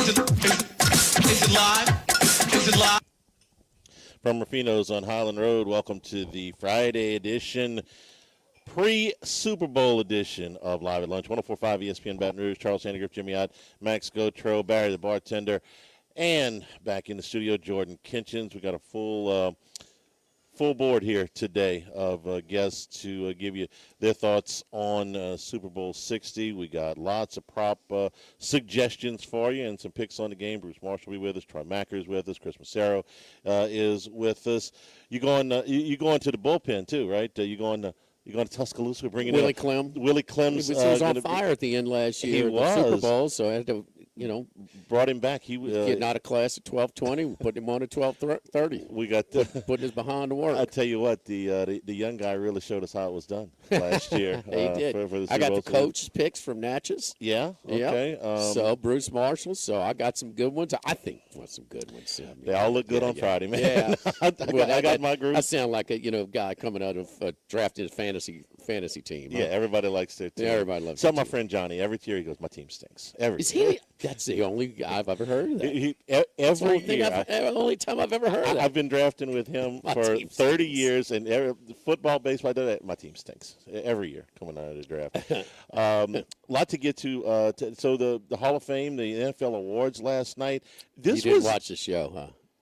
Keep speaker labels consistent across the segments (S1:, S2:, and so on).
S1: Is it live? Is it live?
S2: From Ruffino's on Highland Road, welcome to the Friday edition, pre-Super Bowl edition of Live at Lunch. 104.5 ESPN Baton Rouge, Charles Sandegriff, Jimmy Ott, Max Gotro, Barry the bartender, and back in the studio, Jordan Kinchins. We got a full board here today of guests to give you their thoughts on Super Bowl 60. We got lots of prop suggestions for you and some picks on the game. Bruce Marshall will be with us. Troy Macker is with us. Chris Massaro is with us. You going to the bullpen too, right? You going to Tuscaloosa? We're bringing
S3: Willie Clem.
S2: Willie Clem's.
S3: He was on fire at the end last year.
S2: He was.
S3: The Super Bowl, so I had to,
S2: brought him back. He
S3: getting out of class at 12:20, putting him on at 12:30.
S2: We got
S3: putting his behind to work.
S2: I tell you what, the young guy really showed us how it was done last year.
S3: He did.
S2: For the
S3: I got
S2: Super
S3: the
S2: Bowl.
S3: coach picks from Natchez.
S2: Yeah. Okay.
S3: Yep. So Bruce Marshall. So I got some good ones. I think some good ones.
S2: They all look good on Friday, man.
S3: Yeah.
S2: I got my group.
S3: I sound like a guy coming out of drafting a fantasy team. Huh?
S2: Yeah, everybody likes their team.
S3: Yeah, everybody loves.
S2: So my friend Johnny, every year he goes, "My team stinks."
S3: Is he? That's the only guy I've ever heard of that.
S2: Every year.
S3: The only time I've ever heard of that.
S2: I've been drafting with him for 30 years, and football, baseball, my team stinks every year coming out of the draft. Lot to get to. So the Hall of Fame, the NFL awards last night.
S3: You didn't watch the show,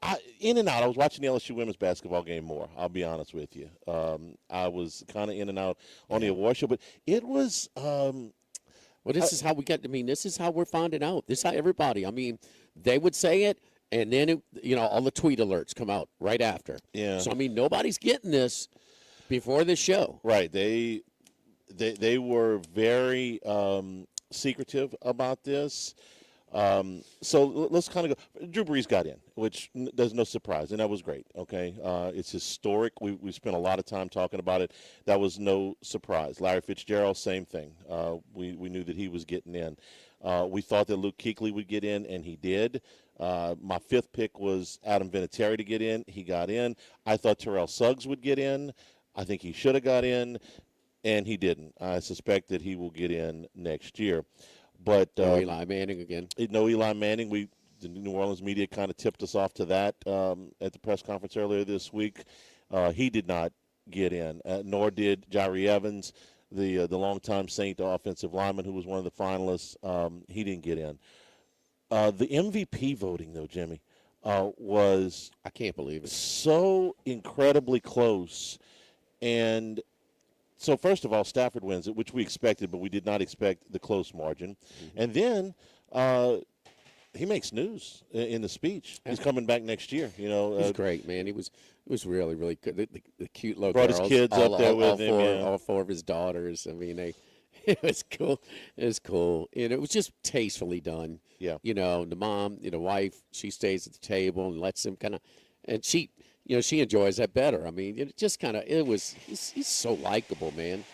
S3: huh?
S2: In and out. I was watching the LSU women's basketball game more. I'll be honest with you. I was kind of in and out on the award show, but it was.
S3: Well, this is how we got. This is how we're finding out. This is how everybody. They would say it, and then all the tweet alerts come out right after.
S2: Yeah.
S3: So nobody's getting this before the show.
S2: Right. They were very secretive about this. So let's kind of go. Drew Brees got in, which there's no surprise, and that was great. Okay, it's historic. We spent a lot of time talking about it. That was no surprise. Larry Fitzgerald, same thing. We knew that he was getting in. We thought that Luke Kuechly would get in, and he did. My fifth pick was Adam Vinatieri to get in. He got in. I thought Terrell Suggs would get in. I think he should have got in, and he didn't. I suspect that he will get in next year. But
S3: no Eli Manning again.
S2: No Eli Manning. The New Orleans media kind of tipped us off to that at the press conference earlier this week. He did not get in, nor did Jyrie Evans, the longtime Saint offensive lineman who was one of the finalists. He didn't get in. The MVP voting, though, Jimmy, was
S3: I can't believe it.
S2: So incredibly close. And so, first of all, Stafford wins it, which we expected, but we did not expect the close margin. Mm-hmm. And then he makes news in the speech. He's coming back next year.
S3: He's great, man. He was really, really good. The cute little
S2: brought
S3: girls,
S2: his kids up there with him.
S3: All four of his daughters. It was cool. It was cool, and it was just tastefully done.
S2: Yeah.
S3: The mom, the wife, she stays at the table and lets him kind of, and she. She enjoys that better. It just kind of, he's so likable, man.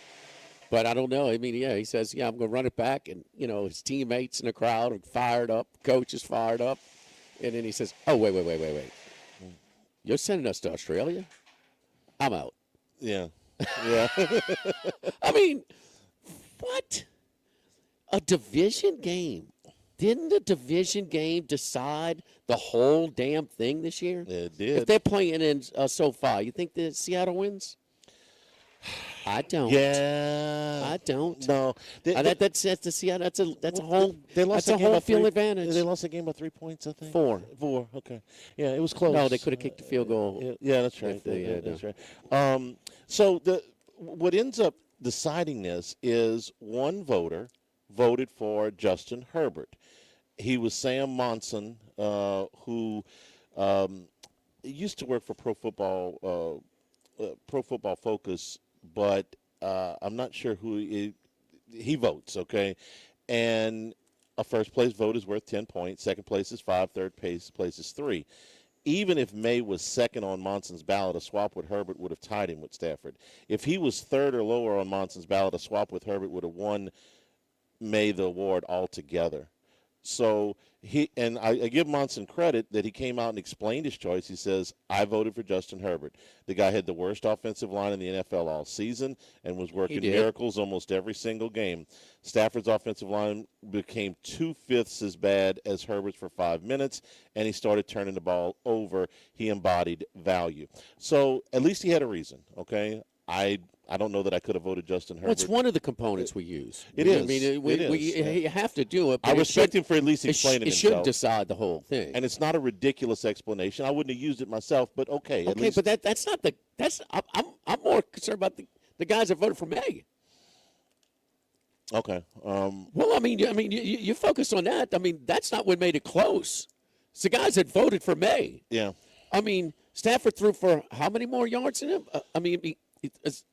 S3: But I don't know. He says, I'm going to run it back. And, his teammates in the crowd are fired up. Coach is fired up. And then he says, oh, wait. You're sending us to Australia? I'm out.
S2: Yeah. Yeah.
S3: What? A division game. Didn't the division game decide the whole damn thing this year?
S2: It did.
S3: If they're playing in SoFi, you think that Seattle wins? I don't.
S2: Yeah.
S3: I don't.
S2: No.
S3: That's the Seattle. That's a home.
S2: They lost
S3: that's a home field advantage.
S2: They lost the game by 3 points, I think.
S3: Four.
S2: Okay. Yeah, it was close.
S3: No, they could have kicked the field goal.
S2: Yeah, that's right. That's right. So what ends up deciding this is one voter voted for Justin Herbert. He was Sam Monson, who used to work for Pro Football Focus, but I'm not sure who he votes. Okay, and a first place vote is worth 10 points. Second place is 5. Third place is 3. Even if May was second on Monson's ballot, a swap with Herbert would have tied him with Stafford. If he was third or lower on Monson's ballot, a swap with Herbert would have won May the award altogether. So I give Monson credit that he came out and explained his choice. He says, I voted for Justin Herbert. The guy had the worst offensive line in the NFL all season and was working miracles almost every single game. Stafford's offensive line became 2/5 as bad as Herbert's for 5 minutes, and he started turning the ball over. He embodied value. So at least he had a reason, okay? I don't know that I could have voted Justin Herbert.
S3: Well, it's one of the components we use.
S2: It is.
S3: I mean, you have to do it. But
S2: I respect him for at least explaining
S3: himself. It shouldn't decide the whole thing.
S2: And it's not a ridiculous explanation. I wouldn't have used it myself, but okay.
S3: Okay,
S2: at least.
S3: but that's not the – that's I'm more concerned about the guys that voted for May.
S2: Okay.
S3: Well, I mean, you focus on that. I mean, that's not what made it close. It's the guys that voted for May.
S2: Yeah.
S3: I mean, Stafford threw for how many more yards than him? It's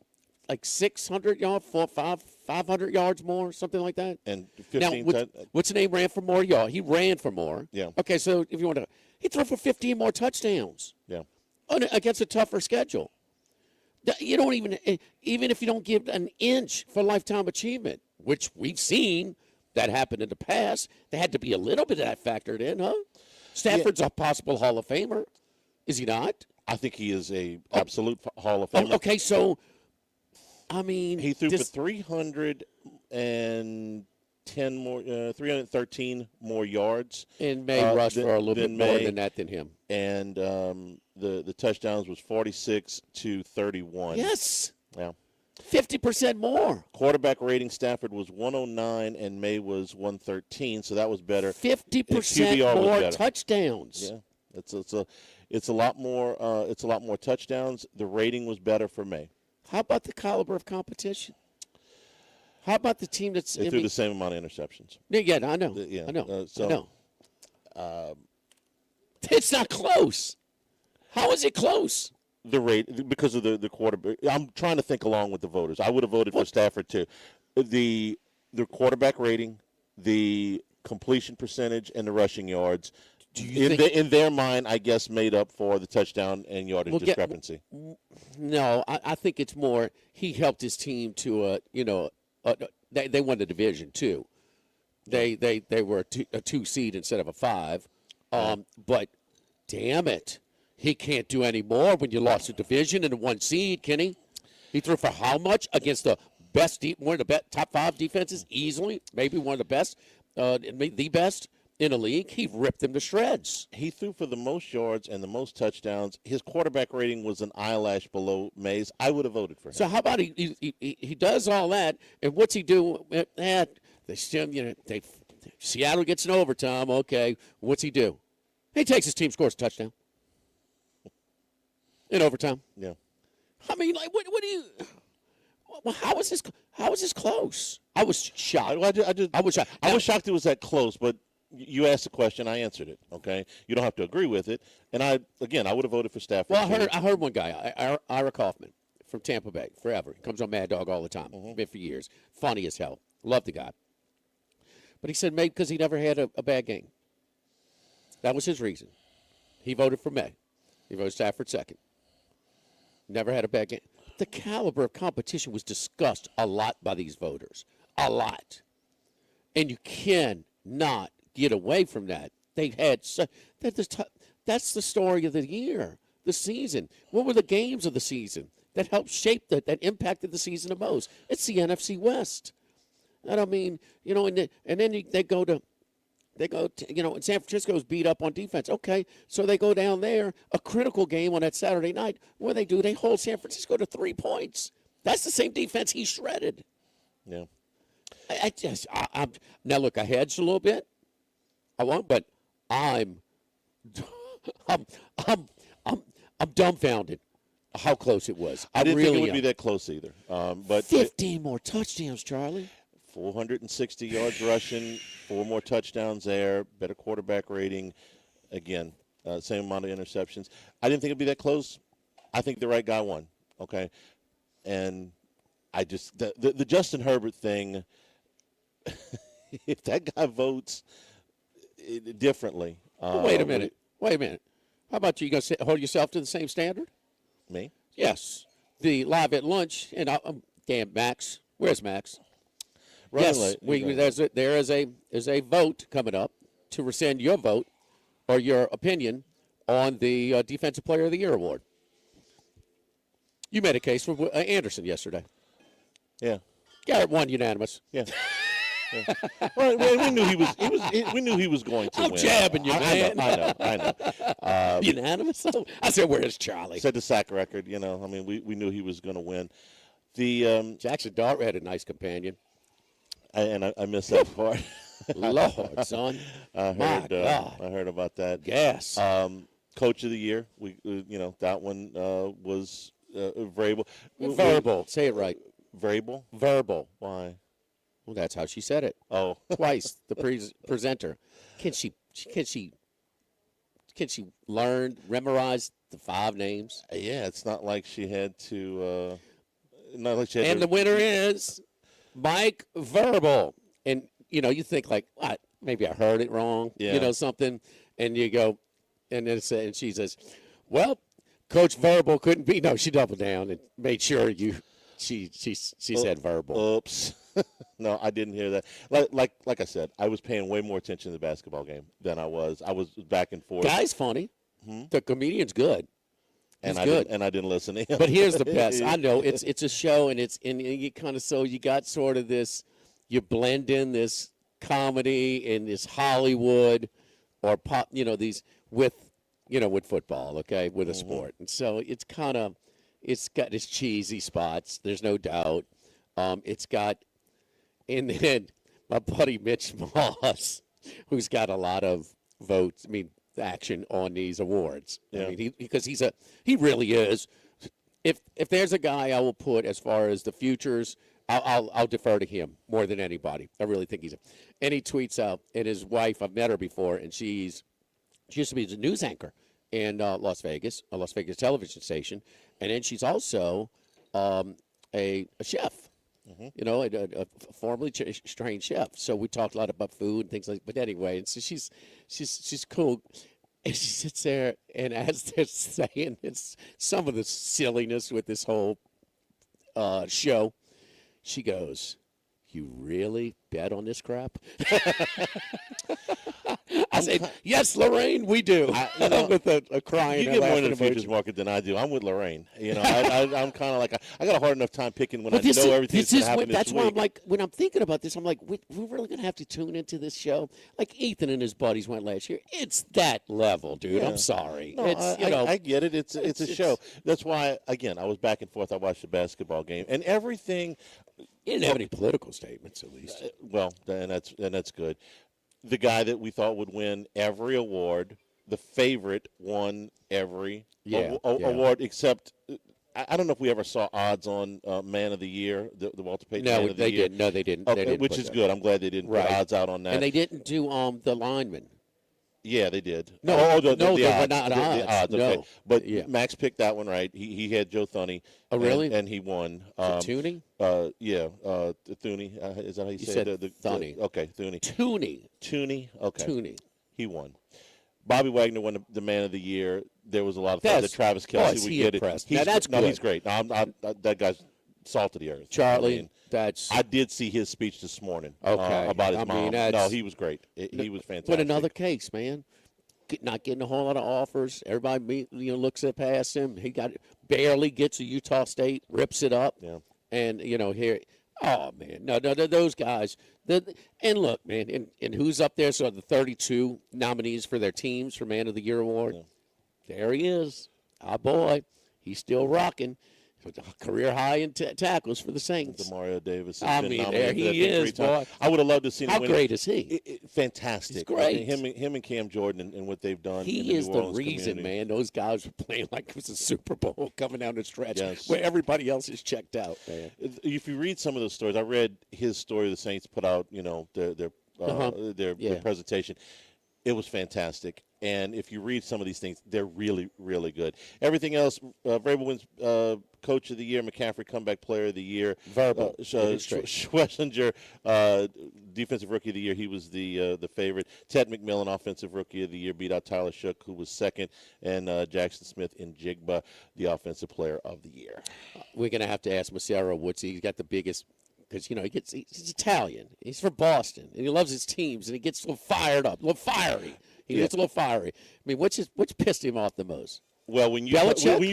S3: like 600 yards, 500 yards more, something like that.
S2: And 15.
S3: Now, what's the name? Ran for more yards. He ran for more.
S2: Yeah.
S3: Okay, so if you want to, he threw for 15 more touchdowns.
S2: Yeah.
S3: Against a tougher schedule. You don't even if you don't give an inch for lifetime achievement, which we've seen that happen in the past, there had to be a little bit of that factored in, huh? Stafford's a possible Hall of Famer, is he not?
S2: I think he is a absolute Hall of Famer.
S3: Okay, so I mean,
S2: he threw for 313 more yards.
S3: And May rushed for a little bit more than that than him.
S2: And the touchdowns was 46 to 31.
S3: Yes.
S2: Yeah.
S3: 50% more.
S2: Quarterback rating, Stafford was 109 and May was 113, so that was better.
S3: 50% more touchdowns.
S2: Yeah. It's a lot more touchdowns. The rating was better for May.
S3: How about the caliber of competition? How about the team that's
S2: they threw the same amount of interceptions?
S3: Yeah, I know. I know. It's not close. How is it close?
S2: The rate because of the quarterback. I'm trying to think along with the voters. I would have voted for Stafford too. The quarterback rating, the completion percentage, and the rushing yards. In their mind, I guess, made up for the touchdown and yardage discrepancy.
S3: No, I think it's more he helped his team to they won the division too. They were a 2 seed instead of a 5. But damn it, he can't do any more when you lost a division and a 1 seed, can he? He threw for how much against the best, one of the top 5 defenses easily, maybe one of the best, the best in the league. He ripped them to shreds.
S2: He threw for the most yards and the most touchdowns. His quarterback rating was an eyelash below May's. I would have voted for him.
S3: So how about he does all that, and what's he do? Seattle gets an overtime. Okay, what's he do? He takes his team, scores a touchdown in overtime.
S2: Yeah.
S3: I mean, like, what do you? Well, how is this close? I was shocked.
S2: I was shocked. I was shocked it was that close, but. You asked the question, I answered it. Okay, you don't have to agree with it. And I would have voted for Stafford.
S3: Well, I heard one guy, Ira Kaufman from Tampa Bay, forever. He comes on Mad Dog all the time. Been for years. Funny as hell. Love the guy. But he said maybe because he never had a bad game. That was his reason. He voted for May. He voted Stafford second. Never had a bad game. The caliber of competition was discussed a lot by these voters. A lot. And you cannot get away from that. They had that's the story of the year, the season. What were the games of the season that helped shape that impacted the season the most? It's the NFC West. And I mean, and then they go to, and San Francisco's beat up on defense. Okay, so they go down there, a critical game on that Saturday night. What do? They hold San Francisco to 3 points. That's the same defense he shredded.
S2: Yeah.
S3: Now look, I hedged a little bit. I won't, but I'm dumbfounded how close it was.
S2: I didn't think it would be that close either. But
S3: 15 more touchdowns, Charlie.
S2: 460 yards rushing, 4 more touchdowns there, better quarterback rating. Again, same amount of interceptions. I didn't think it'd be that close. I think the right guy won. Okay, and I just the Justin Herbert thing. If that guy votes differently.
S3: Wait a minute. How about you going to hold yourself to the same standard?
S2: Me?
S3: Yes. The live at lunch, and damn Max. Where's Max?
S2: Running
S3: yes, there is a vote coming up. to rescind your vote or your opinion on the Defensive Player of the Year award. You made a case for Anderson yesterday.
S2: Yeah.
S3: Garrett won unanimous.
S2: Yeah. Yeah. Well, we knew he was. We knew he was going to
S3: I'm
S2: win.
S3: jabbing you, man.
S2: I know.
S3: Unanimous. I said, "Where's Charlie?"
S2: Said the sack record. I mean, we knew he was going to win. The
S3: Jackson Dart had a nice companion.
S2: I missed that part.
S3: Lord, son.
S2: I heard about that.
S3: Yes.
S2: Coach of the year. That one was Vrabel.
S3: Verbal. Say it right.
S2: Vrabel.
S3: Verbal.
S2: Why?
S3: Well, that's how she said it.
S2: Oh,
S3: Twice. The presenter. Can she memorize the 5 names?
S2: yeah. It's not like she had to.
S3: And the winner is Mike Verbal. And you think like, what? Maybe I heard it wrong.
S2: Yeah.
S3: Something, and you go, and she says, well, Coach Verbal couldn't be. No, she doubled down and made sure She said verbal.
S2: Oops. No, I didn't hear that. Like I said, I was paying way more attention to the basketball game than I was. I was back and forth.
S3: Guy's funny. The comedian's good.
S2: And I didn't listen to him.
S3: But here's the best. I know it's a show, and you kind of you got sort of this. You blend in this comedy and this Hollywood, or pop. These with football. Okay, with a sport, and so it's kind of. It's got its cheesy spots. There's no doubt. It's got, and then my buddy Mitch Moss, who's got a lot of votes. Action on these awards.
S2: Yeah.
S3: Because he really is. If there's a guy I will put as far as the futures, I'll defer to him more than anybody. I really think and he tweets out, and his wife, I've met her before, and she used to be a news anchor in Las Vegas, a Las Vegas television station. And then she's also a chef, a formerly trained chef. So we talked a lot about food and things like that. But anyway, and so she's cool. And she sits there, and as they're saying it's some of the silliness with this whole show, she goes, "You really bet on this crap?" I said, "Yes, Lorraine, we do." With a crying.
S2: You get more in the futures market than I do. I'm with Lorraine. I'm kind of like I got a hard enough time picking when I know everything's going to happen
S3: that's
S2: this
S3: why
S2: week.
S3: I'm like, when I'm thinking about this, I'm like, we're really going to have to tune into this show. Like Ethan and his buddies went last year. It's that level, dude.
S2: Yeah.
S3: I'm sorry.
S2: No, I get it. It's a show. That's why, again, I was back and forth. I watched the basketball game and everything.
S3: You didn't have any political statements, at least.
S2: Well, and that's good. The guy that we thought would win every award, the favorite, won every award except. I don't know if we ever saw odds on Man of the Year, the Walter Payton Man of the Year.
S3: No, they didn't.
S2: Okay,
S3: they didn't
S2: which is good. I'm glad they didn't put odds out on that.
S3: And they didn't do the lineman.
S2: Yeah, they did.
S3: The odds.
S2: Okay.
S3: No.
S2: But Max picked that one right. He had Joe Thuney.
S3: Oh, really?
S2: And he won.
S3: Thuney?
S2: Thuney. Is that how you say it?
S3: Thuney.
S2: Okay, Thuney.
S3: Tooney.
S2: Okay.
S3: Tooney.
S2: He won. Bobby Wagner won the Man of the Year. There was a lot of thought that Travis Kelce would get
S3: impressed?
S2: it.
S3: That's good.
S2: He's great. That guy's salt of the earth.
S3: Charlie,
S2: I did see his speech this morning about his mom. No, he was great. He was fantastic.
S3: But another case, man. Not getting a whole lot of offers. Everybody looks at past him. He barely gets to Utah State, rips it up.
S2: Yeah.
S3: And here, oh man, no, those guys. And look, man, and who's up there? So the 32 nominees for their teams for Man of the Year award. Yeah. There he is. Our boy, he's still rocking. Career high in tackles for the Saints.
S2: Demario Davis.
S3: There he is, boy.
S2: I would have loved to see him win.
S3: How great is he?
S2: Fantastic.
S3: He's great.
S2: Him and Cam Jordan and what they've done.
S3: He is the reason, man. Those guys were playing like it was a Super Bowl coming down the stretch where everybody else is checked out, man.
S2: If you read some of those stories, I read his story. The Saints put out, their presentation. It was fantastic. And if you read some of these things, they're really, really good. Everything else, Vrabel wins Coach of the Year, McCaffrey Comeback Player of the Year.
S3: Verbal.
S2: Schlesinger, Defensive Rookie of the Year. He was the favorite. Ted McMillan, Offensive Rookie of the Year, beat out Tyler Shook, who was second. And Jackson Smith in Jigba, the Offensive Player of the Year.
S3: We're going to have to ask Massaro Woodsy. He's got the biggest because he's Italian. He's from Boston, and he loves his teams, and he gets a little fired up, a little fiery. He gets a little fiery. I mean, which pissed him off the most?
S2: Well, when you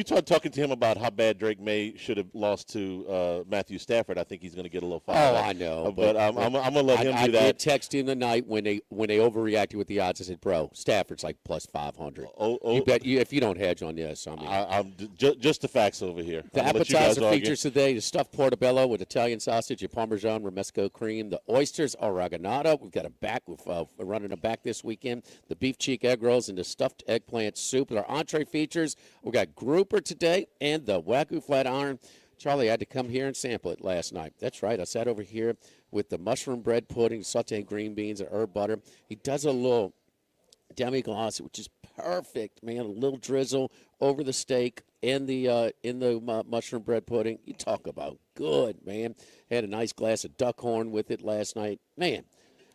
S2: start talking to him about how bad Drake May should have lost to Matthew Stafford, I think he's going to get a little fired up.
S3: I know.
S2: But I'm going to let him do that.
S3: I did text him the night when they overreacted with the odds. I said, bro, Stafford's like plus 500. You bet if you don't hedge on this. I mean,
S2: I'm just the facts over here.
S3: The appetizer features today: the stuffed portobello with Italian sausage and Parmesan romesco cream. The oysters oreganata. We've got we're running a back this weekend. The beef cheek egg rolls and the stuffed eggplant soup. Our entree features. We got grouper today and the Wagyu flat iron. Charlie, I had to come here and sample it last night. That's right. I sat over here with the mushroom bread pudding, sauteed green beans, and herb butter. He does a little demi-glace, which is perfect, man. A little drizzle over the steak and the mushroom bread pudding. You talk about good, man. Had a nice glass of duck horn with it last night. Man,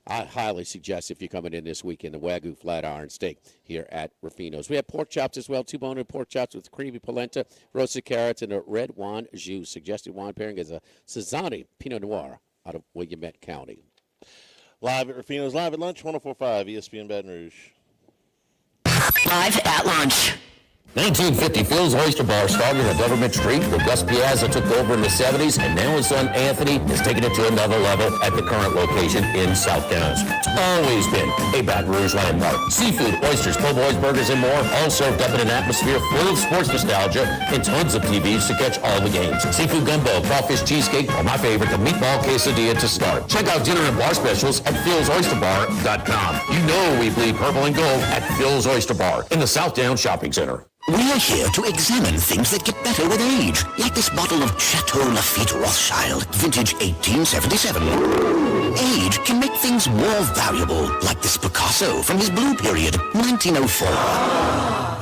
S3: I highly suggest if you're coming in this weekend, the Wagyu flat iron steak here at Ruffino's. We have pork chops as well, 2-bone pork chops with creamy polenta, roasted carrots, and a red wine jus. Suggested wine pairing is a Sazzani Pinot Noir out of Willamette County.
S2: Live at Ruffino's, live at lunch, 104.5 ESPN Baton Rouge.
S4: Live at lunch.
S5: 1950 Phil's Oyster Bar started on Government Street, where Gus Piazza took over in the 70s, and now his son Anthony is taking it to another level at the current location in South Downs. It's always been a Baton Rouge landmark. Seafood, oysters, po' boys, burgers, and more, all served up in an atmosphere full of sports nostalgia and tons of TVs to catch all the games. Seafood gumbo, crawfish cheesecake, or my favorite, the meatball quesadilla to start. Check out dinner and bar specials at philsoysterbar.com. You know we bleed purple and gold at Phil's Oyster Bar in the South Downs Shopping Center.
S4: We're here to examine things that get better with age, like this bottle of Chateau Lafite Rothschild, vintage 1877. Age can make things more valuable, like this Picasso from his Blue Period, 1904.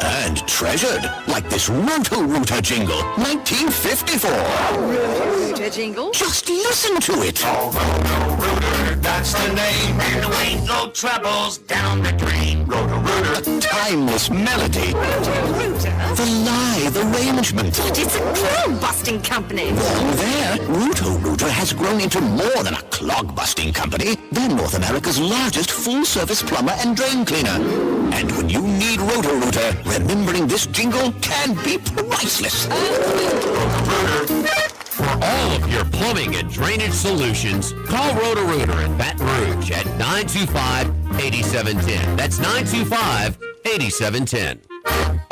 S4: And treasured, like this Roto-Rooter jingle, 1954.
S6: Roto-Rooter jingle?
S4: Just listen to it.
S1: Roto-Rooter, that's the name. And there ain't no troubles down the drain. Roto-Rooter.
S4: A timeless melody.
S6: Roto-Rooter?
S4: The live arrangement.
S6: But it's a clog-busting company.
S4: Wrong there. Roto-Rooter has grown into more than a clog-busting company. They're North America's largest full-service plumber and drain cleaner. And when you need Roto-Rooter, remembering this jingle can be priceless.
S5: For all of your plumbing and drainage solutions, call Roto-Rooter in Baton Rouge at 925-8710. That's 925-8710.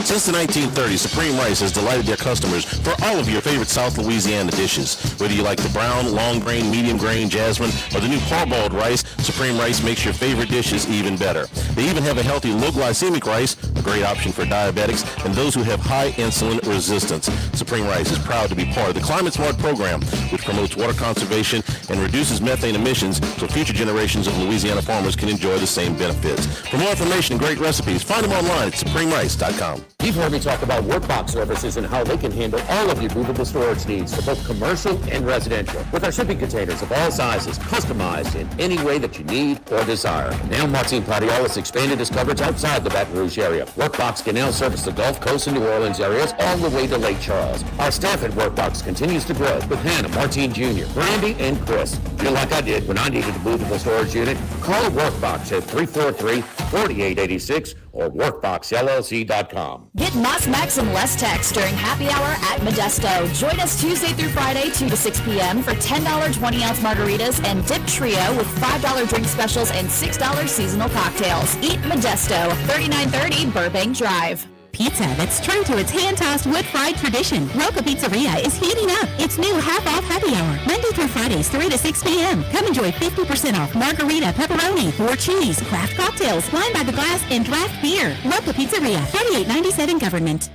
S7: Since the 1930s, Supreme Rice has delighted their customers for all of your favorite South Louisiana dishes. Whether you like the brown, long grain, medium grain, jasmine, or the new parboiled rice, Supreme Rice makes your favorite dishes even better. They even have a healthy low glycemic rice, a great option for diabetics and those who have high insulin resistance. Supreme Rice is proud to be part of the Climate Smart program, which promotes water conservation and reduces methane emissions so future generations of Louisiana farmers can enjoy the same benefits. For more information and great recipes, find them online at supremerice.com.
S5: You've heard me talk about Workbox services and how they can handle all of your movable storage needs for both commercial and residential. With our shipping containers of all sizes, customized in any way that you need or desire. Now Martin Padial has expanded his coverage outside the Baton Rouge area. Workbox can now service the Gulf Coast and New Orleans areas all the way to Lake Charles. Our staff at Workbox continues to grow with Hannah, Martin Jr., Brandy, and Chris. Feel like I did when I needed a movable storage unit? Call Workbox at 343-4886 or workboxllc.com.
S8: Get Moss Max and less text during happy hour at Modesto. Join us Tuesday through Friday, 2 to 6 p.m. for $10 20-ounce margaritas and Dip Trio with $5 drink specials and $6 seasonal cocktails. Eat Modesto, 3930 Burbank Drive.
S9: Pizza that's true to its hand-tossed wood-fried tradition. Roca Pizzeria is heating up its new half-off happy hour, Monday through Fridays, 3 to 6 p.m. Come enjoy 50% off margarita, pepperoni, or cheese, craft cocktails, wine by the glass, and draft beer. Roca Pizzeria, 3897 Government.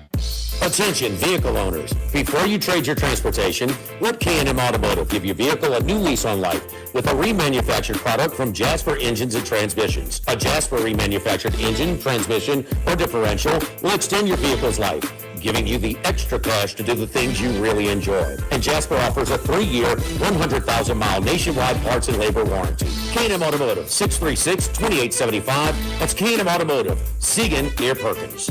S5: Attention vehicle owners. Before you trade your transportation, let K&M Automotive give your vehicle a new lease on life with a remanufactured product from Jasper Engines and Transmissions. A Jasper remanufactured engine, transmission, or differential will extend your vehicle's life, giving you the extra cash to do the things you really enjoy. And Jasper offers a 3-year, 100,000-mile nationwide parts and labor warranty. K&M Automotive, 636-2875. That's K&M Automotive, Siegen near Perkins.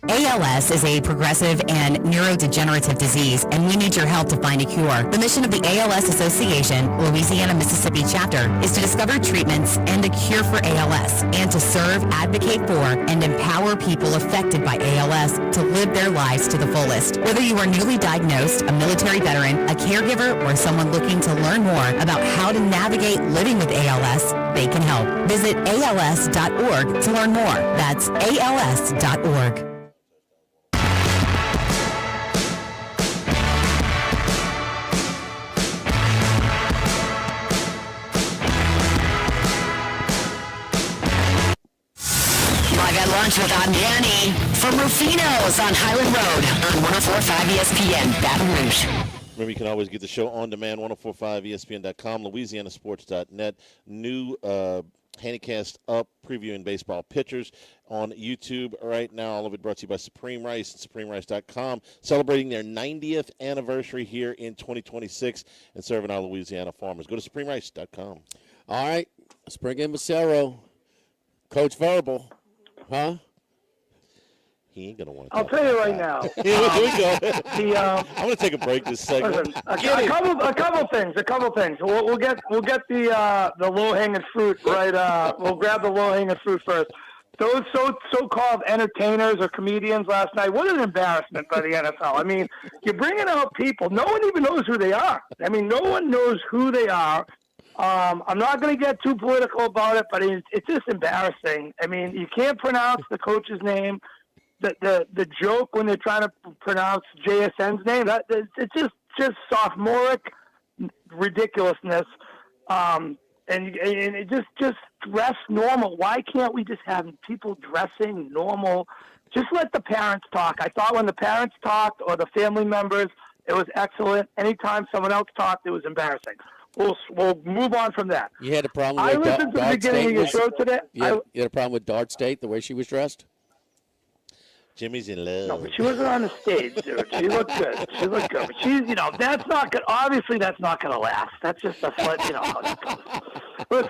S9: ALS is a progressive and neurodegenerative disease, and we need your help to find a cure. The mission of the ALS Association, Louisiana-Mississippi chapter, is to discover treatments and a cure for ALS, and to serve, advocate for, and empower people affected by ALS to live their lives to the fullest. Whether you are newly diagnosed, a military veteran, a caregiver, or someone looking to learn more about how to navigate living with ALS, they can help. Visit ALS.org to learn more. That's ALS.org.
S4: Live at lunch with Aunt Danny from Ruffino's on Highland Road on 104.5 ESPN, Baton Rouge.
S2: Remember, you can always get the show on demand, 1045ESPN.com, LouisianaSports.net. New Handicast up, previewing baseball pitchers on YouTube right now. All of it brought to you by Supreme Rice and SupremeRice.com, celebrating their 90th anniversary here in 2026 and serving our Louisiana farmers. Go to SupremeRice.com.
S3: All right, let's bring in Macero. Coach Verbal, huh?
S2: He ain't going to want to.
S10: I'll tell you right now.
S2: Here we go. I'm going to take a break this segment.
S10: Listen, a couple things. We'll get the low hanging fruit right. We'll grab the low hanging fruit first. Those so-called entertainers or comedians last night. What an embarrassment by the NFL. I mean, you're bringing out people. No one even knows who they are. I mean, no one knows who they are. I'm not going to get too political about it, but it's just embarrassing. I mean, you can't pronounce the coach's name. The joke when they're trying to pronounce JSN's name, it's just sophomoric ridiculousness. And it just dress normal. Why can't we just have people dressing normal? Just let the parents talk. I thought when the parents talked or the family members, it was excellent. Anytime someone else talked, it was embarrassing. We'll move on from that.
S3: You had a problem
S10: I
S3: with
S10: listened to the beginning of your show today.
S3: You had a problem with Dart State, the way she was dressed?
S2: Jimmy's in love.
S10: No, but she wasn't on the stage, dude. She looked good. But she's, that's not good. Obviously, that's not going to last. That's just a fun, how that goes.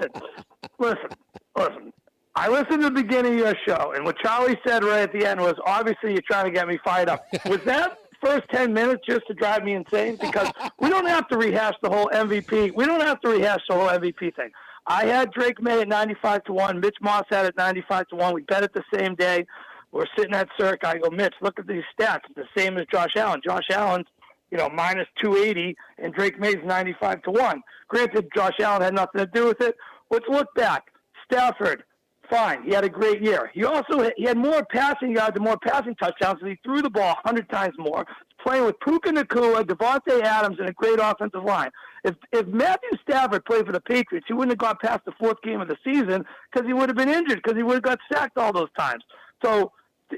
S10: Listen. I listened to the beginning of your show, and what Charlie said right at the end was, obviously, you're trying to get me fired up. Was that first 10 minutes just to drive me insane? Because we don't have to rehash the whole MVP. We don't have to rehash the whole MVP thing. I had Drake May at 95-1. Mitch Moss had it 95-1. We bet it the same day. We're sitting at Cirque. I go, Mitch, look at these stats. It's the same as Josh Allen. Josh Allen's, minus 280, and Drake May's 95-1. Granted, Josh Allen had nothing to do with it. Let's look back. Stafford, fine. He had a great year. He had more passing yards and more passing touchdowns, and he threw the ball 100 times more. He's playing with Puka Nacua, Devontae Adams, and a great offensive line. If Matthew Stafford played for the Patriots, he wouldn't have got past the fourth game of the season because he would have been injured, because he would have got sacked all those times. So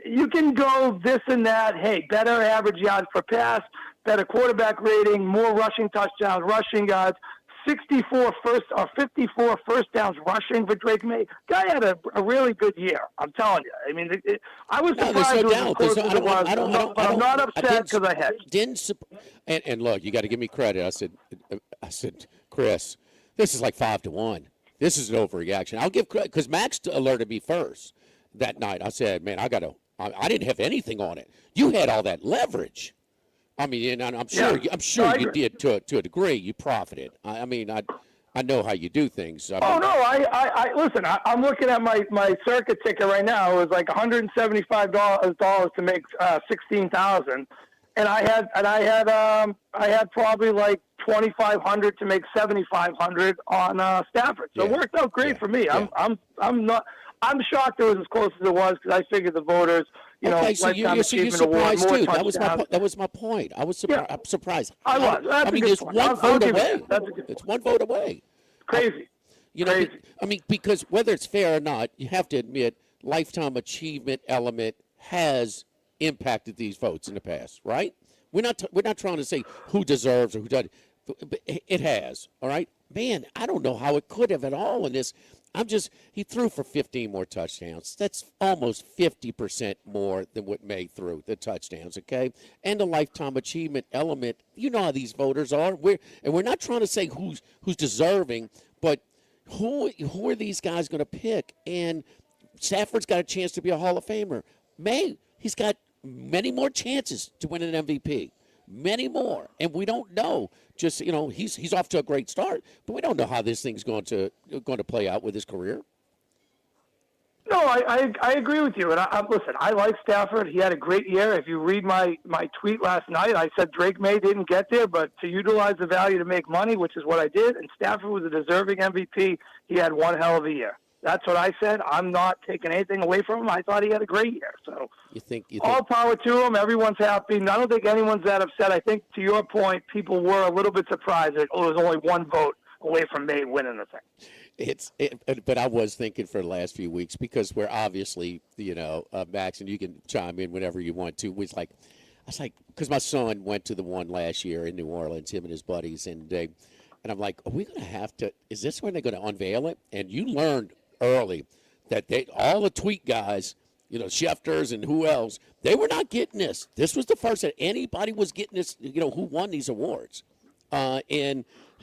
S10: you can go this and that. Hey, better average yards per pass, better quarterback rating, more rushing touchdowns, rushing yards, 54 first downs rushing for Drake May. Guy had a really good year. I'm telling you. I mean, I was surprised it was as close as it was. I'm not upset because I hedged.
S3: And look, you got to give me credit. I said, Chris, this is like 5-1. This is an overreaction. I'll give credit because Max alerted me first that night. I said, man, I didn't have anything on it. You had all that leverage. I mean, and I'm sure you did to a degree. You profited. I mean, I know how you do things.
S10: I listen. I'm looking at my circuit ticket right now. It was like $175 to make 16,000, and I had probably like 2,500 to make 7,500 on Stafford. So it worked out great for me.
S3: Yeah.
S10: I'm shocked it was as close as it was because I figured the voters,
S3: okay, so you're surprised too. That was my point. I was surprised.
S10: Yeah.
S3: I'm surprised.
S10: I was.
S3: I mean, it's one vote away. It's one vote away.
S10: Crazy.
S3: Crazy. I mean, because whether it's fair or not, you have to admit, lifetime achievement element has impacted these votes in the past, right? We're not trying to say who deserves or who doesn't. It has. All right, man. I don't know how it could have at all in this. He threw for 15 more touchdowns. That's almost 50% more than what May threw, the touchdowns, okay? And the lifetime achievement element, you know how these voters are. We're not trying to say who's deserving, but who are these guys going to pick? And Stafford's got a chance to be a Hall of Famer. May, he's got many more chances to win an MVP. Many more, and we don't know. Just he's off to a great start, but we don't know how this thing's going to play out with his career.
S10: No, I agree with you. And listen, I like Stafford. He had a great year. If you read my tweet last night, I said Drake May didn't get there, but to utilize the value to make money, which is what I did, and Stafford was a deserving MVP, he had one hell of a year. That's what I said. I'm not taking anything away from him. I thought he had a great year. So
S3: you think
S10: all power to him. Everyone's happy. I don't think anyone's that upset. I think, to your point, people were a little bit surprised that, there was only one vote away from May winning the thing.
S3: But I was thinking for the last few weeks, because we're obviously, Max, and you can chime in whenever you want to. I was like, because my son went to the one last year in New Orleans, him and his buddies, and I'm like, are we going to have to? Is this when they're going to unveil it? And you learned early that all the tweet guys, Schefters and who else, they were not getting this. This was the first that anybody was getting this. Who won these awards, and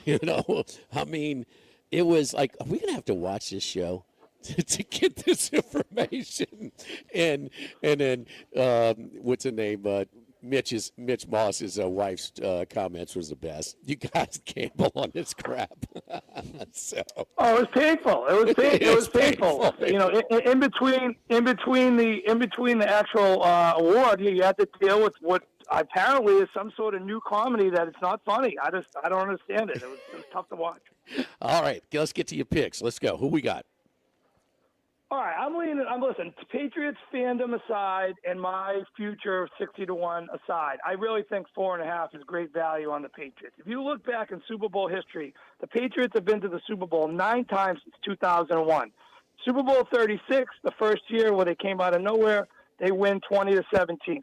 S3: I mean. It was like, are we going to have to watch this show to get this information? And then, what's her name? Mitch Moss's wife's comments was the best. You guys gamble on this crap.
S10: Oh, it was painful. It was painful. In between the actual award, you had to deal with what apparently is some sort of new comedy that it's not funny. I don't understand it. It was tough to watch.
S3: All right, let's get to your picks. Let's go. Who we got?
S10: All right, listen, Patriots fandom aside and my future 60-1 aside, I really think 4.5 is great value on the Patriots. If you look back in Super Bowl history, the Patriots have been to the Super Bowl 9 times since 2001. Super Bowl 36, the first year where they came out of nowhere, they win 20-17,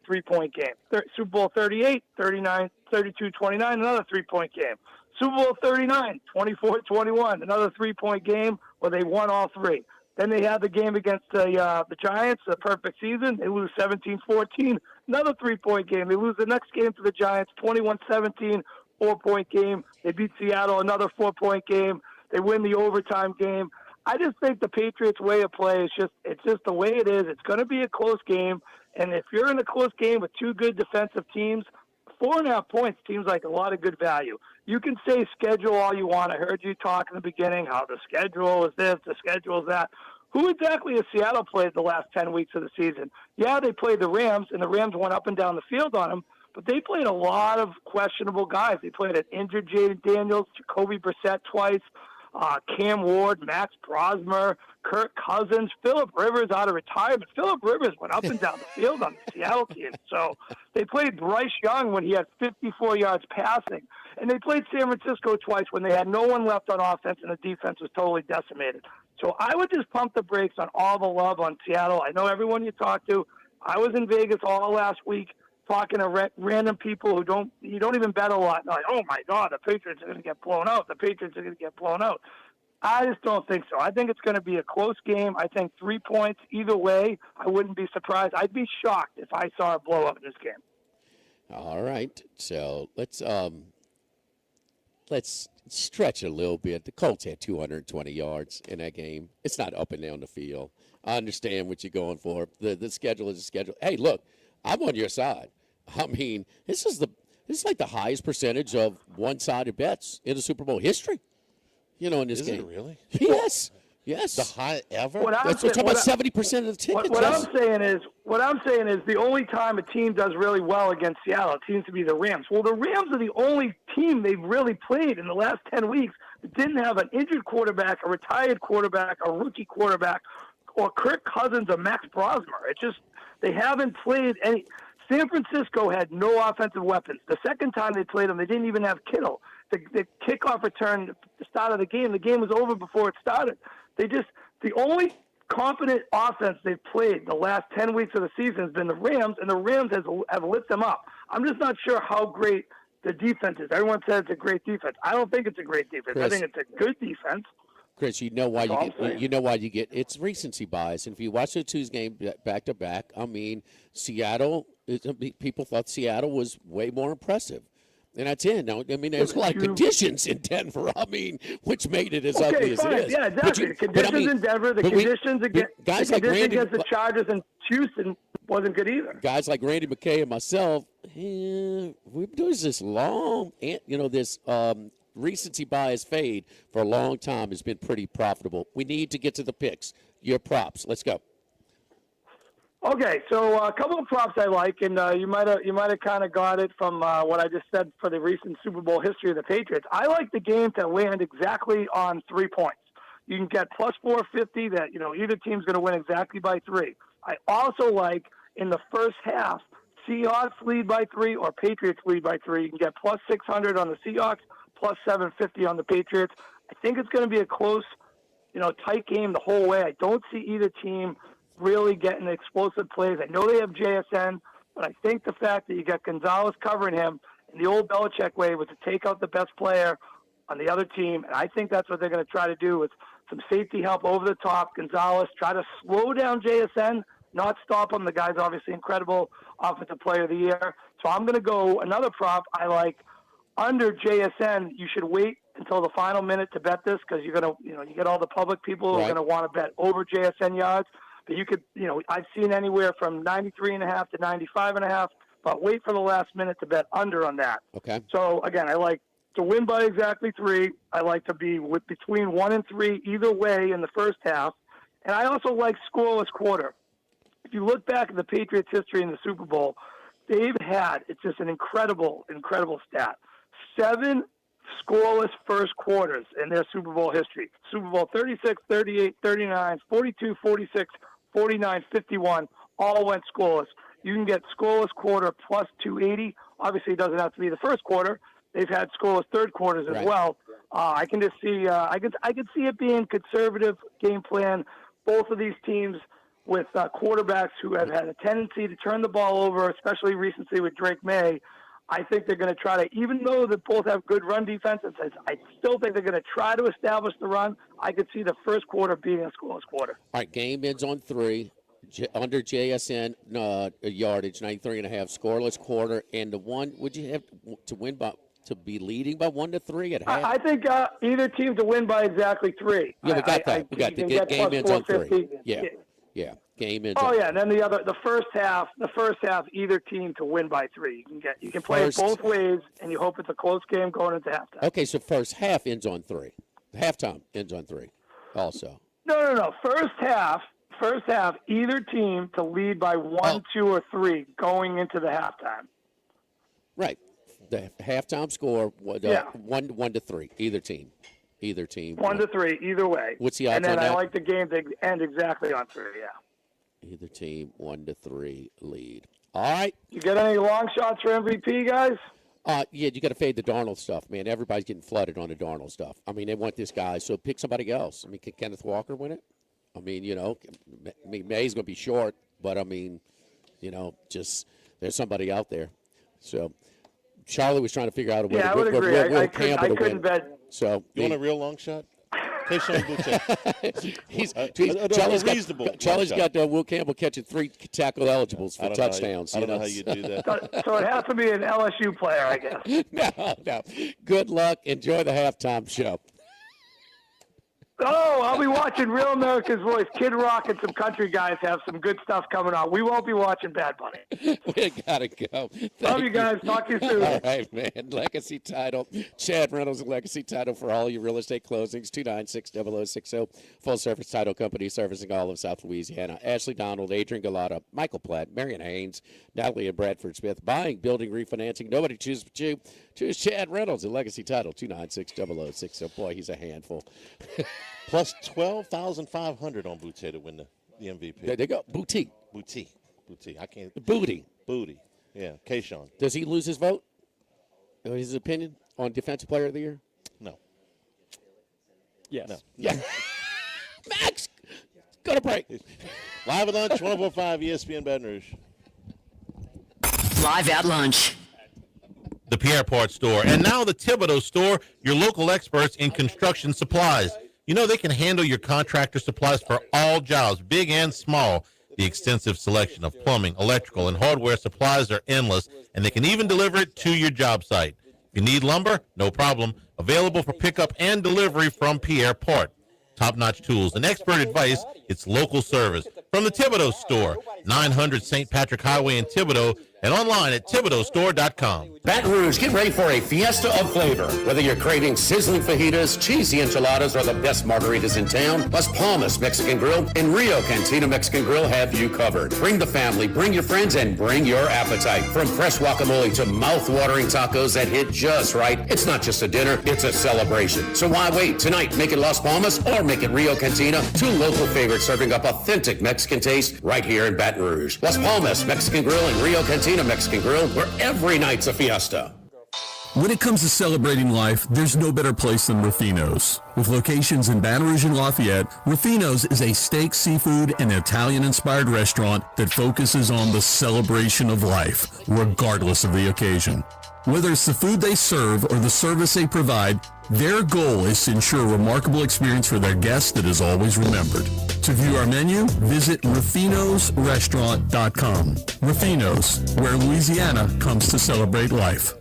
S10: 3-point game. Super Bowl 38, 39, 32-29, another 3-point game. Super Bowl 39, 24-21, another 3-point game where they won all three. Then they had the game against the Giants, the perfect season. They lose 17-14, another 3-point game. They lose the next game to the Giants, 21-17, 4-point game. They beat Seattle, another 4-point game. They win the overtime game. I just think the Patriots' way of play it's just the way it is. It's going to be a close game, and if you're in a close game with two good defensive teams, 4.5 points seems like a lot of good value. You can say schedule all you want. I heard you talk in the beginning how the schedule is this, the schedule is that. Who exactly has Seattle played the last 10 weeks of the season? Yeah, they played the Rams, and the Rams went up and down the field on them, but they played a lot of questionable guys. They played an injured Jaden Daniels, Jacoby Brissett twice, Cam Ward, Max Brosmer, Kirk Cousins, Phillip Rivers out of retirement. Phillip Rivers went up and down the field on the Seattle team. So they played Bryce Young when he had 54 yards passing. And they played San Francisco twice when they had no one left on offense and the defense was totally decimated. So I would just pump the brakes on all the love on Seattle. I know everyone you talk to. I was in Vegas all last week talking to random people who you don't even bet a lot. They're like, oh my God, the Patriots are going to get blown out. The Patriots are going to get blown out. I just don't think so. I think it's going to be a close game. I think 3 points either way. I wouldn't be surprised. I'd be shocked if I saw a blow up in this game.
S3: All right. So let's stretch a little bit. The Colts had 220 yards in that game. It's not up and down the field. I understand what you're going for. The schedule is a schedule. Hey, look, I'm on your side. I mean, this is like the highest percentage of one-sided bets in the Super Bowl history. In this game.
S2: Is it really?
S3: Yes. Yes.
S2: The high ever?
S3: We're talking about 70% of the tickets.
S10: What I'm saying is the only time a team does really well against Seattle, it seems to be the Rams. Well, the Rams are the only team they've really played in the last 10 weeks that didn't have an injured quarterback, a retired quarterback, a rookie quarterback, or Kirk Cousins or Max Brosmer. It's just they haven't played any. San Francisco had no offensive weapons. The second time they played them, they didn't even have Kittle. The kickoff return at the start of the game was over before it started. The only confident offense they've played the last 10 weeks of the season has been the Rams, and the Rams have lit them up. I'm just not sure how great the defense is. Everyone says it's a great defense. I don't think it's a great defense.
S3: Chris,
S10: I think it's a good defense.
S3: Chris, you know why you get it's recency bias. And if you watch the two games back to back, I mean, people thought Seattle was way more impressive. And that's it. Now, I mean, there's a lot of conditions in Denver, which made it as ugly as it is.
S10: Yeah, exactly. The conditions in Denver, the conditions against the Chargers and Houston wasn't good either.
S3: Guys like Randy McKay and myself, we've been doing this long, this recency bias fade for a long time has been pretty profitable. We need to get to the picks. Your props. Let's go.
S10: Okay, so a couple of props I like, and you might have kind of got it from what I just said for the recent Super Bowl history of the Patriots. I like the game to land exactly on 3 points. You can get plus 450 that either team's going to win exactly by 3. I also like in the first half Seahawks lead by 3 or Patriots lead by 3. You can get plus 600 on the Seahawks, plus 750 on the Patriots. I think it's going to be a close, tight game the whole way. I don't see either team really getting explosive plays. I know they have JSN, but I think the fact that you got Gonzalez covering him in the old Belichick way was to take out the best player on the other team, and I think that's what they're going to try to do with some safety help over the top. Gonzalez, try to slow down JSN, not stop him. The guy's obviously incredible offensive player of the year. So I'm going to go another prop I like under JSN. You should wait until the final minute to bet this because you're going to, you get all the public people who are going to want to bet over JSN yards. But you could, I've seen anywhere from 93.5 to 95.5, but wait for the last minute to bet under on that.
S3: Okay.
S10: So, again, I like to win by exactly 3. I like to be between 1 and 3 either way in the first half. And I also like scoreless quarter. If you look back at the Patriots' history in the Super Bowl, they've had, it's just an incredible, incredible stat, 7 scoreless first quarters in their Super Bowl history. Super Bowl 36, 38, 39, 42, 46, 49, 51, all went scoreless. You can get scoreless quarter plus 280. Obviously, it doesn't have to be the first quarter. They've had scoreless third quarters as well. I can just see, I can see it being conservative game plan. Both of these teams with quarterbacks who have had a tendency to turn the ball over, especially recently with Drake May. I think they're going to try to, even though they both have good run defenses, I still think they're going to try to establish the run. I could see the first quarter being a scoreless quarter.
S3: All right, game ends on 3. Under JSN yardage, 93.5, scoreless quarter. And the one, would you have to win by, to be leading by 1 to 3 at half?
S10: I think either team to win by exactly 3.
S3: Yeah, we got that. We got the game ends on 3. Yeah. Game ends.
S10: And then the first half, either team to win by 3. You can play it both ways, and you hope it's a close game going into halftime.
S3: Okay, so first half ends on 3. Halftime ends on 3. Also.
S10: No. First half, either team to lead by 1, 2, or 3 going into the halftime.
S3: Right. The halftime score, 1 to 3. Either team.
S10: 1 to 3, either way.
S3: What's the odds on that?
S10: And then I like the game to end exactly on 3. Yeah.
S3: Either team 1 to 3 lead. All right.
S10: You got any long shots for MVP, guys?
S3: Yeah, you got to fade the Darnold stuff, man. Everybody's getting flooded on the Darnold stuff. I mean, they want this guy, so pick somebody else. I mean, can Kenneth Walker win it? I mean, May's going to be short, but I mean, just there's somebody out there. So Charlie was trying to figure out a way
S10: I would agree. I couldn't bet.
S3: So
S2: you want a real long shot?
S3: Charlie's got Will Campbell catching 3 tackle eligibles for touchdowns.
S2: I don't know how you do that.
S10: So it has to be an LSU player, I guess.
S3: No. Good luck. Enjoy the halftime show.
S10: Oh, I'll be watching Real America's Voice. Kid Rock and some country guys have some good stuff coming on. We won't be watching Bad Bunny.
S3: We got to go.
S10: Love you guys. Talk to you soon.
S3: All right, man. Legacy Title. Chad Reynolds and Legacy Title for all your real estate closings. 296-0060. Full service title company servicing all of South Louisiana. Ashley Donald, Adrian Galata, Michael Platt, Marion Haynes, Natalie and Bradford Smith. Buying, building, refinancing. Nobody chooses but you. Choose Chad Reynolds and Legacy Title. 296-0060. Boy, he's a handful.
S2: Plus 12,500 on Boutte to win the MVP.
S3: There they go. Boutte.
S2: I can't.
S3: Booty.
S2: Yeah. Kayshawn.
S3: Does he lose his vote? Or his opinion on Defensive Player of the Year?
S2: No.
S11: Yes.
S2: No.
S3: Yeah. Max, go to break.
S2: Live at lunch, 104.5 ESPN Baton Rouge.
S4: Live at lunch.
S7: The Pierre Part Store, and now the Thibodeau Store, your local experts in construction supplies. They can handle your contractor supplies for all jobs, big and small. The extensive selection of plumbing, electrical, and hardware supplies are endless, and they can even deliver it to your job site. If you need lumber, no problem. Available for pickup and delivery from Pierre Part. Top-notch tools and expert advice, it's local service. From the Thibodeau Store,
S2: 900 St. Patrick Highway in Thibodaux, and online at ThibodauxStore.com.
S5: Baton Rouge, get ready for a fiesta of flavor. Whether you're craving sizzling fajitas, cheesy enchiladas, or the best margaritas in town, Las Palmas Mexican Grill and Rio Cantina Mexican Grill have you covered. Bring the family, bring your friends, and bring your appetite. From fresh guacamole to mouth-watering tacos that hit just right, it's not just a dinner, it's a celebration. So why wait? Tonight, make it Las Palmas or make it Rio Cantina, two local favorites serving up authentic Mexican taste right here in Baton Rouge. Las Palmas Mexican Grill and Rio Cantina Mexican Grill, where every night's a fiesta.
S12: When it comes to celebrating life, there's no better place than Ruffino's. With locations in Baton Rouge and Lafayette, Ruffino's is a steak, seafood, and Italian-inspired restaurant that focuses on the celebration of life, regardless of the occasion. Whether it's the food they serve or the service they provide, their goal is to ensure a remarkable experience for their guests that is always remembered. To view our menu, visit ruffinosrestaurant.com. Ruffino's, where Louisiana comes to celebrate life.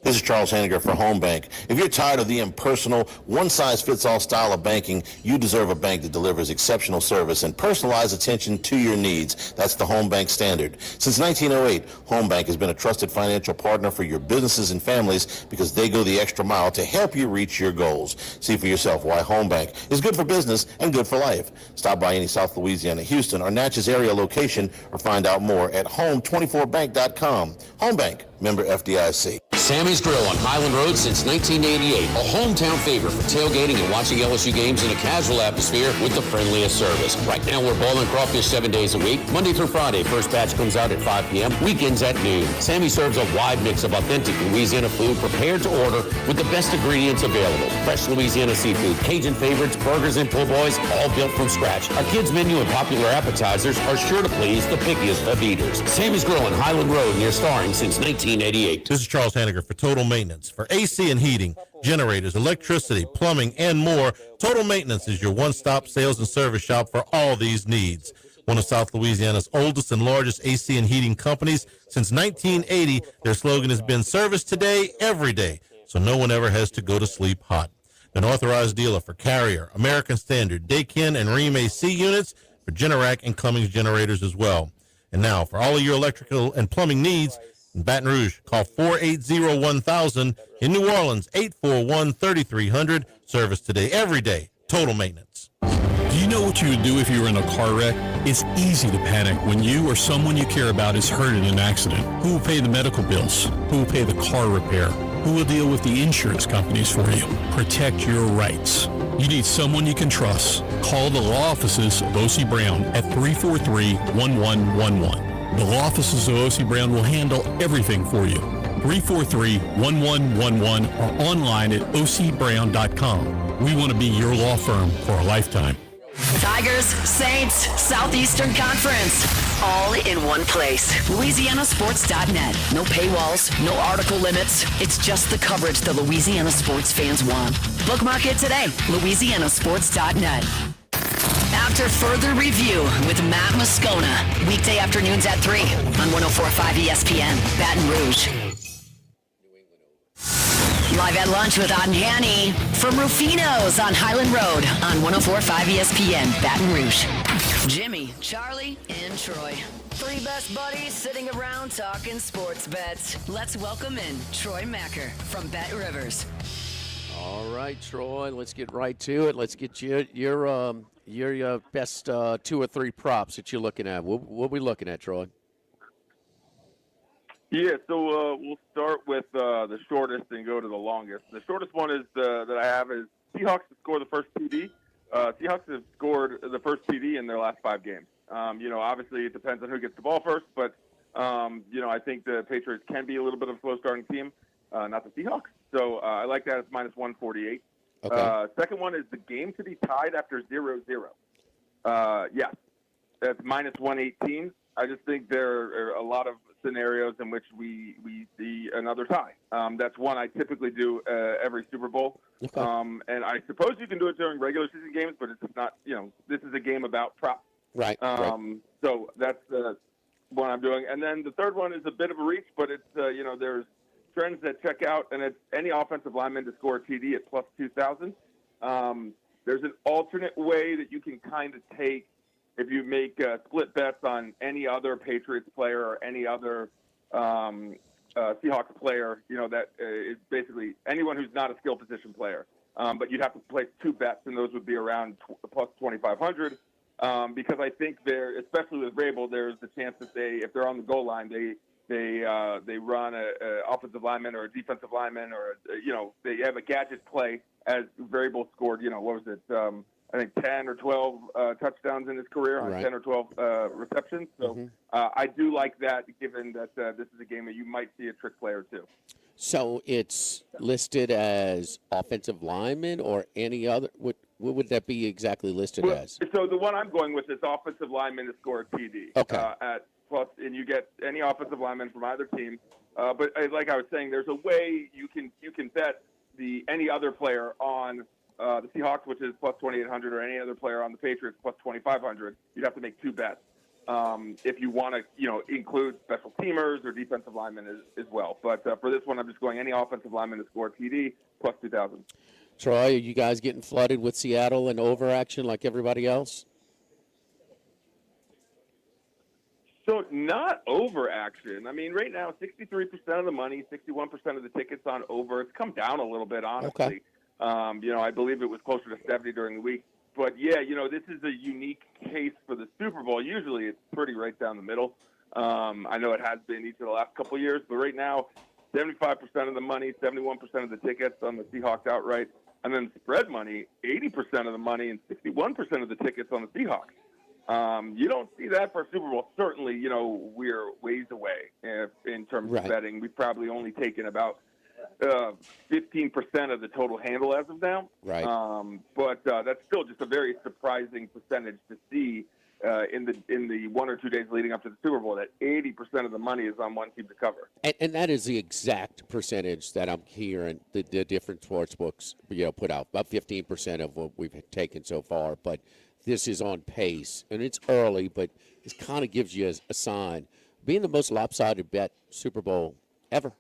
S7: This is Charles Henniger for Home Bank. If you're tired of the impersonal, one-size-fits-all style of banking, you deserve a bank that delivers exceptional service and personalized attention to your needs. That's the Home Bank standard. Since 1908, Home Bank has been a trusted financial partner for your businesses and families because they go the extra mile to help you reach your goals. See for yourself why Home Bank is good for business and good for life. Stop by any South Louisiana, Houston, or Natchez area location or find out more at home24bank.com. Home Bank, member FDIC.
S3: Sammy's Grill on Highland Road since 1988. A hometown favorite for tailgating and watching LSU games in a casual atmosphere with the friendliest service. Right now we're boiling crawfish 7 days a week, Monday through Friday. First batch comes out at 5 p.m., weekends at noon. Sammy serves a wide mix of authentic Louisiana food prepared to order with the best ingredients available. Fresh Louisiana seafood, Cajun favorites, burgers, and po' boys, all built from scratch. Our kids' menu and popular appetizers are sure to please the pickiest of eaters. Sammy's Grill on Highland Road near Starring since 1988.
S2: This is Charles Henniger for Total Maintenance. For AC and heating, generators, electricity, plumbing, and more, Total Maintenance is your one-stop sales and service shop for all these needs. One of South Louisiana's oldest and largest AC and heating companies. Since 1980, their slogan has been service today, every day, so no one ever has to go to sleep hot. An authorized dealer for Carrier, American Standard, Daikin, and Rheem AC units, for Generac and Cummins generators as well. And now, for all of your electrical and plumbing needs, in Baton Rouge, call 480-1000. In New Orleans, 841-3300. Service today, every day. Total Maintenance.
S12: Do you know what you would do if you were in a car wreck? It's easy to panic when you or someone you care about is hurt in an accident. Who will pay the medical bills? Who will pay the car repair? Who will deal with the insurance companies for you? Protect your rights. You need someone you can trust. Call the law offices of O.C. Brown at 343-1111. The law offices of O.C. Brown will handle everything for you. 343-1111 or online at ocbrown.com. We want to be your law firm for a lifetime.
S6: Tigers, Saints, Southeastern Conference. All in one place. LouisianaSports.net. No paywalls, no article limits. It's just the coverage the Louisiana sports fans want. Bookmark it today. LouisianaSports.net. After further review with Matt Moscona. Weekday afternoons at 3 on 104.5 ESPN, Baton Rouge. Live at lunch with Adnani from Ruffino's on Highland Road on 104.5 ESPN, Baton Rouge. Jimmy, Charlie, and Troy. Three best buddies sitting around talking sports bets. Let's welcome in Troy Macker from Bet Rivers.
S3: All right, Troy, let's get right to it. Let's get you your best 2 or 3 props that you're looking at. What are we looking at, Troy?
S13: Yeah, so we'll start with the shortest and go to the longest. The shortest one is that I have is Seahawks to score the first TD. Seahawks have scored the first TD in their last 5 games. Obviously it depends on who gets the ball first, but I think the Patriots can be a little bit of a slow starting team, not the Seahawks. So I like that. It's minus 148.
S3: Okay.
S13: Second one is the game to be tied after 0-0. Yes, that's minus 118. I just think there are a lot of scenarios in which we see another tie. That's one I typically do every Super Bowl.
S3: Okay.
S13: And I suppose you can do it during regular season games, but it's not, this is a game about props.
S3: Right.
S13: So that's the one I'm doing. And then the third one is a bit of a reach, but it's, there's trends that check out, and it's any offensive lineman to score a TD at plus 2,000. There's an alternate way that you can kind of take if you make split bets on any other Patriots player or any other Seahawks player, that is basically anyone who's not a skill position player. But you'd have to place 2 bets, and those would be around plus 2,500. Because I think especially with Vrabel, there's the chance that if they're on the goal line, they run a offensive lineman or a defensive lineman, or they have a gadget play. As Vrabel scored, what was it? I think 10 or 12 touchdowns in his career on 10 or 12 receptions. So I do like that, given that this is a game that you might see a trick play or two.
S3: So it's listed as offensive lineman or any other. What would that be exactly listed as?
S13: So the one I'm going with is offensive lineman to score a TD.
S3: Okay.
S13: At plus, and you get any offensive lineman from either team. But like I was saying, there's a way you can bet any other player on the Seahawks, which is plus 2,800, or any other player on the Patriots plus 2,500. You'd have to make 2 bets if you want to, include special teamers or defensive linemen as well. But for this one, I'm just going any offensive lineman to score TD plus 2,000.
S3: Troy, are you guys getting flooded with Seattle and overaction like everybody else?
S13: So not overaction. I mean, right now, 63% of the money, 61% of the tickets on over. It's come down a little bit, honestly.
S3: Okay.
S13: I believe it was closer to 70 during the week. But, yeah, this is a unique case for the Super Bowl. Usually it's pretty right down the middle. I know it has been each of the last couple of years, but right now, 75% of the money, 71% of the tickets on the Seahawks outright, and then spread money, 80% of the money and 61% of the tickets on the Seahawks. You don't see that for a Super Bowl. Certainly, we're ways away in terms of betting. We've probably only taken about 15% of the total handle as of now.
S3: Right.
S13: But that's still just a very surprising percentage to see in the 1 or 2 days leading up to the Super Bowl, that 80% of the money is on one team to cover.
S3: And that is the exact percentage that I'm hearing the different sports books put out. About 15% of what we've taken so far. But this is on pace, and it's early, but this kind of gives you a sign. Being the most lopsided bet Super Bowl ever.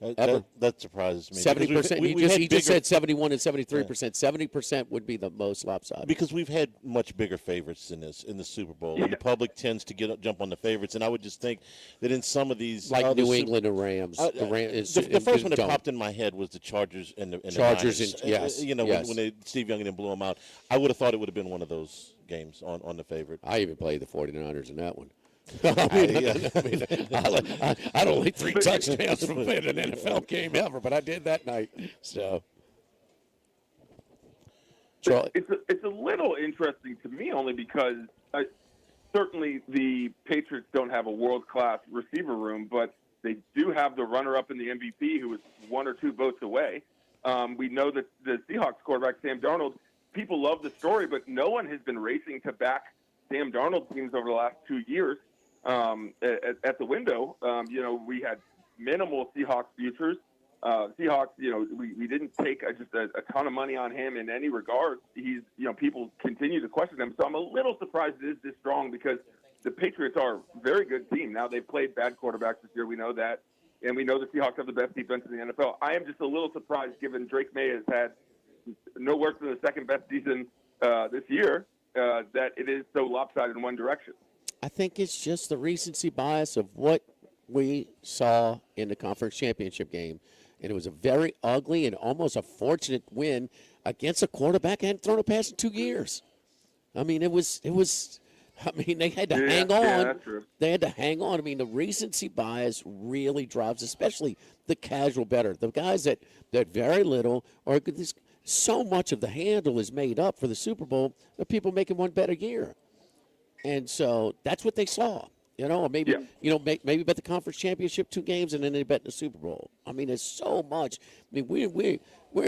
S2: That surprises me.
S3: 70%. He just said 71 and 73%. 70% would be the most lopsided.
S2: Because we've had much bigger favorites in the Super Bowl, and the public tends to jump on the favorites. And I would just think that in some of these,
S3: like New England and Rams,
S2: the first one that popped in my head was the Chargers and the
S3: Chargers.
S2: Niners. When Steve Young didn't blow them out, I would have thought it would have been one of those games on the favorite.
S3: I even played the 49ers in that one. I don't like 3 touchdowns from an NFL game ever, but I did that night. So,
S13: it's a little interesting to me only because certainly the Patriots don't have a world-class receiver room, but they do have the runner-up in the MVP who is 1 or 2 votes away. We know that the Seahawks quarterback, Sam Darnold, people love the story, but no one has been racing to back Sam Darnold teams over the last 2 years. At the window, we had minimal Seahawks futures. Seahawks, we didn't take just a ton of money on him in any regard. He's, people continue to question him. So I'm a little surprised it is this strong because the Patriots are a very good team. Now they've played bad quarterbacks this year. We know that. And we know the Seahawks have the best defense in the NFL. I am just a little surprised given Drake May has had no worse than the second best season this year that it is so lopsided in one direction.
S3: I think it's just the recency bias of what we saw in the conference championship game. And it was a very ugly and almost a fortunate win against a quarterback that hadn't thrown a pass in 2 years. I mean, they had to hang on.
S13: Yeah, that's true.
S3: They had to hang on. I mean, the recency bias really drives, especially the casual bettor. The guys that very little, or so much of the handle is made up for the Super Bowl, the people making one bet a year. And so that's what they saw, maybe bet the conference championship 2 games and then they bet the Super Bowl. I mean, it's so much. I mean, we're a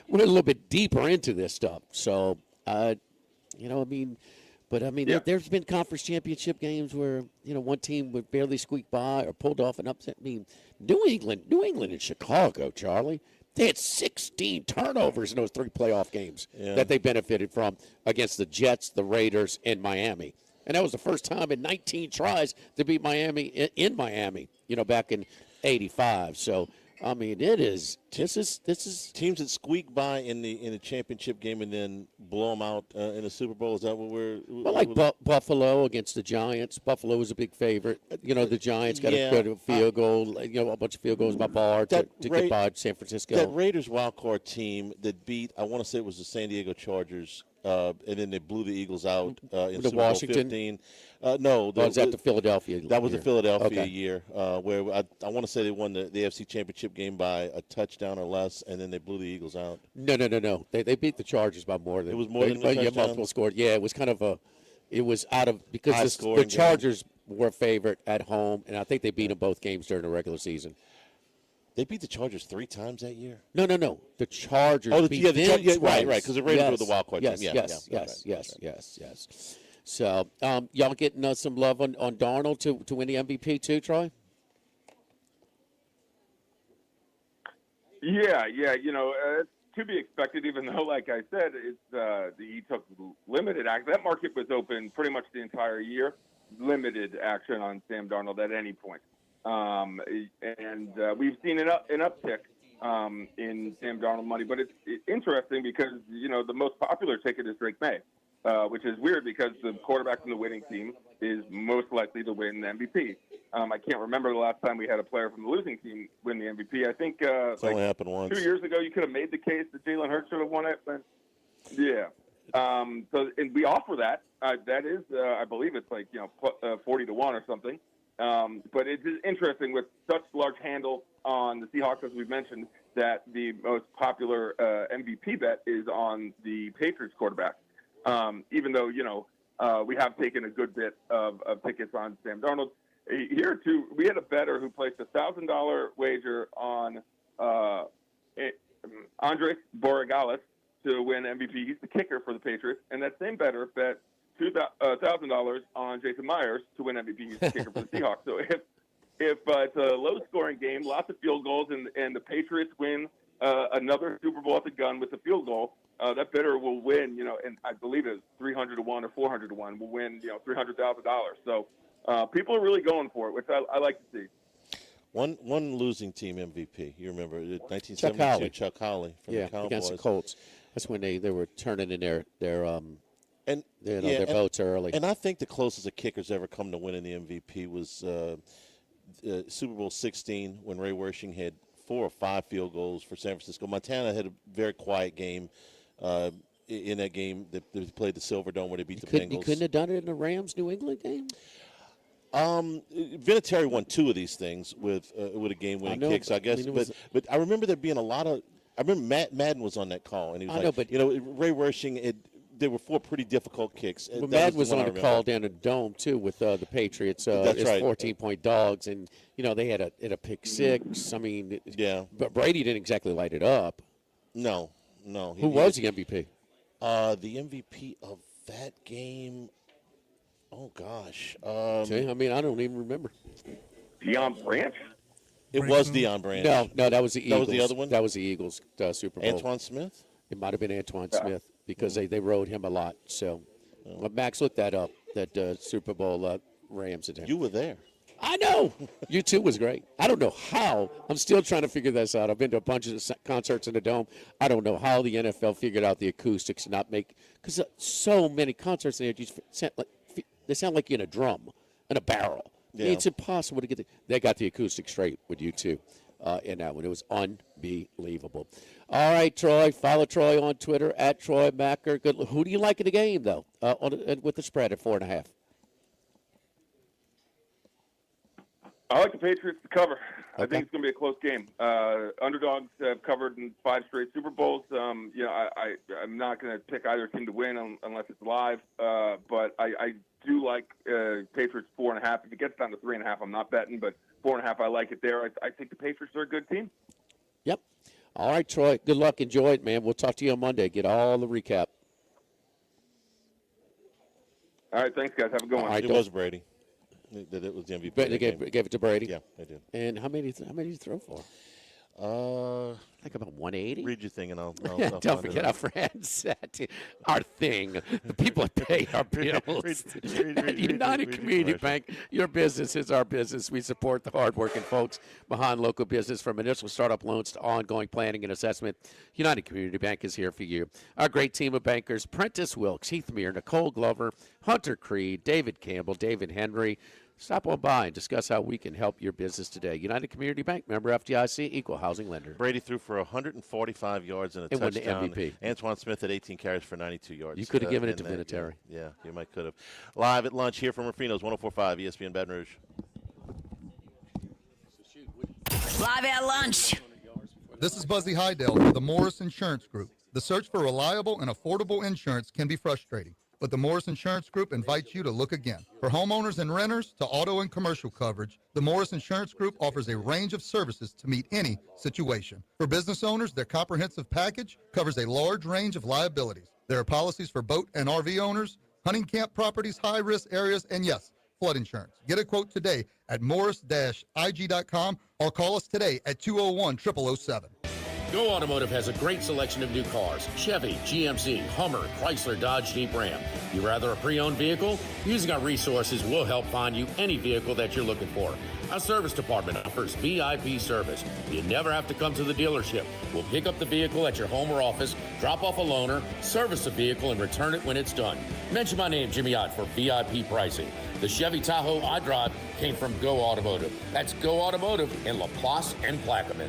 S3: little bit deeper into this stuff. So, there's been conference championship games where, one team would barely squeak by or pulled off an upset. I mean, New England and Chicago, Charlie, they had 16 turnovers in those 3 playoff games that they benefited from against the Jets, the Raiders, and Miami. And that was the first time in 19 tries to beat Miami in Miami, back in '85. So I mean, this is
S2: teams that squeak by in the championship game and then blow them out in the Super Bowl. Is that what we're?
S3: Well, like Buffalo against the Giants. Buffalo was a big favorite. You know, the Giants got a good field goal. A bunch of field goals by Barr to get by San Francisco.
S2: That Raiders wildcard team that beat, I want to say it was the San Diego Chargers, and then they blew the Eagles out in
S3: the
S2: Super
S3: Washington?
S2: Bowl 15. No,
S3: Was that the Philadelphia?
S2: That was the Philadelphia
S3: Okay.
S2: year where I want to say they won the AFC Championship game by a touchdown or less, and then they blew the Eagles out.
S3: No. They beat the Chargers by more than
S2: it was more than the touchdown?
S3: multiple scored. Yeah, it was kind of it was out of because the
S2: High-scoring
S3: Chargers were a favorite at home, and I think they beat them both games during the regular season.
S2: They beat the Chargers 3 times that year?
S3: No. The Chargers beat them
S2: right,
S3: twice.
S2: because the Raiders were the wild card
S3: yes,
S2: team.
S3: Yes. So, y'all getting some love on Darnold to win the MVP too, Troy?
S13: Yeah. It's to be expected. Even though, like I said, he took limited action. That market was open pretty much the entire year. Limited action on Sam Darnold at any point. We've seen an uptick in Sam Darnold money, but it's interesting because the most popular ticket is Drake May, which is weird because the quarterback from the winning team is most likely to win the MVP. I can't remember the last time we had a player from the losing team win the MVP. I think
S2: it's only happened once.
S13: 2 years ago you could have made the case that Jalen Hurts should have won it, but yeah. And we offer that. That is, I believe it's like 40-1 or something. But it's interesting with such large handle on the Seahawks, as we've mentioned, that the most popular MVP bet is on the Patriots quarterback. Even though, we have taken a good bit of tickets on Sam Darnold. Here, too, we had a bettor who placed a $1,000 wager on Andres Borregales to win MVP. He's the kicker for the Patriots. And that same bettor bet $1,000 on Jason Myers to win MVP. He's the kicker for the Seahawks. So if it's a low-scoring game, lots of field goals, and the Patriots win another Super Bowl at the gun with a field goal, that bidder will win. And I believe it's 300-1 or 400-1 will win. $300,000. So people are really going for it, which I like to see.
S2: One losing team MVP. You remember 1972, Chuck Hawley from the Cowboys
S3: against the Colts. That's when they were turning in their votes early.
S2: And I think the closest a kicker's ever come to winning the MVP was Super Bowl 16 when Ray Wersching had 4 or 5 field goals for San Francisco. Montana had a very quiet game in that game that they played the Silverdome where they beat the Bengals.
S3: You couldn't have done it in the Rams-New England game?
S2: Vinatieri won 2 of these things with a game-winning kick, so I guess. But I remember there being a lot of – I remember Matt Madden was on that call, and he was Ray Wersching there were 4 pretty difficult kicks.
S3: Well, Madden was on the call down in the Dome, too, with the Patriots.
S2: That's right.
S3: 14-point dogs, and, they had a pick 6. I mean, but Brady didn't exactly light it up.
S2: No.
S3: Who was the MVP?
S2: The MVP of that game, oh, gosh.
S3: See, I mean, I don't even remember.
S13: Deion Branch?
S2: It was Deion Branch.
S3: No, that was the Eagles.
S2: That was the other one?
S3: That was the Eagles Super Bowl.
S2: Antoine Smith?
S3: It might have been Antoine Smith because they rode him a lot. So, but Max, look that up, that Super Bowl Rams.
S2: You were there.
S3: I know. You too was great. I don't know how. I'm still trying to figure this out. I've been to a bunch of concerts in the Dome. I don't know how the NFL figured out the acoustics and not make – because so many concerts there, they sound like you're in a drum and a barrel. Yeah. It's impossible to get they got the acoustic straight with you too in that one. It was unbelievable. All right, Troy. Follow Troy on Twitter at Troy Macker. Good. Who do you like in the game though? With the spread at 4.5.
S13: I like the Patriots to cover.
S3: Okay.
S13: I think it's going to be a close game. Underdogs have covered in 5 straight Super Bowls. I'm not going to pick either team to win unless it's live. But I do like Patriots 4.5. If it gets down to 3.5, I'm not betting. But 4.5, I like it there. I think the Patriots are a good team.
S3: Yep. All right, Troy. Good luck. Enjoy it, man. We'll talk to you on Monday. Get all the recap.
S13: All right. Thanks, guys. Have a good one.
S2: It was Brady. That it was the MVP.
S3: But they gave it to Brady.
S2: Yeah, they did.
S3: And how many did you throw for? Like about 180.
S2: Read your thing and I'll
S3: Don't
S2: find
S3: forget
S2: it.
S3: our friends at our thing. The people that pay our bills. At United Community Bank, your business is our business. We support the hardworking folks behind local business from initial startup loans to ongoing planning and assessment. United Community Bank is here for you. Our great team of bankers, Prentice Wilkes, Heath Meir, Nicole Glover, Hunter Creed, David Campbell, David Henry. Stop on by and discuss how we can help your business today. United Community Bank, member FDIC, equal housing lender.
S2: Brady threw for 145 yards and a
S3: It won the
S2: touchdown.
S3: MVP.
S2: Antoine Smith had 18 carries for 92 yards.
S3: You could have given it
S2: in
S3: to
S2: that
S3: Vinatieri.
S2: game. Yeah, you might could have. Live at lunch here from Ruffino's 104.5 ESPN Baton Rouge.
S6: Live at lunch.
S14: This is Buzzy Hydell for the Morris Insurance Group. The search for reliable and affordable insurance can be frustrating, but the Morris Insurance Group invites you to look again. For homeowners and renters to auto and commercial coverage, the Morris Insurance Group offers a range of services to meet any situation. For business owners, their comprehensive package covers a large range of liabilities. There are policies for boat and RV owners, hunting camp properties, high-risk areas, and yes, flood insurance. Get a quote today at morris-ig.com or call us today at 201-0007.
S5: Go Automotive has a great selection of new cars. Chevy, GMC, Hummer, Chrysler, Dodge, Jeep, Ram. You rather a pre-owned vehicle? Using our resources will help find you any vehicle that you're looking for. Our service department offers VIP service. You never have to come to the dealership. We'll pick up the vehicle at your home or office, drop off a loaner, service the vehicle, and return it when it's done. Mention my name, Jimmy Ott, for VIP pricing. The Chevy Tahoe I drive came from Go Automotive. That's Go Automotive in LaPlace and Plaquemine.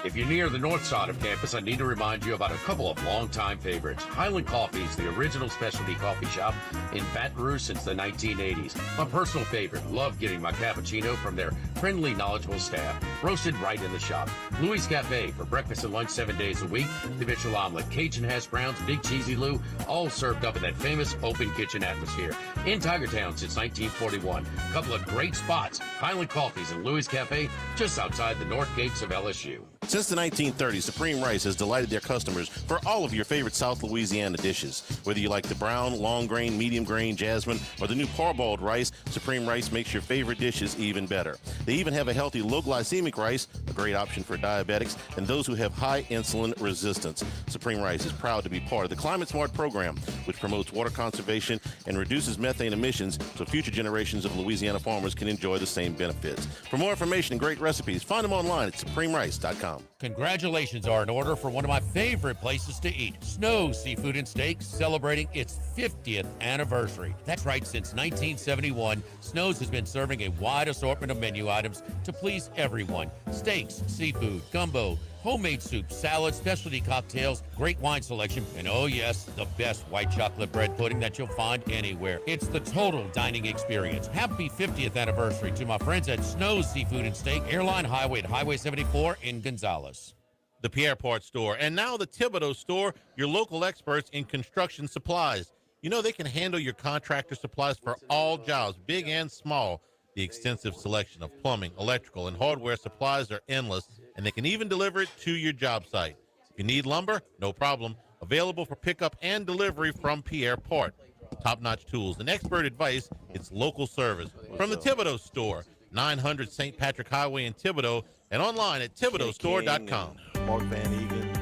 S5: If you're near the north side of campus, I need to remind you about a couple of longtime favorites. Highland Coffee is the original specialty coffee shop in Baton Rouge since the 1980s. My personal favorite, love getting my cappuccino from their friendly, knowledgeable staff, roasted right in the shop. Louis Cafe for breakfast and lunch 7 days a week. The Mitchell omelet, Cajun hash browns, Big Cheesy Lou, all served up in that famous open kitchen atmosphere. In Tigertown since 1941. A couple of great spots, Highland Coffees and Louis Cafe, just outside the north gates of LSU.
S7: Since the 1930s, Supreme Rice has delighted their customers for all of your favorite South Louisiana dishes. Whether you like the brown, long grain, medium grain, jasmine, or the new parboiled rice, Supreme Rice makes your favorite dishes even better. They even have a healthy low glycemic rice, a great option for diabetics and those who have high insulin resistance. Supreme Rice is proud to be part of the Climate Smart program, which promotes water conservation and reduces methane emissions so future generations of Louisiana farmers can enjoy the same benefits. For more information and great recipes, find them online at supremerice.com.
S5: Congratulations are in order for one of my favorite places to eat, Snow's Seafood and Steaks, celebrating its 50th anniversary. That's right, since 1971, Snow's has been serving a wide assortment of menu items to please everyone. Steaks, seafood, gumbo, homemade soup, salad, specialty cocktails, great wine selection, and oh yes, the best white chocolate bread pudding that you'll find anywhere. It's the total dining experience. Happy 50th anniversary to my friends at Snow's Seafood and Steak, Airline Highway at Highway 74 in Gonzales.
S2: The Pierre Part Store, and now the Thibodeau Store, your local experts in construction supplies. You know they can handle your contractor supplies for all jobs, big and small. The extensive selection of plumbing, electrical, and hardware supplies are endless, and they can even deliver it to your job site. If you need lumber, no problem. Available for pickup and delivery from Pierre Part. Top-notch tools and expert advice, it's local service. From the Thibodeau Store, 900 St. Patrick Highway in Thibodeau, and online at thibodeaustore.com. Mark Van Egan.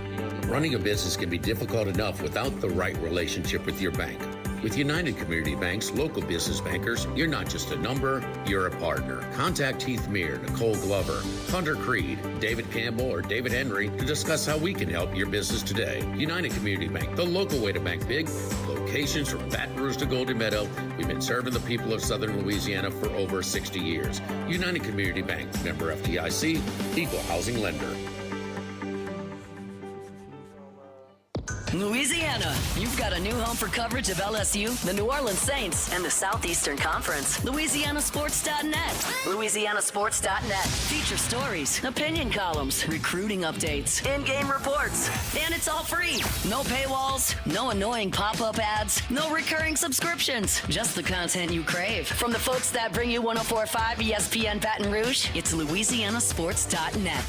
S5: Running a business can be difficult enough without the right relationship with your bank. With United Community Bank's local business bankers, you're not just a number, you're a partner. Contact Heath Meir, Nicole Glover, Hunter Creed, David Campbell, or David Henry to discuss how we can help your business today. United Community Bank, the local way to bank big. Locations from Baton Rouge to Golden Meadow. We've been serving the people of Southern Louisiana for over 60 years. United Community Bank, member FDIC, equal housing lender.
S6: Louisiana, you've got a new home for coverage of LSU, the New Orleans Saints, and the Southeastern Conference. LouisianaSports.net. LouisianaSports.net. Feature stories, opinion columns, recruiting updates, in-game reports. And it's all free. No paywalls, no annoying pop-up ads, no recurring subscriptions. Just the content you crave. From the folks that bring you 104.5 ESPN Baton Rouge, it's LouisianaSports.net.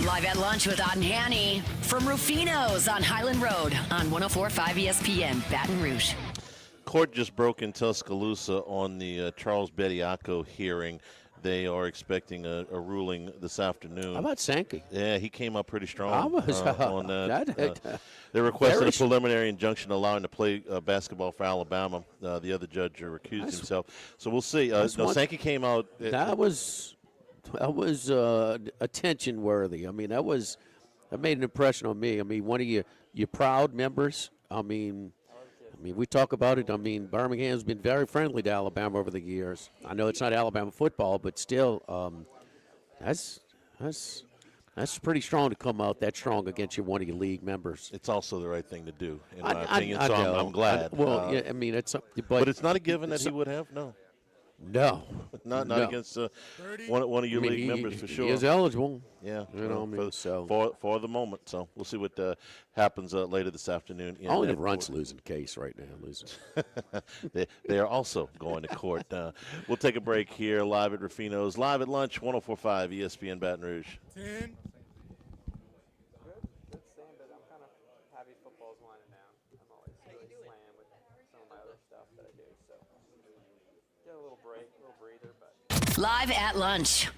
S6: Live at lunch with Ott and Hanny from Ruffino's on Highland Road on 104.5 ESPN Baton Rouge.
S2: Court just broke in Tuscaloosa on the Charles Bediaco hearing. They are expecting a ruling this afternoon.
S3: How about Sankey?
S2: Yeah, he came up pretty strong
S3: on
S2: that. They requested a preliminary injunction allowing to play basketball for Alabama. The other judge recused himself. So we'll see. Sankey came out.
S3: That was attention worthy. I mean, that made an impression on me. I mean, one of your proud members. I mean, we talk about it. I mean, Birmingham's been very friendly to Alabama over the years. I know it's not Alabama football, but still, that's pretty strong to come out that strong against one of your league members.
S2: It's also the right thing to do, in my opinion. So I'm glad.
S3: Yeah, I mean,
S2: but it's not a given that he would have. No, not against one of your league members for sure.
S3: He is eligible.
S2: Yeah,
S3: for
S2: the moment. So we'll see what happens later this afternoon.
S3: Only the Runt's losing the case right now.
S2: they are also going to court. We'll take a break here live at Ruffino's, live at lunch, 104.5 ESPN Baton Rouge.
S11: 10.
S6: Live at lunch.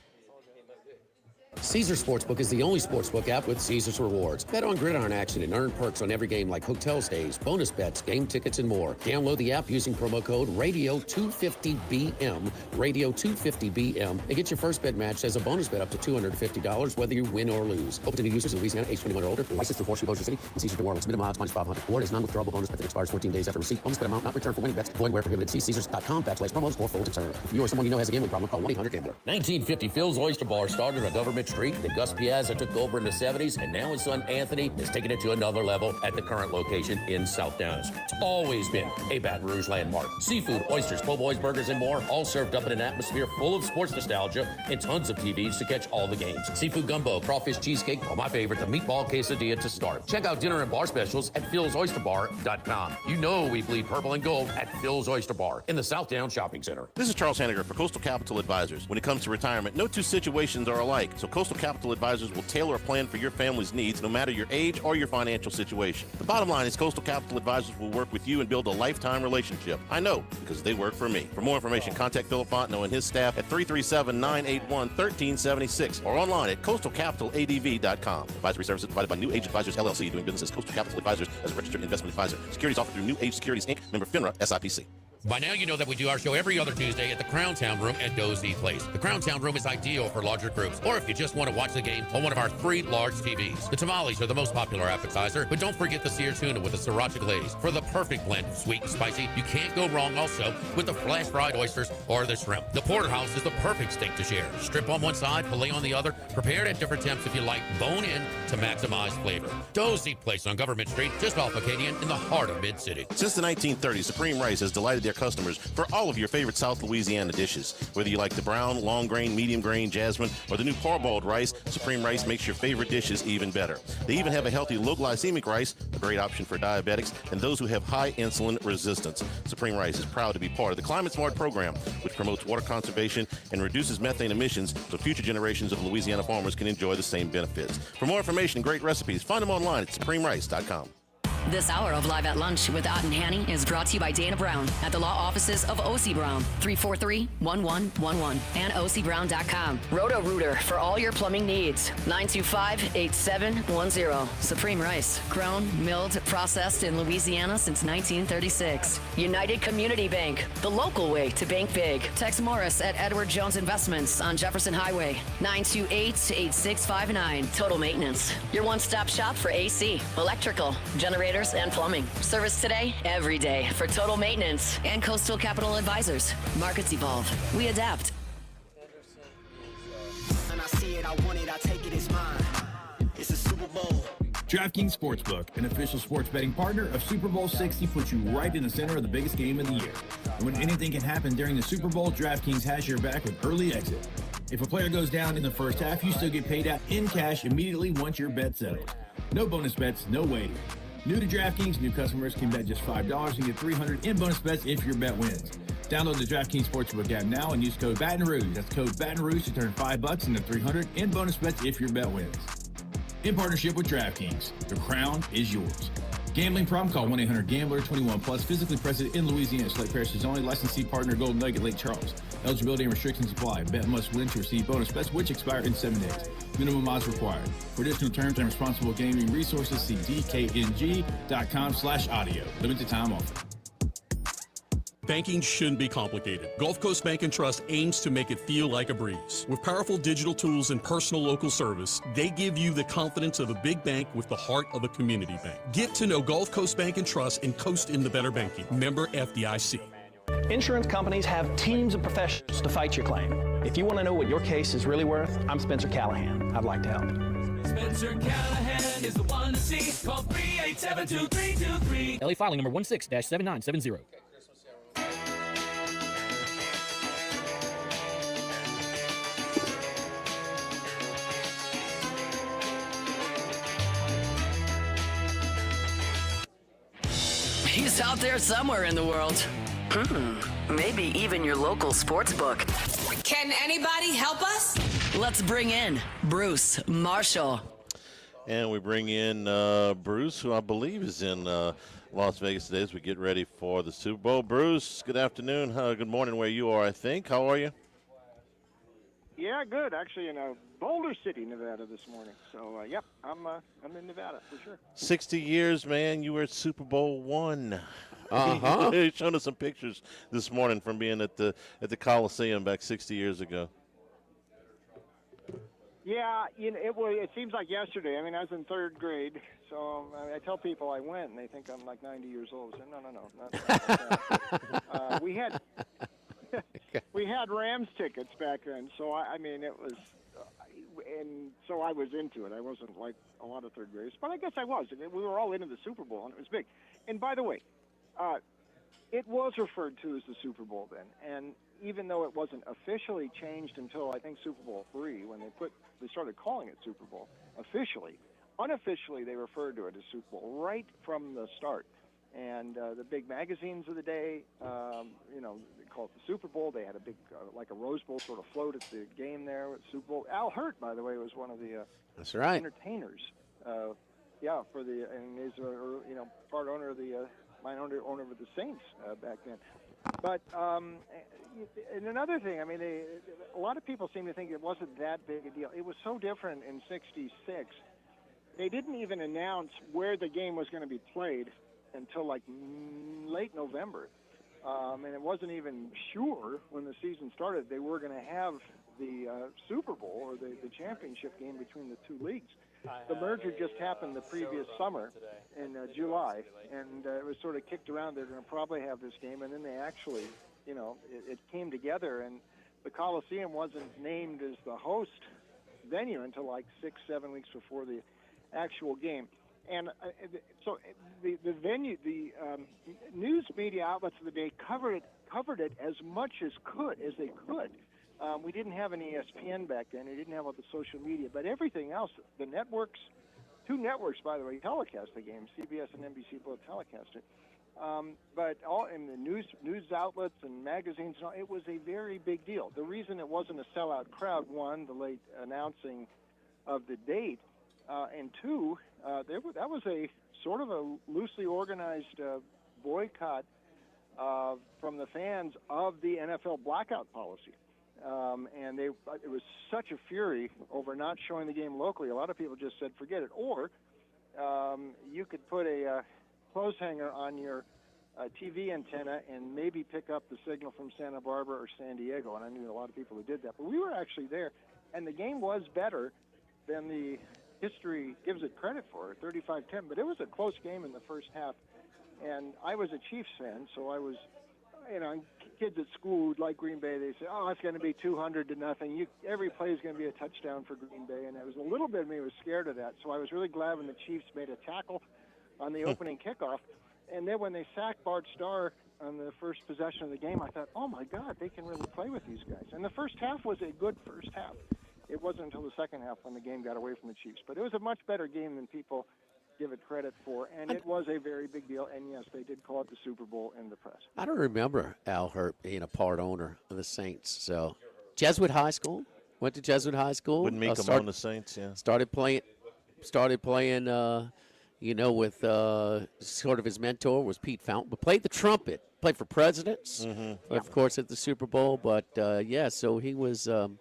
S3: Caesars Sportsbook is the only sportsbook app with Caesars Rewards. Bet on gridiron action and earn perks on every game like hotel stays, bonus bets, game tickets, and more. Download the app using promo code Radio250BM, Radio250BM, and get your first bet matched as a bonus bet up to $250 whether you win or lose. Open to new users in Louisiana, age 21 or older. Licensed to Horseshoe Bossier City and Caesars New Orleans. Minimum odds minus 500. Award is non-withdrawable bonus bet that expires 14 days after receipt. Bonus bet amount not returned for winning bets. Void where prohibited. See Caesars.com/promos for full terms. If you or someone you know has a gambling problem, call 1-800-GAMBLER.
S5: 1950 Phil's Oyster Bar started on Government Street. Then Gus Piazza took over in the 70s, and now his son Anthony is taking it to another level at the current location in South Downs. It's always been a Baton Rouge landmark. Seafood, oysters, po' boys, burgers, and more, all served up in an atmosphere full of sports nostalgia and tons of TVs to catch all the games. Seafood gumbo, crawfish cheesecake, or my favorite, the meatball quesadilla to start. Check out dinner and bar specials at philsoysterbar.com. You know we bleed purple and gold at Phil's Oyster Bar in the South Downs Shopping Center.
S7: This is Charles Hanniger for Coastal Capital Advisors. When it comes to retirement, no two situations are alike, so Coastal Capital Advisors will tailor a plan for your family's needs no matter your age or your financial situation. The bottom line is Coastal Capital Advisors will work with you and build a lifetime relationship. I know, because they work for me. For more information, contact Philip Fontenot and his staff at 337-981-1376 or online at coastalcapitaladv.com. Advisory services provided by New Age Advisors, LLC, doing business as Coastal Capital Advisors as a registered investment advisor. Securities offered through New Age Securities, Inc., member FINRA, SIPC.
S15: By now, you know that we do our show every other Tuesday at the Crown Town Room at Dozy Place. The Crown Town Room is ideal for larger groups, or if you just want to watch the game on one of our 3 large TVs. The tamales are the most popular appetizer, but don't forget the seared tuna with the sriracha glaze for the perfect blend of sweet and spicy. You can't go wrong also with the flash fried oysters or the shrimp. The porterhouse is the perfect steak to share. Strip on one side, filet on the other, prepared at different temps if you like, bone in to maximize flavor. Dozy Place on Government Street, just off Acadian in the heart of Mid-City.
S7: Since the 1930s, Supreme Rice has delighted their customers for all of your favorite South Louisiana dishes. Whether you like the brown, long grain, medium grain, jasmine, or the new parboiled rice, Supreme Rice makes your favorite dishes even better. They even have a healthy low glycemic rice, a great option for diabetics and those who have high insulin resistance. Supreme Rice is proud to be part of the Climate Smart program, which promotes water conservation and reduces methane emissions so future generations of Louisiana farmers can enjoy the same benefits. For more information and great recipes, find them online at supremerice.com.
S6: This hour of Live at Lunch with Ott and Hanny is brought to you by Dana Brown at the law offices of O.C. Brown, 343-1111, and ocbrown.com. Roto-Rooter for all your plumbing needs, 925-8710. Supreme Rice, grown, milled, processed in Louisiana since 1936. United Community Bank, the local way to bank big. Tex Morris at Edward Jones Investments on Jefferson Highway, 928-8659. Total Maintenance, your one-stop shop for AC, electrical, generators, and plumbing. Service today, every day for Total Maintenance and Coastal Capital Advisors. Markets evolve. We adapt.
S16: And I see it, I want it, I take it, it's mine. It's a Super Bowl.
S17: DraftKings Sportsbook, an official sports betting partner of Super Bowl 60, puts you right in the center of the biggest game of the year. And when anything can happen during the Super Bowl, DraftKings has your back with early exit. If a player goes down in the first half, you still get paid out in cash immediately once your bet settles. No bonus bets, no waiting. New to DraftKings, new customers can bet just $5 and get $300 in bonus bets if your bet wins. Download the DraftKings Sportsbook app now and use code Baton Rouge. That's code Baton Rouge to turn $5 into $300 in bonus bets if your bet wins. In partnership with DraftKings, the crown is yours. Gambling problem? Call 1-800-GAMBLER. 21 plus. Physically present in Louisiana. Select Parishes only. Licensee partner Golden Nugget Lake Charles. Eligibility and restrictions apply. Bet must win to receive bonus bets, which expire in 7 days. Minimum odds required. For additional terms and responsible gaming resources, see dkng.com/audio. Limited time offer.
S12: Banking shouldn't be complicated. Gulf Coast Bank and Trust aims to make it feel like a breeze. With powerful digital tools and personal local service, they give you the confidence of a big bank with the heart of a community bank. Get to know Gulf Coast Bank and Trust and coast into better banking. Member FDIC.
S11: Insurance companies have teams of professionals to fight your claim. If you want to know what your case is really worth, I'm Spencer Callahan. I'd like to help.
S1: Spencer Callahan is the one to see. Call 387-2323.
S18: LA filing number 16-7970.
S6: He's out there somewhere in the world. Maybe even your local sports book.
S19: Can anybody help us?
S6: Let's bring in Bruce Marshall.
S2: And we bring in Bruce, who I believe is in Las Vegas today as we get ready for the Super Bowl. Bruce, good afternoon. Good morning where you are, I think. How are you?
S20: Yeah, good. Actually, in Boulder City, Nevada, this morning. So, yep, I'm in Nevada for sure.
S2: 60 years, man. You were at Super Bowl I.
S3: Uh-huh.
S2: Showing us some pictures this morning from being at the Coliseum back 60 years ago.
S20: Yeah, it seems like yesterday. I mean, I was in third grade, so I tell people I went, and they think I'm like 90 years old. So no, not that. We had Rams tickets back then, so I mean it was, and so I was into it. I wasn't like a lot of third graders, but I guess I was. We were all into the Super Bowl, and it was big. And by the way, it was referred to as the Super Bowl then, and even though it wasn't officially changed until I think Super Bowl III, when they started calling it Super Bowl officially, unofficially they referred to it as Super Bowl right from the start. And the big magazines of the day, they called it the Super Bowl. They had a big, like a Rose Bowl sort of float at the game there with Super Bowl. Al Hurt, by the way, was one of the
S3: That's right.
S20: entertainers. And he's part owner of the owner of the Saints back then. But and another thing, I mean, a lot of people seem to think it wasn't that big a deal. It was so different in '66. They didn't even announce where the game was going to be played until like late November. And it wasn't even sure when the season started they were going to have the Super Bowl or the championship game between the two leagues. The merger just happened the previous summer in July, and it was sort of kicked around. They're going to probably have this game, and then they actually, it came together, and the Coliseum wasn't named as the host venue until like 6-7 weeks before the actual game. And so the venue, the news media outlets of the day covered it as much as they could. We didn't have an ESPN back then. We didn't have all the social media, but everything else, the networks, two networks, by the way, telecast the game. CBS and NBC both telecast it. But all in the news outlets and magazines, it was a very big deal. The reason it wasn't a sellout crowd, one, the late announcing of the date, and two, that was a sort of a loosely organized boycott from the fans of the NFL blackout policy. And it was such a fury over not showing the game locally. A lot of people just said, forget it. Or you could put a clothes hanger on your TV antenna and maybe pick up the signal from Santa Barbara or San Diego. And I knew a lot of people who did that. But we were actually there, and the game was better than the history gives it credit for, 35-10. But it was a close game in the first half. And I was a Chiefs fan, so I was, kids at school who'd like Green Bay, they say, oh, it's going to be 200-0. Every play is going to be a touchdown for Green Bay. And it was a little bit of me was scared of that. So I was really glad when the Chiefs made a tackle on the opening kickoff. And then when they sacked Bart Starr on the first possession of the game, I thought, oh, my God, they can really play with these guys. And the first half was a good first half. It wasn't until the second half when the game got away from the Chiefs. But it was a much better game than people give it credit for, and it was a very big deal. And yes, they did call it the Super Bowl in the press.
S3: I don't remember Al Hurt being a part owner of the Saints. So, Jesuit High School, went to Jesuit High School.
S2: Wouldn't make them on the Saints, yeah.
S3: Started playing. with sort of his mentor was Pete Fountain, but played the trumpet, played for presidents, of course, at the Super Bowl. But, so he was, and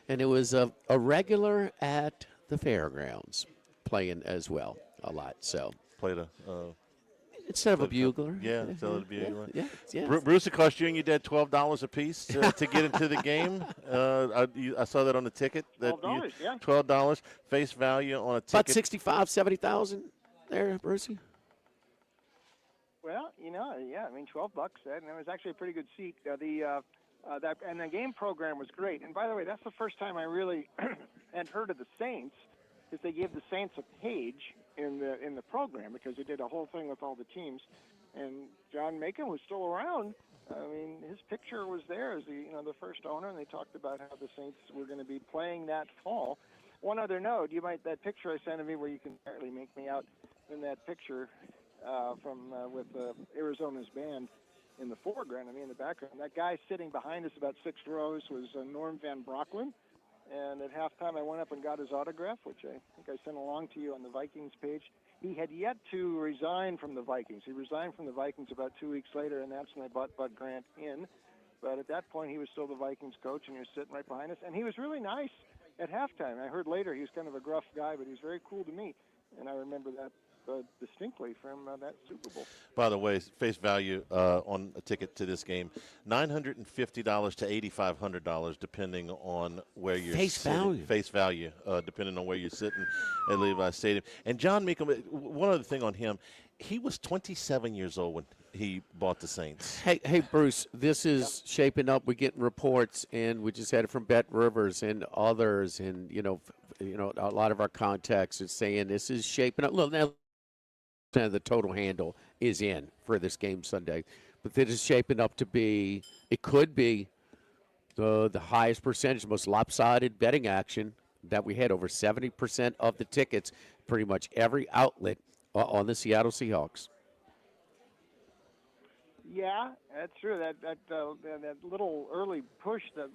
S3: it was a regular at the fairgrounds playing as well a lot. So
S2: played a
S3: instead of a bugler.
S2: Yeah, instead of a bugler.
S3: Yeah.
S2: Bruce, it cost you and your dad $12 a piece to get into the game. I saw that on the ticket.
S10: $12, yeah.
S2: $12 face value on a ticket.
S3: About 65, 70,000 there, Brucey.
S10: Well, $12, and it was actually a pretty good seat. And the game program was great. And by the way, that's the first time I really had heard of the Saints, because they gave the Saints a page in the program, because they did a whole thing with all the teams. And John Macon was still around. I mean, his picture was there as the first owner, and they talked about how the Saints were going to be playing that fall. One other note, that picture I sent of me where you can apparently make me out in that picture with Arizona's band in the foreground, in the background. That guy sitting behind us about 6 rows was Norm Van Brocklin. And at halftime, I went up and got his autograph, which I think I sent along to you on the Vikings page. He had yet to resign from the Vikings. He resigned from the Vikings about 2 weeks later, and that's when they brought Bud Grant in. But at that point, he was still the Vikings coach, and he was sitting right behind us. And he was really nice at halftime. I heard later he was kind of a gruff guy, but he was very cool to me. And I remember that distinctly from that Super Bowl.
S2: By the way, face value on a ticket to this game, $950 to $8,500, depending on where you're sitting. Face value, depending on where you're sitting at Levi Stadium. And John Meekum, one other thing on him, he was 27 years old when he bought the Saints.
S3: Hey, Bruce, this is shaping up. We're getting reports, and we just had it from Bet Rivers and others, and a lot of our contacts are saying this is shaping up. Look, now the total handle is in for this game Sunday, but this is shaping up to be. It could be the highest percentage, most lopsided betting action that we had. Over 70% of the tickets, pretty much every outlet on the Seattle Seahawks.
S10: Yeah, that's true. That little early push, the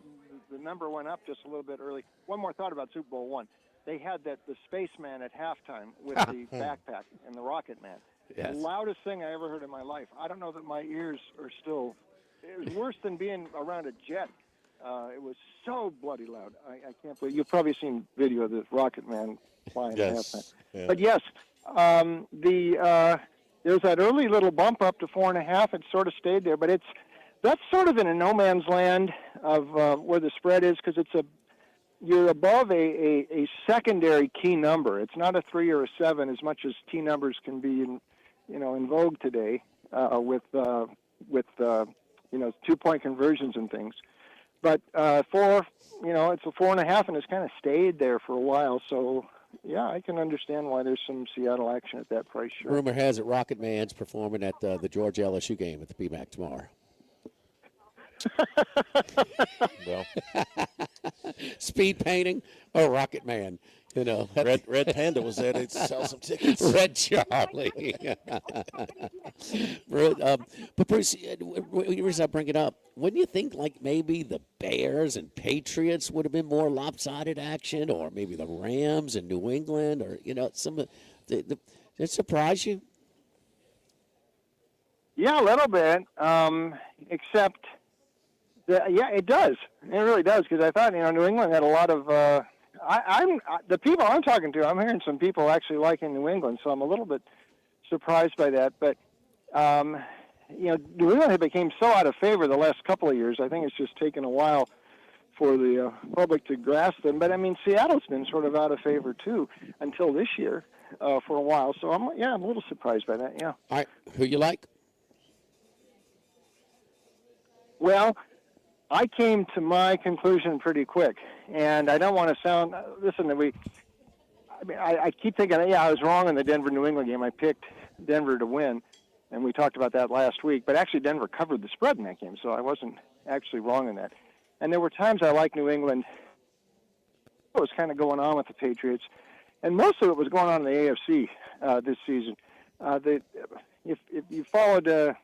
S10: number went up just a little bit early. One more thought about Super Bowl I. They had the spaceman at halftime with the backpack and the Rocket Man.
S3: Yes.
S10: The loudest thing I ever heard in my life. I don't know that my ears are still. It was worse than being around a jet. It was so bloody loud. I can't believe. You've probably seen video of the Rocket Man flying at halftime.
S2: Yeah.
S10: But yes, there's that early little bump up to 4.5. It sort of stayed there, but that's sort of in a no man's land of where the spread is, because you're above a secondary key number. It's not a 3 or a 7 as much as key numbers can be in vogue today with 2-point conversions and things. But it's a 4.5, and it's kind of stayed there for a while. So yeah, I can understand why there's some Seattle action at that price. Sure.
S3: Rumor has it Rocket Man's performing at the Georgia LSU game at the PMAC tomorrow.
S2: Well,
S3: speed painting or Rocket Man,
S2: Red Panda was there to sell some tickets.
S3: Red Charlie. But Bruce, the reason I bring it up, wouldn't you think like maybe the Bears and Patriots would have been more lopsided action, or maybe the Rams and New England, or some of did it surprise you?
S10: Yeah, a little bit. Except. Yeah, it does. It really does, because I thought New England had a lot of. The people I'm talking to, I'm hearing some people actually liking New England, so I'm a little bit surprised by that. But New England had became so out of favor the last couple of years. I think it's just taken a while for the public to grasp them. But I mean, Seattle's been sort of out of favor too until this year for a while. So I'm a little surprised by that. Yeah.
S3: All right, who you like?
S10: Well, I came to my conclusion pretty quick, and I don't want to sound. Listen, I keep thinking, I was wrong in the Denver-New England game. I picked Denver to win, and we talked about that last week. But actually, Denver covered the spread in that game, so I wasn't actually wrong in that. And there were times I liked New England. What was kind of going on with the Patriots, and most of it was going on in the AFC this season. If you followed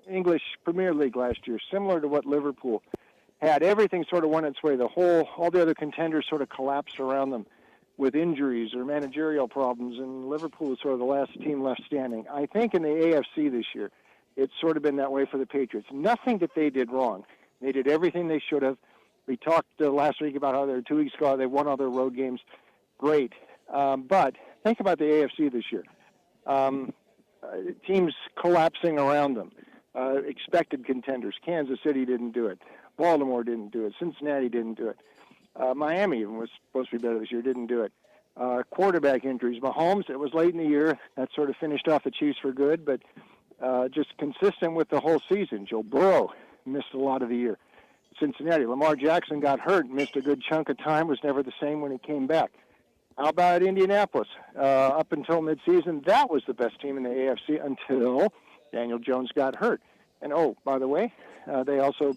S10: English Premier League last year, similar to what Liverpool had, everything sort of went its way. All the other contenders sort of collapsed around them.
S21: with injuries or managerial problems, and Liverpool is sort of the last team left standing. I think in the AFC this year, it's sort of been that way for the Patriots. Nothing that they did wrong. They did everything they should have. We talked last week about how 2 weeks ago they won all their road games. Great. But think about the AFC this year. Teams collapsing around them. Expected contenders. Kansas City didn't do it. Baltimore didn't do it. Cincinnati didn't do it. Miami was supposed to be better this year, didn't do it. Quarterback injuries. Mahomes, it was late in the year. That sort of finished off the Chiefs for good, but just consistent with the whole season. Joe Burrow missed a lot of the year. Cincinnati, Lamar Jackson got hurt, missed a good chunk of time, was never the same when he came back. How about Indianapolis? Up until midseason, that was the best team in the AFC until Daniel Jones got hurt. And, oh, by the way,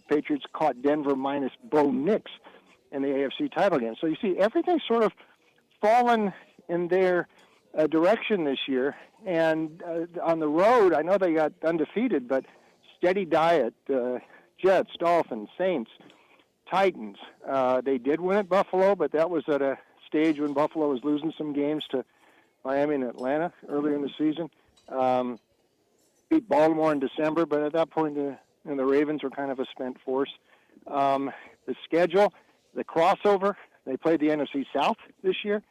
S21: Patriots caught Denver minus Bo Nix in the AFC title game. So you see, everything's sort of fallen in their direction this year. And on the road, I know they got undefeated, but steady diet, Jets, Dolphins, Saints, Titans. They did win at Buffalo, but that was at a stage when Buffalo was losing some games to Miami and Atlanta earlier in the season. Beat Baltimore in December, but at that point, the Ravens were kind of a spent force. The schedule, the crossover, they played the NFC South this year.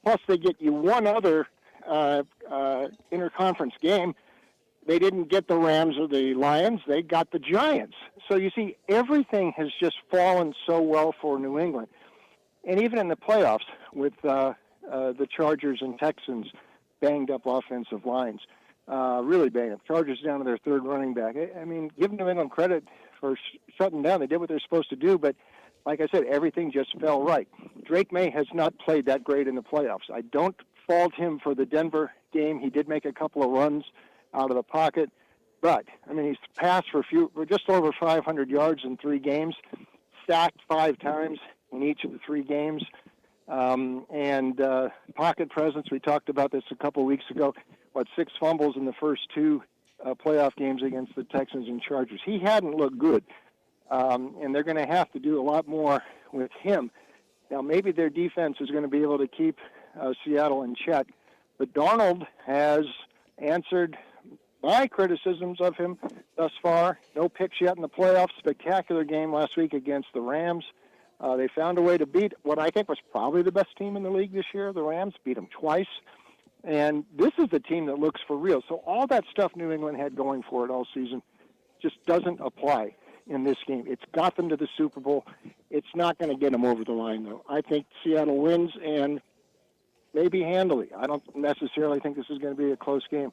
S21: Plus, they get you one other interconference game. They didn't get the Rams or the Lions. They got the Giants. So you see, everything has just fallen so well for New England. And even in the playoffs with the Chargers and Texans, banged up offensive lines, really banged up. Chargers down to their third running back. I mean, give New England credit for shutting down. They did what they're supposed to do, but like I said, everything just fell right. Drake May has not played that great in the playoffs. I don't fault him for the Denver game. He did make a couple of runs out of the pocket, but I mean, he's passed for just over 500 yards in 3 games, sacked 5 times in each of the 3 games, and pocket presence. We talked about this a couple of weeks ago. 6 fumbles in the first 2 playoff games against the Texans and Chargers. He hadn't looked good, and they're going to have to do a lot more with him. Now, maybe their defense is going to be able to keep Seattle in check, but Darnold has answered my criticisms of him thus far. No picks yet in the playoffs. Spectacular game last week against the Rams. They found a way to beat what I think was probably the best team in the league this year. The Rams beat them twice. And this is the team that looks for real. So all that stuff New England had going for it all season just doesn't apply in this game. It's got them to the Super Bowl. It's not going to get them over the line, though. I think Seattle wins, and maybe handily. I don't necessarily think this is going to be a close game.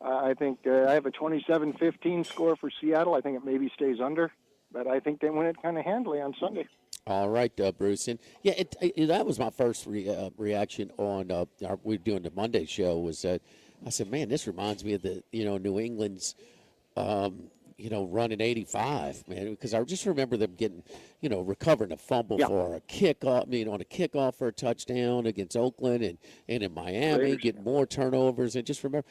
S21: I think I have a 27-15 score for Seattle. I think it maybe stays under, but I think they win it kind of handily on Sunday.
S3: All right, Bruce. And yeah, that was my first reaction on we were doing the Monday show. Was that I said, man, this reminds me of the New England's run in '85, man, because I just remember them getting recovering a fumble for a kickoff. On a kickoff for a touchdown against Oakland and in Miami, getting more turnovers. And just remember,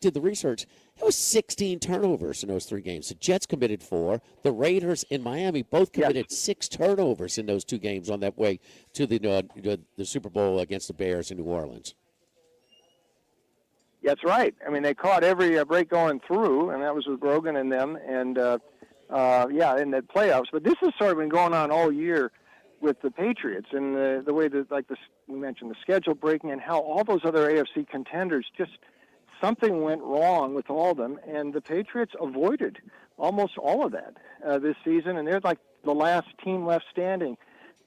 S3: did the research. It was 16 turnovers in those 3 games. The Jets committed 4. The Raiders in Miami both committed 6 turnovers in those 2 games on that way to the Super Bowl against the Bears in New Orleans.
S21: That's right. I mean, they caught every break going through, and that was with Grogan and them, and in the playoffs. But this has sort of been going on all year with the Patriots, and the way that, we mentioned, the schedule breaking, and how all those other AFC contenders just something went wrong with all of them, and the Patriots avoided almost all of that this season, and they're like the last team left standing.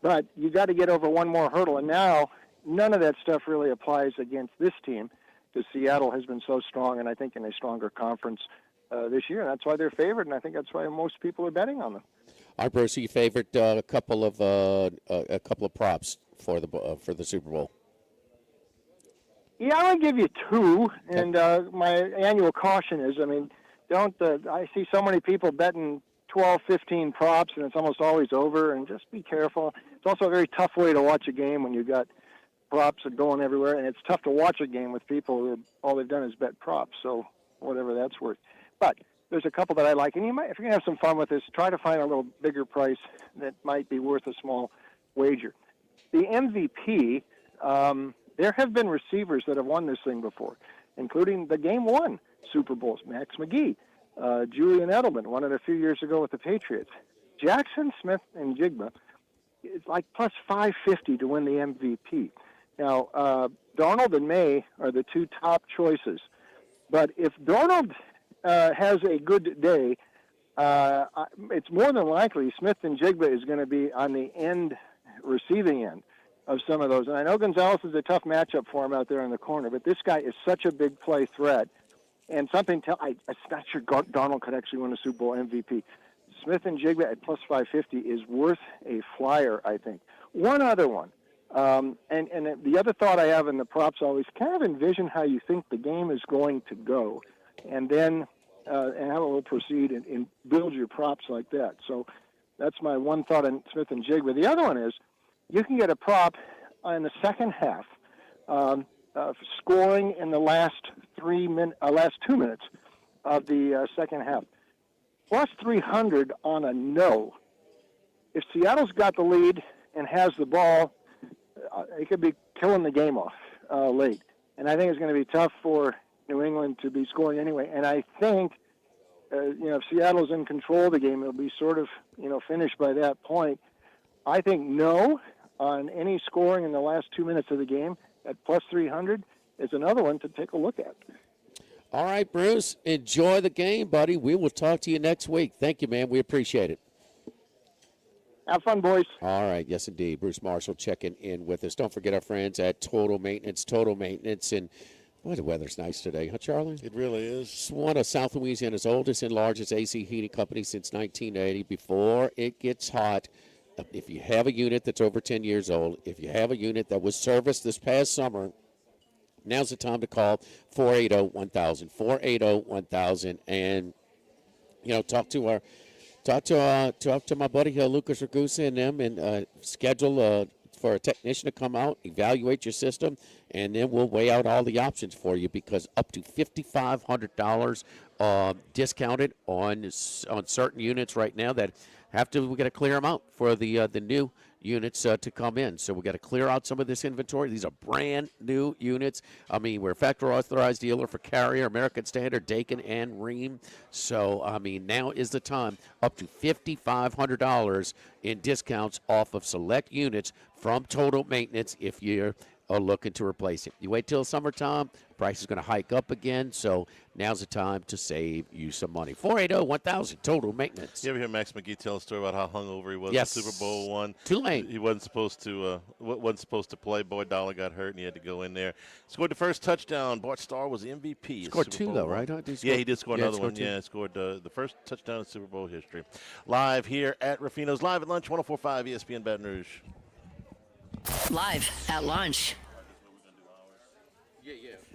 S21: But you got to get over one more hurdle, and now none of that stuff really applies against this team, because Seattle has been so strong, and I think in a stronger conference this year. And that's why they're favored, and I think that's why most people are betting on them.
S3: All right, Bruce, you favored a couple of props for the Super Bowl.
S21: Yeah, I'll give you 2, and my annual caution is, don't. I see so many people betting 12, 15 props, and it's almost always over, and just be careful. It's also a very tough way to watch a game when you've got props are going everywhere, and it's tough to watch a game with people who all they've done is bet props, so whatever that's worth. But there's a couple that I like, and if you're going to have some fun with this, try to find a little bigger price that might be worth a small wager. The MVP There have been receivers that have won this thing before, including the Game 1 Super Bowls. Max McGee, Julian Edelman won it a few years ago with the Patriots. Jackson, Smith, and Jigba is like plus 550 to win the MVP. Now, Darnold and May are the two top choices. But if Darnold has a good day, it's more than likely Smith and Jigba is going to be on the receiving end of some of those. And I know Gonzalez is a tough matchup for him out there in the corner, but this guy is such a big play threat. And I'm not sure Darnold could actually win a Super Bowl MVP. Smith and Jigba at plus 550 is worth a flyer, I think. One other one. And the other thought I have in the props always, kind of envision how you think the game is going to go, and then and how it will proceed and build your props like that. So that's my one thought on Smith and Jigba. The other one is you can get a prop in the second half, scoring in the last 2 minutes of the second half. Plus 300 on a no. If Seattle's got the lead and has the ball, it could be killing the game off late. And I think it's going to be tough for New England to be scoring anyway. And I think, if Seattle's in control of the game, it'll be sort of, finished by that point. I think no on any scoring in the last 2 minutes of the game at plus 300 is another one to take a look at.
S3: All right, Bruce, enjoy the game, buddy. We will talk to you next week. Thank you, man. We appreciate it.
S21: Have fun, boys.
S3: All right, yes, indeed. Bruce Marshall checking in with us. Don't forget our friends at Total Maintenance. And boy, the weather's nice today, huh, Charlie?
S2: It really is.
S3: It's one of South Louisiana's oldest and largest AC heating companies since 1980. Before it gets hot, if you have a unit that's over 10 years old, if you have a unit that was serviced this past summer, now's the time to call 480-1000, 480-1000, and talk to my buddy Lucas Ragusa and them, and schedule for a technician to come out, evaluate your system, and then we'll weigh out all the options for you, because up to $5,500 discounted on certain units right now that we got to clear them out for the new units to come in. So we got to clear out some of this inventory. These are brand new units. I mean, we're a factory authorized dealer for Carrier, American Standard, Dakin, and Rheem. So, I mean, now is the time. Up to $5,500 in discounts off of select units from Total Maintenance if you're looking to replace it. You wait till summertime, price is going to hike up again, so now's the time to save you some money. 480-1000, Total Maintenance.
S2: You ever hear Max McGee tell a story about how hungover he was
S3: Yes.
S2: in Super Bowl one?
S3: Tulane.
S2: He wasn't supposed to play. Boyd Dollar got hurt, and he had to go in there. Scored the first touchdown. Bart Starr was the MVP.
S3: Scored two, though, right?
S2: He did score another one.
S3: Two.
S2: Yeah, scored the first touchdown in Super Bowl history. Live here at Ruffino's, live at lunch, 104.5 ESPN Baton Rouge.
S6: Live at lunch.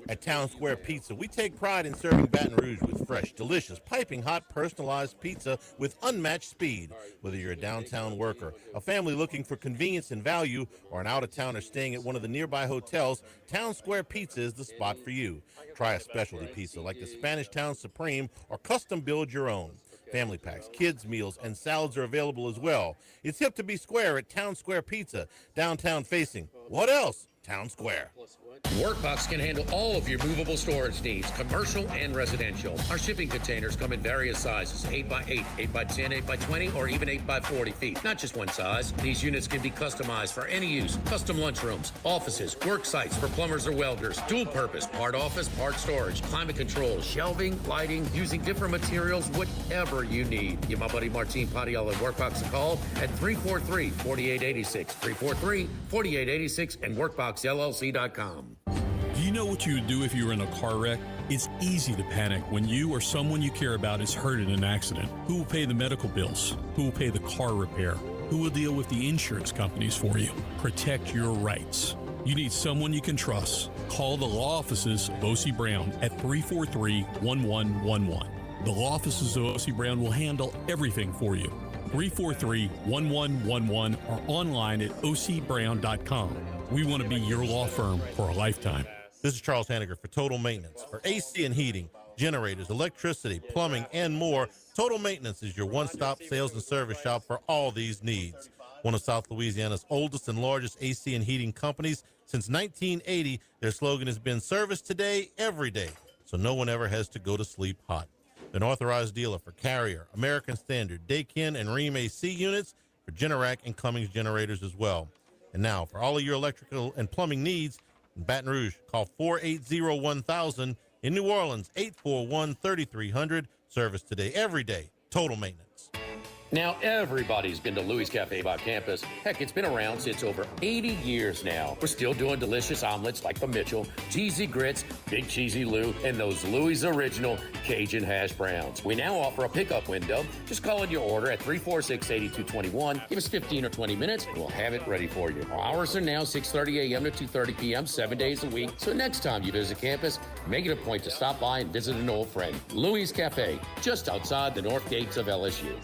S7: At Town Square Pizza, we take pride in serving Baton Rouge with fresh, delicious, piping hot, personalized pizza with unmatched speed. Whether you're a downtown worker, a family looking for convenience and value, or an out-of-towner staying at one of the nearby hotels, Town Square Pizza is the spot for you. Try a specialty pizza like the Spanish Town Supreme, or custom build your own. Family packs, kids' meals, and salads are available as well. It's hip to be square at Town Square Pizza, downtown facing. What else? Town Square.
S15: Workbox can handle all of your movable storage needs, commercial and residential. Our shipping containers come in various sizes, 8x8, 8x10, 8x20, or even 8x40 feet. Not just one size. These units can be customized for any use. Custom lunchrooms, offices, work sites for plumbers or welders, dual purpose, part office, part storage, climate control, shelving, lighting, using different materials, whatever you need. Give my buddy Martin Padial at Workbox a call at 343-4886, 343-4886, and workboxllc.com.
S12: Do you know what you would do if you were in a car wreck? It's easy to panic when you or someone you care about is hurt in an accident. Who will pay the medical bills? Who will pay the car repair? Who will deal with the insurance companies for you? Protect your rights. You need someone you can trust. Call the law offices of O.C. Brown at 343-1111. The law offices of O.C. Brown will handle everything for you. 343-1111 or online at ocbrown.com. We want to be your law firm for a lifetime.
S7: This is Charles Hanniger for Total Maintenance. For AC and heating, generators, electricity, plumbing, and more, Total Maintenance is your one-stop sales and service shop for all these needs. One of South Louisiana's oldest and largest AC and heating companies
S2: Since 1980, their slogan has been service today, every day, so no one ever has to go to sleep hot. They're an authorized dealer for Carrier, American Standard, Daikin, and Rheem AC units, for Generac and Cummins generators as well. And now, for all of your electrical and plumbing needs, in Baton Rouge, call 480-1000. In New Orleans, 841-3300. Service today, every day, total maintenance.
S15: Now, everybody's been to Louis Cafe by campus. Heck, it's been around since over 80 years now. We're still doing delicious omelets like the Mitchell, cheesy grits, big cheesy Lou, and those Louis original Cajun hash browns. We now offer a pickup window. Just call in your order at 346-8221. Give us 15 or 20 minutes, and we'll have it ready for you. Our hours are now 6:30 a.m. to 2:30 p.m., 7 days a week. So next time you visit campus, make it a point to stop by and visit an old friend. Louis Cafe, just outside the north gates of LSU.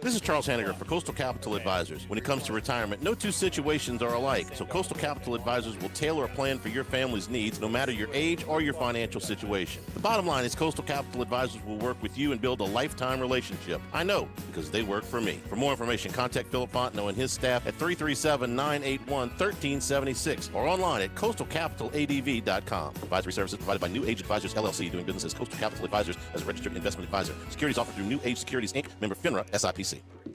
S7: This is Charles Hanniger for Coastal Capital Advisors. When it comes to retirement, no two situations are alike, so Coastal Capital Advisors will tailor a plan for your family's needs, no matter your age or your financial situation. The bottom line is Coastal Capital Advisors will work with you and build a lifetime relationship. I know, because they work for me. For more information, contact Philip Fontenot and his staff at 337-981-1376 or online at coastalcapitaladv.com. Advisory services provided by New Age Advisors, LLC, doing business as Coastal Capital Advisors as a registered investment advisor. Securities offered through New Age Securities, Inc., member FINRA, SIPC.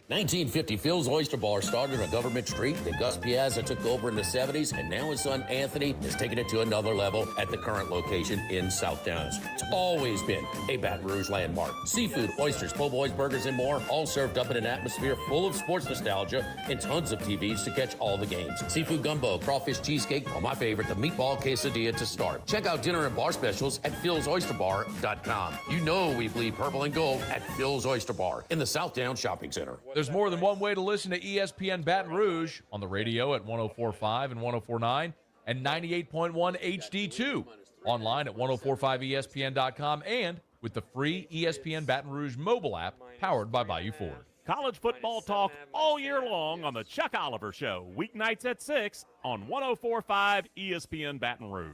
S5: 1950, Phil's Oyster Bar started on Government Street. Then Gus Piazza took over in the 70s, and now his son Anthony has taken it to another level at the current location in South Downs. It's always been a Baton Rouge landmark. Seafood, oysters, po' boys, burgers, and more, all served up in an atmosphere full of sports nostalgia and tons of TVs to catch all the games. Seafood gumbo, crawfish cheesecake, or my favorite, the meatball quesadilla to start. Check out dinner and bar specials at philsoysterbar.com. You know we bleed purple and gold at Phil's Oyster Bar in the South Downs Shopping Center.
S8: There's more than one way to listen to ESPN Baton Rouge: on the radio at 104.5 and 104.9 and 98.1 HD2, online at 1045ESPN.com, and with the free ESPN Baton Rouge mobile app powered by Bayou Ford.
S22: College football talk all year long on the Chuck Oliver Show, weeknights at 6 on 104.5 ESPN Baton Rouge.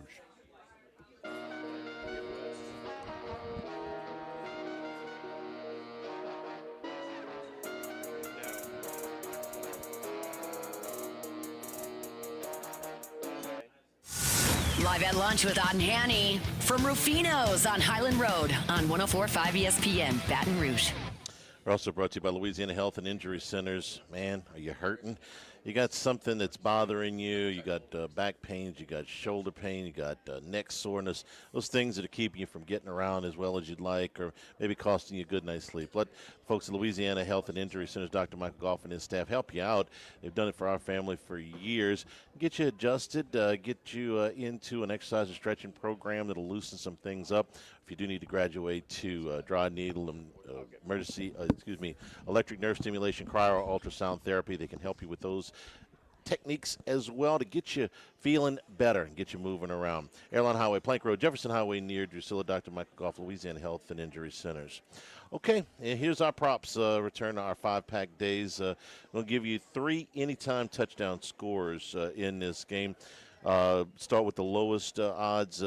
S6: Live at lunch with Otten Hanny from Ruffino's on Highland Road on 104.5 ESPN, Baton Rouge.
S2: We're also brought to you by Louisiana Health and Injury Centers. Man, are you hurting? You got something that's bothering you. You got back pains. You got shoulder pain. You got neck soreness. Those things that are keeping you from getting around as well as you'd like, or maybe costing you a good night's sleep. Let folks at Louisiana Health and Injury Centers, Dr. Michael Goff and his staff, help you out. They've done it for our family for years. Get you adjusted, get you into an exercise and stretching program that'll loosen some things up. If you do need to graduate to dry needle and electric nerve stimulation, cryo, or ultrasound therapy, they can help you with those techniques as well to get you feeling better and get you moving around. Airline Highway, Plank Road, Jefferson Highway near Drusilla, Dr. Michael Goff, Louisiana Health and Injury Centers. Okay, and here's our props. Return to our 5-pack days. We'll give you 3 anytime touchdown scores in this game. Start with the lowest odds.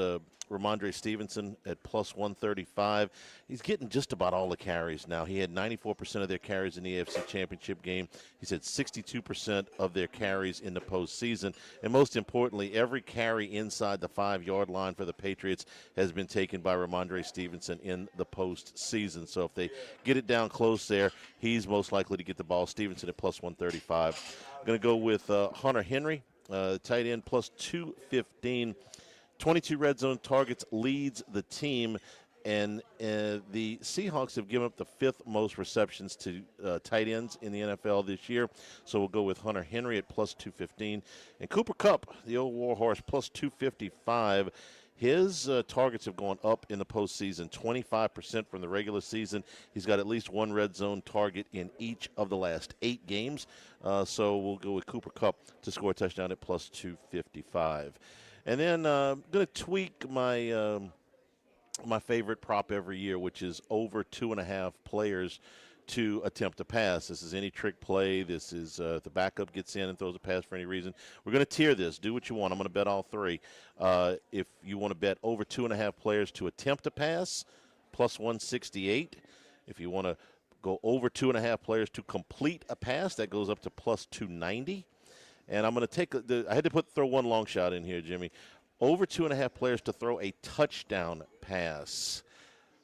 S2: Ramondre Stevenson at plus 135. He's getting just about all the carries now. He had 94% of their carries in the AFC Championship game. He's had 62% of their carries in the postseason. And most importantly, every carry inside the 5-yard line for the Patriots has been taken by Ramondre Stevenson in the postseason. So if they get it down close there, he's most likely to get the ball. Stevenson at plus 135. I'm going to go with Hunter Henry, tight end, plus 215. 22 red zone targets, leads the team, and the Seahawks have given up the 5th most receptions to tight ends in the NFL this year. So we'll go with Hunter Henry at plus 215. And Cooper Kupp, the old warhorse, plus 255. His targets have gone up in the postseason, 25% from the regular season. He's got at least 1 red zone target in each of the last 8 games. So we'll go with Cooper Kupp to score a touchdown at plus 255. And then I'm going to tweak my my favorite prop every year, which is over 2.5 players to attempt a pass. This is any trick play. This is if the backup gets in and throws a pass for any reason. We're going to tier this. Do what you want. I'm going to bet all 3. If you want to bet over 2.5 players to attempt a pass, plus 168. If you want to go over 2.5 players to complete a pass, that goes up to plus 290. And I'm going to take I had to throw one long shot in here, Jimmy. Over 2.5 players to throw a touchdown pass,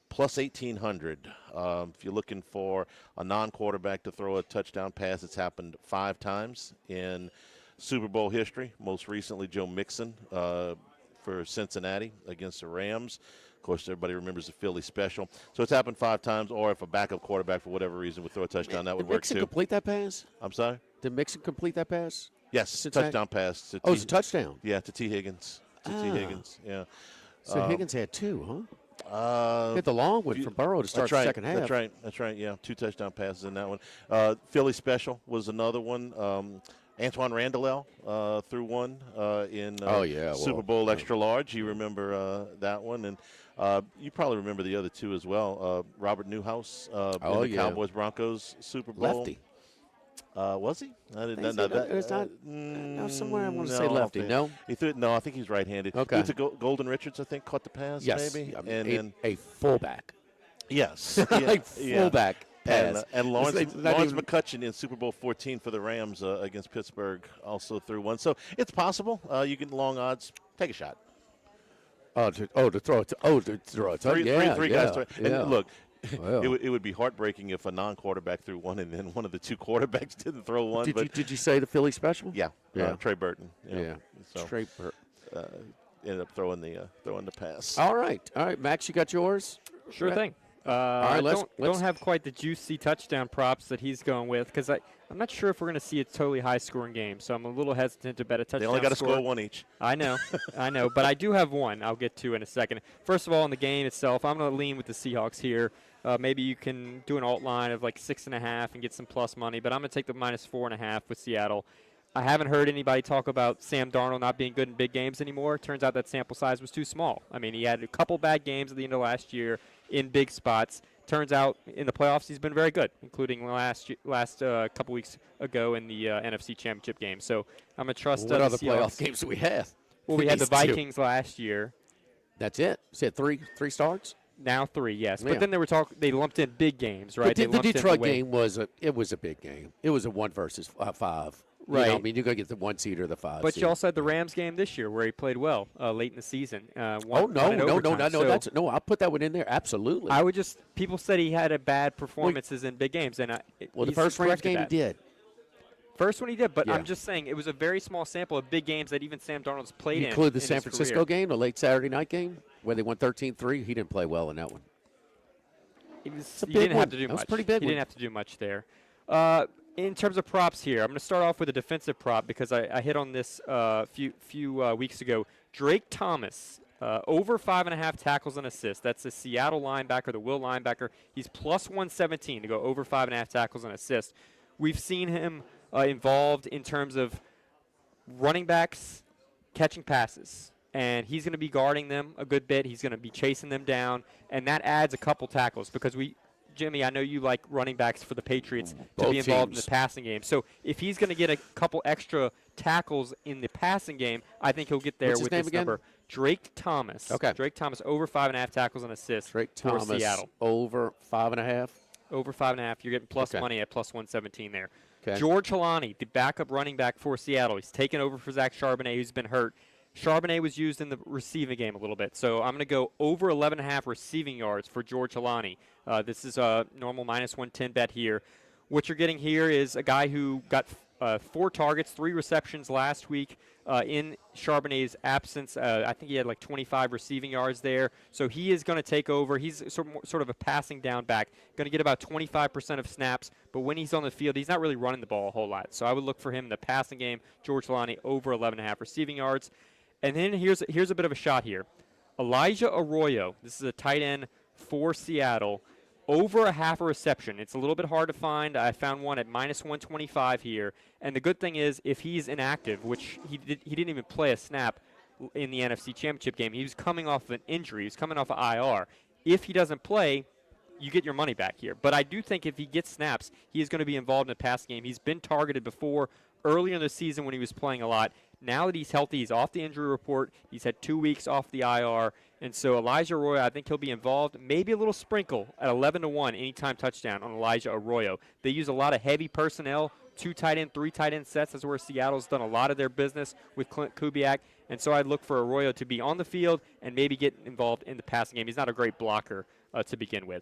S2: plus 1,800. If you're looking for a non-quarterback to throw a touchdown pass, it's happened 5 times in Super Bowl history. Most recently, Joe Mixon for Cincinnati against the Rams. Of course, everybody remembers the Philly special. So it's happened 5 times, or if a backup quarterback, for whatever reason, would throw a touchdown, that would work too.
S3: Did Mixon complete that pass?
S2: I'm sorry?
S3: Did Mixon complete that pass?
S2: Yes, touchdown pass.
S3: It's a touchdown?
S2: Yeah, to T. Higgins. T. Higgins, yeah.
S3: So Higgins had 2, huh? Hit the long one from Burrow to start the second half.
S2: That's right, yeah. 2 touchdown passes in that one. Philly special was another one. Antoine Randall threw one in Super Bowl Extra Large. You remember that one. And you probably remember the other 2 as well. Robert Newhouse in the Cowboys-Broncos Super Bowl.
S3: Lefty.
S2: Was he? I didn't know
S3: that. It's not. Somewhere I want to say lefty. No,
S2: he threw. No, I think he's right-handed.
S3: Okay.
S2: It's Golden Richards, I think, caught the pass.
S3: Yes.
S2: Maybe.
S3: And a fullback.
S2: Yes.
S3: A fullback pass.
S2: And Lawrence McCutcheon in Super Bowl 14 for the Rams against Pittsburgh also threw one. So it's possible. You get long odds. Take a shot.
S3: To throw a
S2: Three guys throw.
S3: Yeah.
S2: And look.
S3: Wow.
S2: It would be heartbreaking if a non-quarterback threw one and then one of the 2 quarterbacks didn't throw one.
S3: Did you say the Philly special?
S2: Yeah. Trey Burton.
S3: Yeah.
S2: So,
S3: Trey Burton
S2: ended up throwing the pass.
S3: All right, Max, you got yours?
S4: Sure thing.
S3: All right,
S4: don't have quite the juicy touchdown props that he's going with because I'm not sure if we're going to see a totally high-scoring game, so I'm a little hesitant to bet a touchdown.
S2: They only got to score 1 each.
S4: I know, but I do have one I'll get to in a second. First of all, in the game itself, I'm going to lean with the Seahawks here. Maybe you can do an alt line of like 6.5 and get some plus money, but I'm going to take the minus 4.5 with Seattle. I haven't heard anybody talk about Sam Darnold not being good in big games anymore. Turns out that sample size was too small. I mean, he had a couple bad games at the end of last year in big spots. Turns out in the playoffs he's been very good, including last couple weeks ago in the NFC Championship game. So I'm going to trust
S3: what other
S4: Seahawks.
S3: Playoff games do we have?
S4: Well, we had the Vikings last year.
S3: That's it? You said three starts?
S4: Now 3, yes.
S3: Yeah.
S4: But then they lumped in big games, right?
S3: The Detroit game was a big game. It was a 1 versus 5.
S4: Right.
S3: I mean, you're going to get the 1 seed or the 5
S4: But
S3: seed.
S4: you also had the Rams game this year where he played well late in the season.
S3: No. I'll put that one in there. Absolutely.
S4: I would people said he had a bad performances in big games. And
S3: the first Rams game he did.
S4: First one he did, but
S3: Yeah.
S4: I'm just saying it was a very small sample of big games that even Sam Darnold's played in.
S3: You include the San
S4: his
S3: Francisco
S4: career.
S3: game, the late Saturday night game, where they won 13-3. He didn't play well in that one.
S4: He
S3: a big
S4: didn't
S3: one.
S4: have to do
S3: That
S4: much.
S3: was a pretty big
S4: He
S3: one.
S4: didn't have to do much there. In terms of props here, I'm going to start off with a defensive prop because I hit on this few weeks ago. Drake Thomas, over 5.5 tackles and assists. That's the Seattle linebacker, the Will linebacker. He's plus 117 to go over 5.5 tackles and assists. We've seen him involved in terms of running backs catching passes. And he's going to be guarding them a good bit. He's going to be chasing them down. And that adds a couple tackles because Jimmy, I know you like running backs for the Patriots to be involved in the passing game. So if he's going to get a couple extra tackles in the passing game, I think he'll get there with this number. Drake Thomas.
S3: Okay.
S4: Drake Thomas over 5.5 tackles and assists
S3: Drake
S4: for
S3: Thomas
S4: Seattle.
S3: over 5.5.
S4: Over 5.5. You're getting plus money at plus 117 there.
S3: Okay.
S4: George Halani, the backup running back for Seattle. He's taken over for Zach Charbonnet, who's been hurt. Charbonnet was used in the receiving game a little bit, so I'm going to go over 11.5 receiving yards for George Halani. This is a normal minus 110 bet here. What you're getting here is a guy who got 4 targets, 3 receptions last week in Charbonnet's absence. I think he had like 25 receiving yards there. So he is going to take over. He's sort of a passing down back, going to get about 25% of snaps. But when he's on the field, he's not really running the ball a whole lot. So I would look for him in the passing game. George Halani over 11.5 receiving yards. And then here's a bit of a shot here. Elijah Arroyo, this is a tight end for Seattle, over a half a reception. It's a little bit hard to find. I found one at minus 125 here. And the good thing is if he's inactive, which he didn't even play a snap in the NFC Championship game. He was coming off of an injury. He was coming off of IR. If he doesn't play, you get your money back here. But I do think if he gets snaps, he is going to be involved in the pass game. He's been targeted before earlier in the season when he was playing a lot. Now that he's healthy, he's off the injury report. He's had 2 weeks off the IR. And so Elijah Arroyo, I think he'll be involved. Maybe a little sprinkle at 11-1 anytime touchdown on Elijah Arroyo. They use a lot of heavy personnel, 2 tight end, 3 tight end sets. That's where Seattle's done a lot of their business with Clint Kubiak. And so I'd look for Arroyo to be on the field and maybe get involved in the passing game. He's not a great blocker to begin with.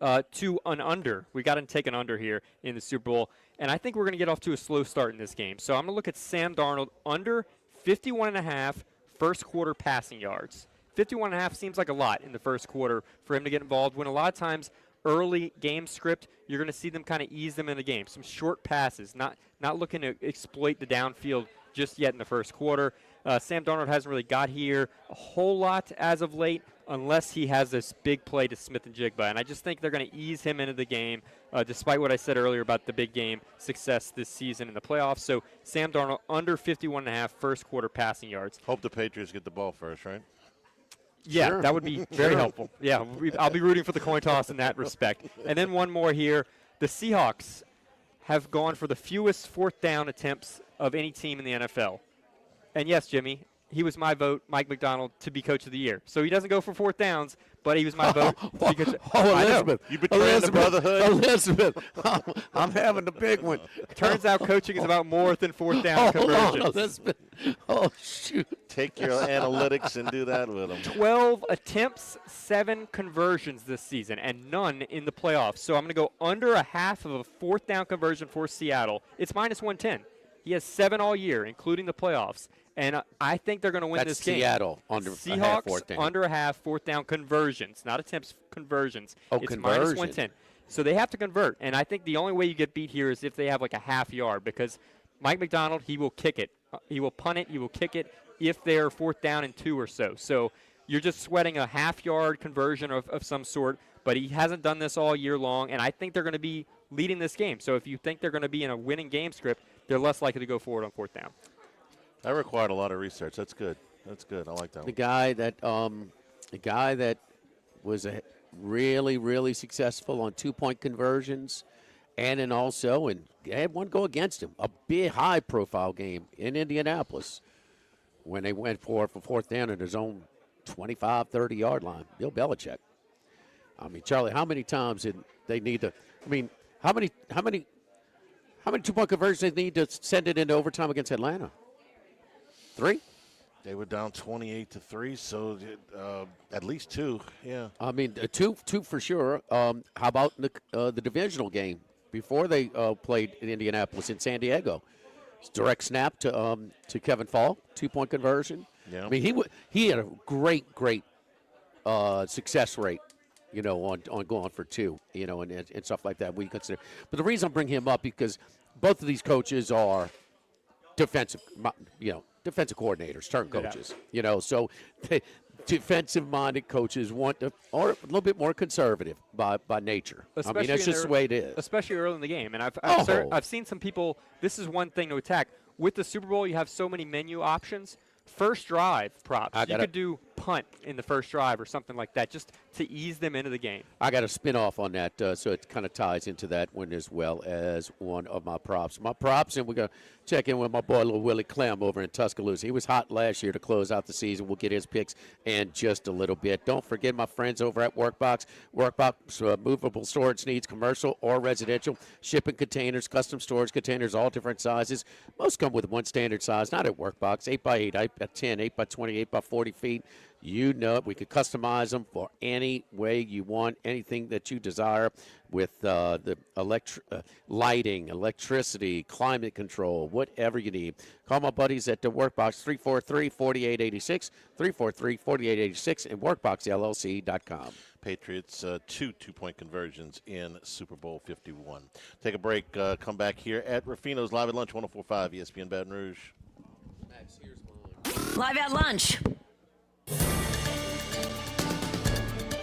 S4: To an under. We got to take an under here in the Super Bowl. And I think we're going to get off to a slow start in this game. So I'm going to look at Sam Darnold under 51.5 first quarter passing yards. 51.5 seems like a lot in the first quarter for him to get involved, when a lot of times early game script, you're going to see them kind of ease them in the game. Some short passes, not looking to exploit the downfield just yet in the first quarter. Sam Darnold hasn't really got here a whole lot as of late, unless he has this big play to Smith and Jigba. And I just think they're going to ease him into the game, despite what I said earlier about the big game success this season in the playoffs. So Sam Darnold under 51.5 first quarter passing yards.
S2: Hope the Patriots get the ball first, right?
S4: Yeah,
S2: Sure.
S4: that would be very helpful. Yeah, I'll be rooting for the coin toss in that respect. And then one more here. The Seahawks have gone for the fewest fourth down attempts of any team in the NFL. And yes, Jimmy, he was my vote, Mike McDonald, to be Coach of the Year. So he doesn't go for fourth downs, but he was my vote. Because
S3: Elizabeth.
S2: You betraying the brotherhood?
S3: Elizabeth, I'm having the big one.
S4: Turns out coaching is about more than fourth down conversions.
S3: Elizabeth. Oh, shoot.
S2: Take your analytics and do that with them.
S4: 12 attempts, 7 conversions this season, and none in the playoffs. So I'm going to go under a half of a fourth down conversion for Seattle. It's minus 110. He has 7 all year, including the playoffs. And I think they're going to win
S3: That's
S4: this game.
S3: Seattle under a half
S4: Seahawks
S3: fourth down.
S4: under a half fourth down conversions, not attempts, conversions.
S3: Oh,
S4: it's
S3: conversion.
S4: minus 110. So they have to convert. And I think the only way you get beat here is if they have like a half yard, because Mike McDonald, he will kick it. He will punt it. He will kick it if they're fourth down and 2 or so. So you're just sweating a half yard conversion of some sort. But he hasn't done this all year long, and I think they're going to be leading this game. So if you think they're going to be in a winning game script, they're less likely to go forward on fourth down.
S2: That required a lot of research. That's good. That's good. I like that
S3: The
S2: one.
S3: guy that was really, really successful on 2-point conversions, and then also, and had one go against him, a big high-profile game in Indianapolis when they went for fourth down at his own 25, 30-yard line. Bill Belichick. I mean, Charlie, how many times did they need to? I mean, how many 2-point conversions they need to send it into overtime against Atlanta? 3?
S2: They were down 28-3, so at least 2. Yeah.
S3: I mean, two for sure. How about the divisional game before they played in Indianapolis in San Diego? It's direct snap to Kevin Fall, 2-point conversion.
S2: Yeah.
S3: I mean, he had a great success rate, on going for 2, and stuff like that. We consider, but the reason I bring him up because both of these coaches are defensive coordinators, turn coaches. So defensive-minded coaches are a little bit more conservative by nature.
S4: Especially
S3: I mean, that's just the way it is.
S4: Especially early in the game. And
S3: Oh.
S4: I've seen some people, this is one thing to attack. With the Super Bowl, you have so many menu options. First drive props. You could do punt in the first drive or something like that just to ease them into the game.
S3: I got a spin-off on that, so it kind of ties into that one as well as one of my props. My props, and we're going to check in with my boy, little Willie Clem over in Tuscaloosa. He was hot last year to close out the season. We'll get his picks in just a little bit. Don't forget my friends over at Workbox. Workbox, movable storage needs, commercial or residential, shipping containers, custom storage containers, all different sizes. Most come with one standard size, not at Workbox, 8x8, 8x10, 8x20, 8x40 feet. You know it. We could customize them for any way you want, anything that you desire with the lighting, electricity, climate control, whatever you need. Call my buddies at the Workbox, 343-4886, 343-4886, and WorkboxLLC.com.
S2: Patriots, 2-point conversions in Super Bowl 51. Take a break. Come back here at Ruffino's Live at Lunch, 104.5 ESPN Baton Rouge.
S3: Max, here's mine.
S6: Live at Lunch.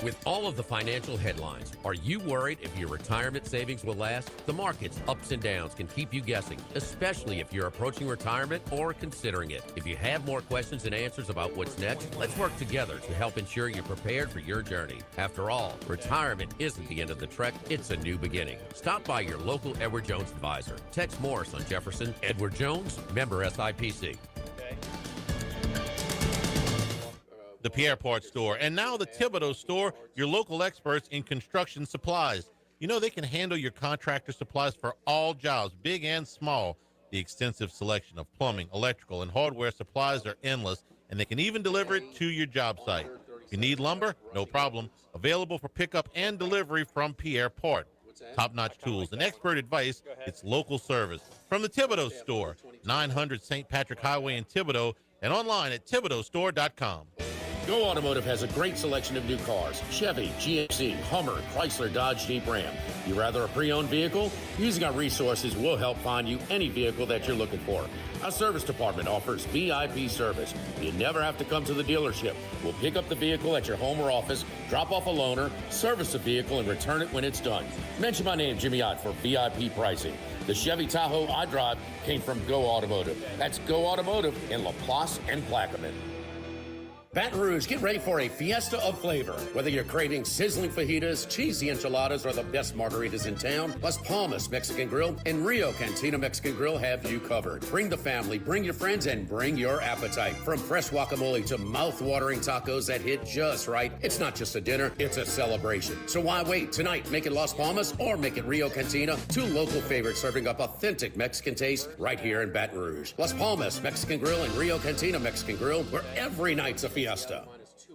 S15: With all of the financial headlines, are you worried if your retirement savings will last? The market's ups and downs can keep you guessing, especially if you're approaching retirement or considering it. If you have more questions and answers about what's next, let's work together to help ensure you're prepared for your journey. After all, retirement isn't the end of the trek, it's a new beginning. Stop by your local Edward Jones advisor. Tex Morris on Jefferson. Edward Jones, member SIPC.
S7: the Pierre Part Store, and now the Thibodeau Store, your local experts in construction supplies. You know they can handle your contractor supplies for all jobs, big and small. The extensive selection of plumbing, electrical, and hardware supplies are endless, and they can even deliver it to your job site. If you need lumber, no problem. Available for pickup and delivery from Pierre Part. Top-notch tools and expert advice. It's local service. From the Thibodeau Store, 900 St. Patrick Highway in Thibodeau, and online at thibodeaustore.com.
S5: Go Automotive has a great selection of new cars. Chevy, GMC, Hummer, Chrysler, Dodge, Jeep, Ram. You rather a pre-owned vehicle? Using our resources will help find you any vehicle that you're looking for. Our service department offers VIP service. You never have to come to the dealership. We'll pick up the vehicle at your home or office, drop off a loaner, service the vehicle, and return it when it's done. Mention my name, Jimmy Ott, for VIP pricing. The Chevy Tahoe I drive came from Go Automotive. That's Go Automotive in LaPlace and Plaquemine. Baton Rouge, get ready for a fiesta of flavor. Whether you're craving sizzling fajitas, cheesy enchiladas, or the best margaritas in town, Las Palmas Mexican Grill and Rio Cantina Mexican Grill have you covered. Bring the family, bring your friends, and bring your appetite. From fresh guacamole to mouth-watering tacos that hit just right, it's not just a dinner, it's a celebration. So why wait? Tonight, make it Las Palmas or make it Rio Cantina, two local favorites serving up authentic Mexican taste right here in Baton Rouge. Las Palmas Mexican Grill and Rio Cantina Mexican Grill, where every night's a fiesta.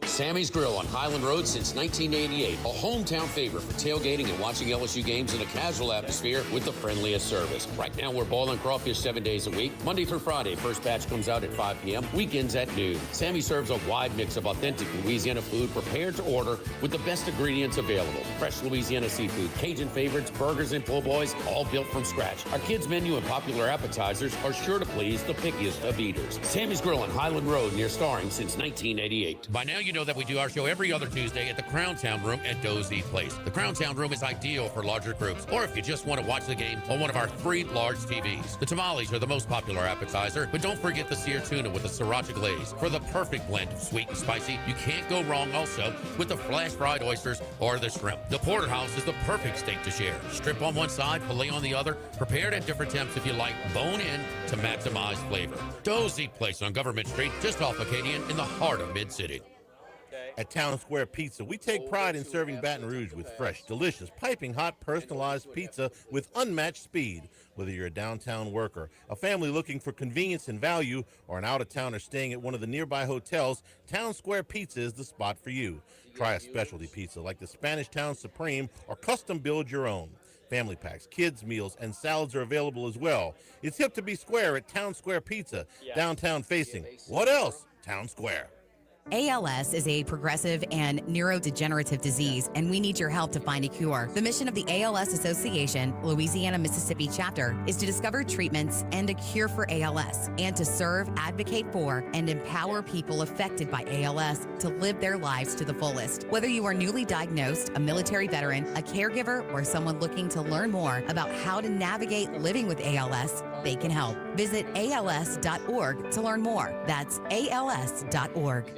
S5: Sammy's Grill on Highland Road since 1988. A hometown favorite for tailgating and watching LSU games in a casual atmosphere with the friendliest service. Right now, we're boiling crawfish 7 days a week. Monday through Friday, first batch comes out at 5 p.m. Weekends at noon. Sammy serves a wide mix of authentic Louisiana food prepared to order with the best ingredients available. Fresh Louisiana seafood, Cajun favorites, burgers, and po' boys, all built from scratch. Our kids' menu and popular appetizers are sure to please the pickiest of eaters. Sammy's Grill on Highland Road near Starring since 1988.
S15: By now, you know that we do our show every other Tuesday at the Crown Town Room at Dozy Place. The Crown Town Room is ideal for larger groups, or if you just want to watch the game on one of our 3 large TVs. The tamales are the most popular appetizer, but don't forget the seared tuna with the sriracha glaze. For the perfect blend of sweet and spicy, you can't go wrong also with the flash fried oysters or the shrimp. The porterhouse is the perfect steak to share. Strip on one side, filet on the other, prepared at different temps if you like, bone in to maximize flavor. Dozy Place on Government Street, just off Acadian in the heart of Mid-City.
S2: At Town Square Pizza, we take pride in serving Baton Rouge with fresh, delicious, piping hot, personalized pizza with unmatched speed. Whether you're a downtown worker, a family looking for convenience and value, or an out-of-towner staying at one of the nearby hotels, Town Square Pizza is the spot for you. Try a specialty pizza like the Spanish Town Supreme or custom build your own. Family packs, kids' meals, and salads are available as well. It's hip to be square at Town Square Pizza, downtown facing. What else? Town Square.
S9: ALS is a progressive and neurodegenerative disease, and we need your help to find a cure. The mission of the ALS Association, Louisiana-Mississippi chapter, is to discover treatments and a cure for ALS, and to serve, advocate for, and empower people affected by ALS to live their lives to the fullest. Whether you are newly diagnosed, a military veteran, a caregiver, or someone looking to learn more about how to navigate living with ALS, they can help. Visit als.org to learn more. That's als.org.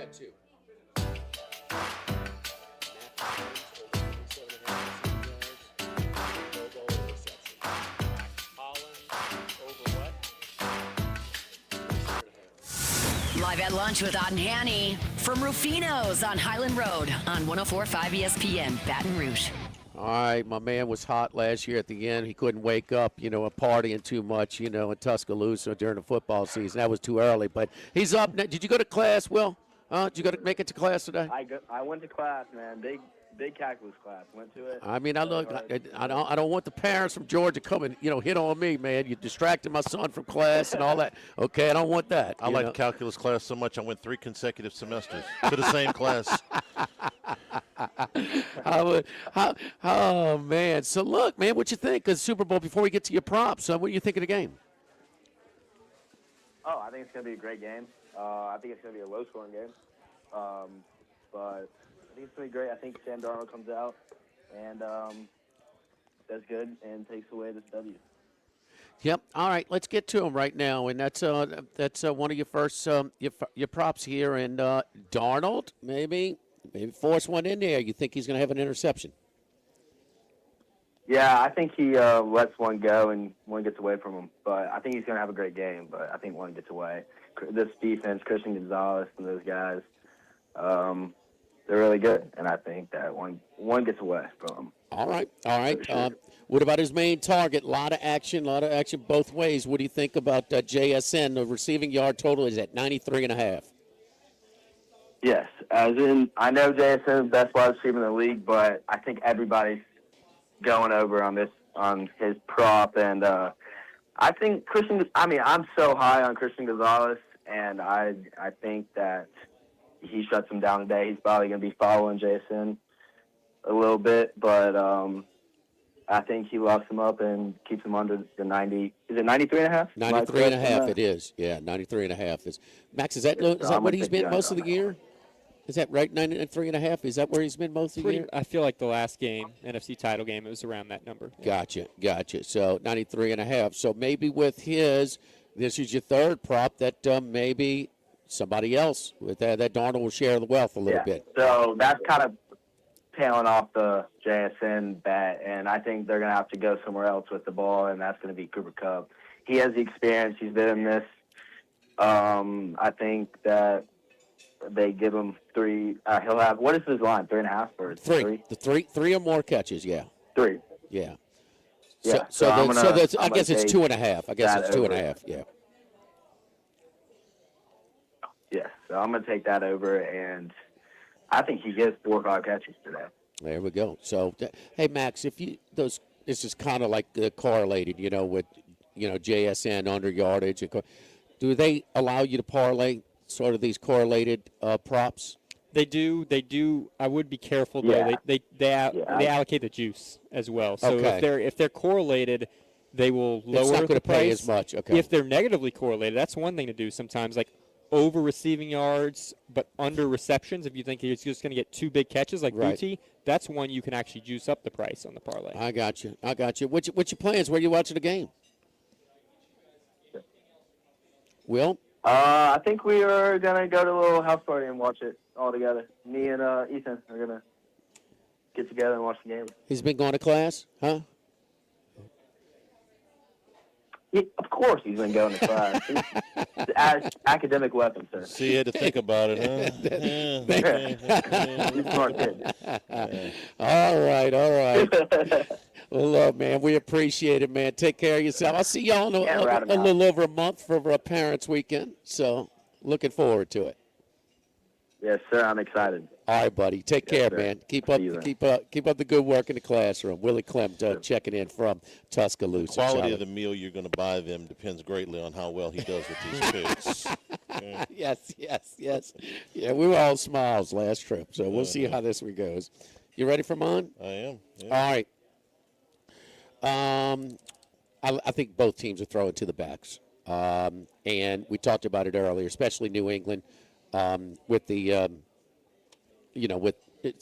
S6: Live at lunch with Ott and Hanny from Ruffino's on Highland Road on 104.5 ESPN, Baton Rouge.
S3: All right, my man was hot last year at the end. He couldn't wake up, and partying too much, in Tuscaloosa during the football season. That was too early, but he's up. Did you go to class, Will? Did you make it to class today?
S13: I went to class, man. Big calculus class. Went to it.
S3: I mean, I don't want the parents from Georgia coming, hit on me, man. You distracted my son from class and all that. Okay, I don't want that.
S2: I liked calculus class so much I went 3 consecutive semesters to the same class.
S3: Oh, man. So, look, man, what you think of the Super Bowl before we get to your props? What do you think of the game?
S13: Oh, I think it's going to be a great game. I think it's going to be a low-scoring game. But I think it's going to be great. I think Sam Darnold comes out and does good and takes away this W.
S3: Yep. All right, let's get to him right now, and that's one of your first your props here. And Darnold, maybe force one in there. You think he's going to have an interception?
S13: Yeah, I think he lets one go and one gets away from him. But I think he's going to have a great game. But I think one gets away. This defense, Christian Gonzalez and those guys, they're really good, and I think that one gets away from them.
S3: All right. What about his main target? A lot of action both ways. What do you think about JSN? The receiving yard total is at 93.5.
S13: Yes, as in, I know JSN is the best wide receiver in the league, but I think everybody's going over on his prop, and I think I'm so high on Christian Gonzalez, and I think that he shuts him down today. He's probably going to be following JSN a little bit, but I think he locks him up and keeps him under the 90. Is it 93.5?
S3: 93.5 it is. Yeah, 93.5 is. Max, is that what he's been most of the year? Is that right, 93.5? Is that where he's been most of the year?
S4: I feel like the last game, NFC title game, it was around that number.
S3: Gotcha. So 93.5. So maybe with this is your third prop that maybe somebody else with that Darnold will share the wealth a little bit.
S13: So that's kind of tailing off the JSN bet, and I think they're going to have to go somewhere else with the ball, and that's going to be Cooper Kupp. He has the experience. He's been in this. I think that they give him 3. He'll have, what is his line? 3.5 or 3?
S3: Three or more catches. Yeah.
S13: 3.
S3: Yeah.
S13: Yeah.
S3: I guess it's 2.5. I guess it's 2.5. Yeah.
S13: Yeah. So I'm going to take that over, and I think he gets 4 or 5 catches today.
S3: There we go. So, hey Max, this is kind of like correlated, with JSN under yardage. Do they allow you to parlay sort of these correlated props?
S4: They do. I would be careful though.
S13: Yeah.
S4: They allocate the juice as well. So
S3: Okay.
S4: if they're correlated, they will lower
S3: it's not going
S4: the
S3: to pay
S4: price.
S3: as much. Okay.
S4: If they're negatively correlated, that's one thing to do sometimes. Like over receiving yards, but under receptions. If you think he's just going to get 2 big catches like
S3: Right.
S4: Booty, that's one you can actually juice up the price on the parlay.
S3: I got you. What's your plans? Where are you watching the game? Will?
S13: I think we are going to go to a little house party and watch it all together. Me and Ethan are going to get together and watch the game.
S3: He's been going to class, huh?
S13: Yeah, of course he's been going to class. It's academic weapon, sir.
S2: So you had to think about it, huh?
S13: He's a smart kid.
S3: All right. Well, man, we appreciate it, man. Take care of yourself. I'll see y'all in a little over a month for our Parents' Weekend. So, looking forward to it.
S13: Yes, sir. I'm excited.
S3: All right, buddy. Take care,
S13: sir.
S3: man. Keep up the good work in the classroom. Willie Clem checking in from Tuscaloosa.
S2: The quality
S3: Charlotte.
S2: of the meal you're going to buy them depends greatly on how well he does with these kids.
S3: Yes. Yeah, we were all smiles last trip, so we'll see how this one goes. You ready for mine?
S2: I am. Yeah.
S3: All right. I think both teams are throwing to the backs. And we talked about it earlier, especially New England with the, with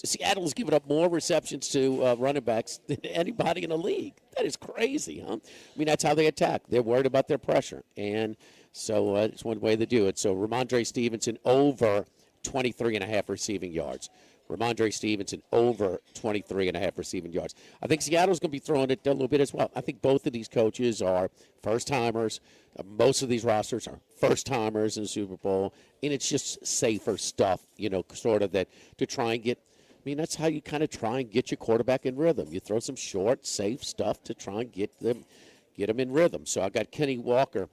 S3: Seattle's given up more receptions to running backs than anybody in the league. That is crazy, huh? I mean, that's how they attack. They're worried about their pressure. And so it's one way to do it. So Ramondre Stevenson over 23.5 receiving yards. Ramondre Stevenson over 23.5 receiving yards. I think Seattle's going to be throwing it a little bit as well. I think both of these coaches are first-timers. Most of these rosters are first-timers in the Super Bowl, and it's just safer stuff, sort of that to try and get. I mean, that's how you kind of try and get your quarterback in rhythm. You throw some short, safe stuff to try and get them in rhythm. So I got Kenny Walker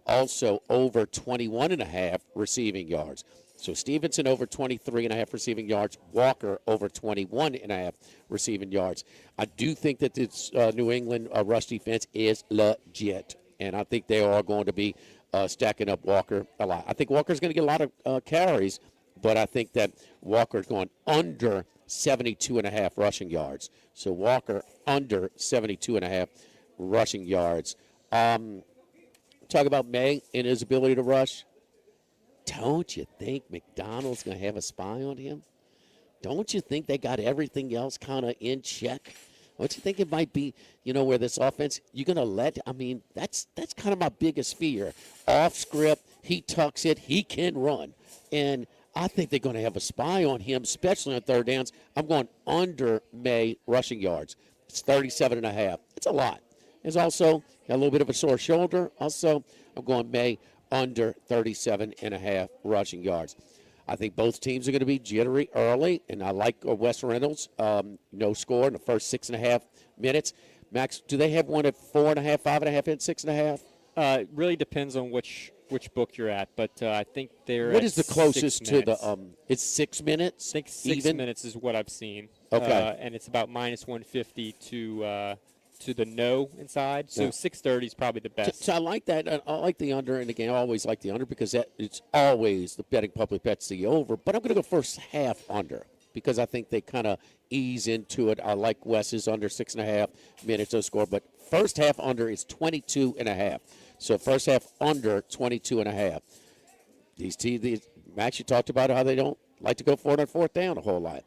S3: also over 21.5 receiving yards. So Stevenson over 23.5 receiving yards, Walker over 21.5 receiving yards. I do think that this New England rush defense is legit, and I think they are going to be stacking up Walker a lot. I think Walker's going to get a lot of carries, but I think that Walker's going under 72.5 rushing yards. So Walker under 72.5 rushing yards. Talk about May and his ability to rush. Don't you think McDonald's going to have a spy on him? Don't you think they got everything else kind of in check? Don't you think it might be, where this offense, you're going to that's kind of my biggest fear. Off script, he tucks it, he can run. And I think they're going to have a spy on him, especially on third downs. I'm going under May rushing yards. It's 37.5. It's a lot. There's also a little bit of a sore shoulder. Also, I'm going May under 37.5 rushing yards. I think both teams are going to be jittery early, and I like Wes Reynolds. No score in the first 6.5 minutes. Max, do they have one at 4.5, 5.5, and 6.5?
S4: It really depends on which book you're at, but I think they're
S3: What
S4: at
S3: is the closest
S4: 6
S3: to
S4: minutes.
S3: the it's 6 minutes?
S4: I think 6
S3: even?
S4: minutes is what I've seen.
S3: Okay.
S4: And it's about minus 150 to the no inside. So
S3: Yeah.
S4: 630 is probably the best.
S3: So I like that. I like the under, and again, I always like the under because it's always the betting public bets the over. But I'm going to go first half under because I think they kind of ease into it. I like Wes's under 6.5 minutes no score, but first half under is 22.5. So first half under 22.5. These teams, Max, you talked about how they don't like to go for it on fourth down a whole lot.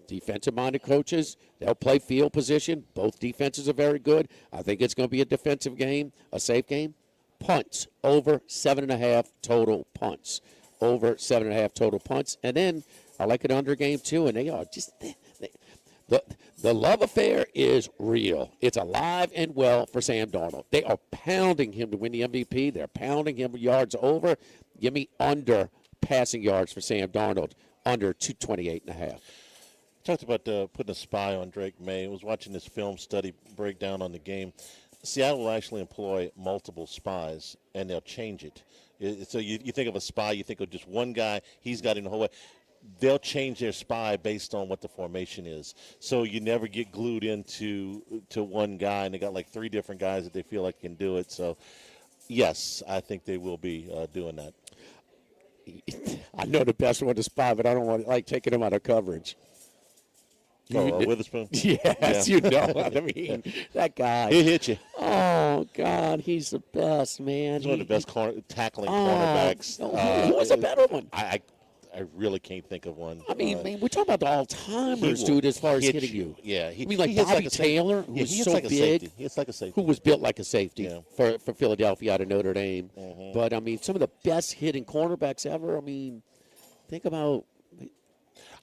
S3: Defensive-minded coaches, they'll play field position. Both defenses are very good. I think it's going to be a defensive game, a safe game. Punts, over 7.5 total punts. Over 7.5 total punts. And then I like an under game, too, and they are just the love affair is real. It's alive and well for Sam Darnold. They are pounding him to win the MVP. They're pounding him yards over. Give me under passing yards for Sam Darnold, under 228.5.
S2: Talked about putting a spy on Drake May. I was watching this film study breakdown on the game. Seattle will actually employ multiple spies, and they'll change it. So you think of a spy, you think of just one guy. He's got it in the whole way. They'll change their spy based on what the formation is. So you never get glued into one guy, and they got like 3 different guys that they feel like can do it. So, yes, I think they will be doing that.
S3: I know the best one to spy, but I don't want like taking him out of coverage.
S2: Witherspoon?
S3: Yes, you know what I mean. That guy.
S2: He'll hit you.
S3: Oh, God, he's the best, man.
S2: He's one of the best tackling cornerbacks.
S3: Who was a better one?
S2: I really can't think of one.
S3: I mean, man, we're talking about the all-timers, dude, as far as
S2: hit
S3: hitting you.
S2: Yeah.
S3: I mean, like Bobby Taylor, who was so big.
S2: It's like a safety.
S3: Who was built like a safety for Philadelphia out of Notre Dame.
S2: Mm-hmm.
S3: But, I mean, some of the best hitting cornerbacks ever. I mean, think about –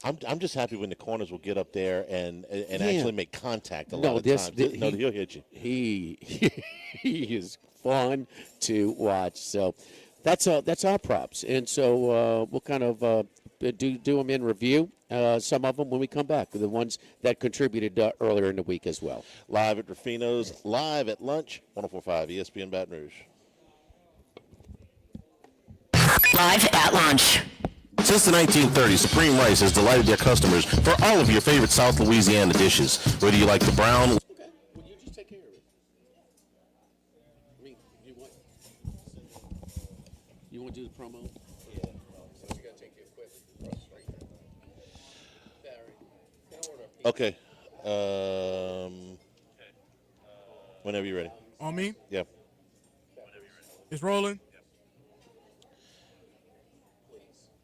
S2: I'm just happy when the corners will get up there and actually make contact a lot of times. He'll hit you.
S3: He is fun to watch. So that's our props. And so we'll kind of do them in review, some of them when we come back, the ones that contributed earlier in the week as well.
S2: Live at Ruffino's, live at lunch, 104.5 ESPN Baton Rouge.
S6: Live at lunch.
S7: Since the 1930s, Supreme Rice has delighted their customers for all of your favorite South Louisiana dishes. Whether you like the brown...
S3: Okay. Well, you just take care of it. I mean, you want to do the promo? Yeah. So you got to take your equipment straight.
S2: Okay. Whenever you're ready.
S14: On me?
S2: Yeah.
S14: It's rolling.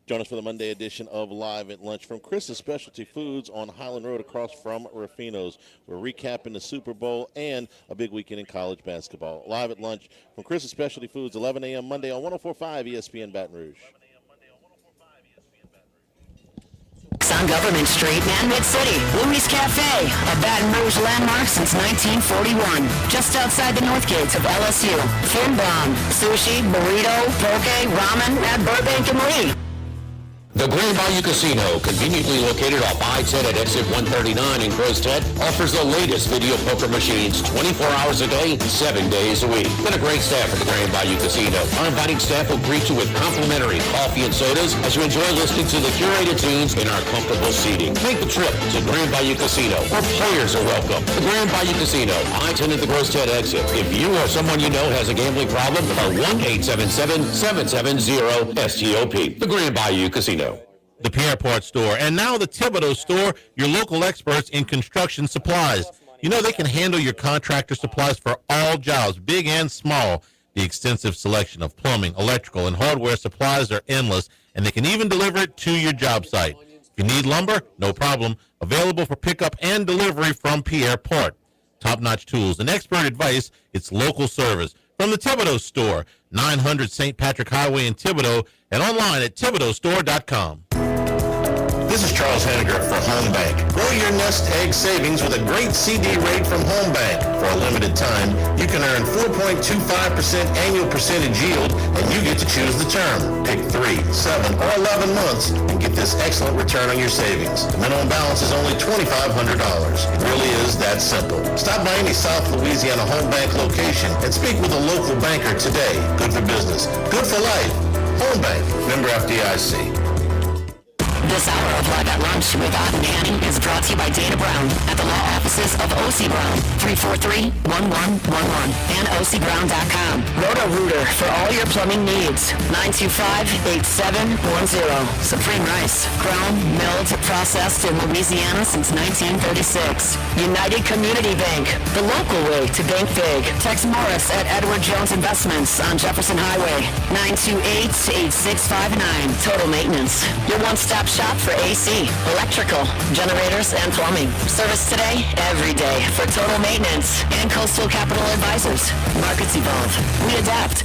S2: Join us for the Monday edition of Live at Lunch from Chris's Specialty Foods on Highland Road across from Ruffino's. We're recapping the Super Bowl and a big weekend in college basketball. Live at Lunch from Chris's Specialty Foods, 11 a.m. Monday on 104.5 ESPN Baton Rouge.
S6: On Government Street and Mid-City, Louis Cafe, a Baton Rouge landmark since 1941. Just outside the north gates of LSU. Fin Bomb, sushi, burrito, poke, ramen at Burbank and Lee.
S5: The Grand Bayou Casino, conveniently located off I-10 at exit 139 in Crowstead, offers the latest video poker machines 24 hours a day, 7 days a week. And a great staff at the Grand Bayou Casino. Our inviting staff will greet you with complimentary coffee and sodas as you enjoy listening to the curated tunes in our comfortable seating. Make the trip to Grand Bayou Casino, where players are welcome. The Grand Bayou Casino, I-10 at the Crowstead exit. If you or someone you know has a gambling problem, call 1-877-770-STOP. The Grand Bayou Casino.
S7: The Pierreport Store, and now the Thibodeau Store, your local experts in construction supplies. You know they can handle your contractor supplies for all jobs, big and small. The extensive selection of plumbing, electrical, and hardware supplies are endless, and they can even deliver it to your job site. If you need lumber, no problem. Available for pickup and delivery from Pierreport. Top-notch tools and expert advice, it's local service. From the Thibodeau Store, 900 St. Patrick Highway in Thibodeau, and online at thibodeaustore.com. This is Charles Henniger for Home Bank. Grow your nest egg savings with a great CD rate from Home Bank. For a limited time, you can earn 4.25% annual percentage yield, and you get to choose the term. Pick 3, 7, or 11 months and get this excellent return on your savings. The minimum balance is only $2,500. It really is that simple. Stop by any South Louisiana Home Bank location and speak with a local banker today. Good for business. Good for life. Home Bank. Member FDIC.
S6: This hour of Live at Lunch with Odd and Annie is brought to you by Dana Brown at the law offices of O.C. Brown, 343-1111, and ocbrown.com. Roto-Rooter for all your plumbing needs, 925-8710. Supreme Rice, grown, milled, processed in Louisiana since 1936. United Community Bank, the local way to bank big. Tex Morris at Edward Jones Investments on Jefferson Highway, 928-8659. Total Maintenance, your one-stop shop for AC, electrical, generators, and plumbing. Service today, every day for Total Maintenance and Coastal Capital Advisors. Markets evolve. We adapt.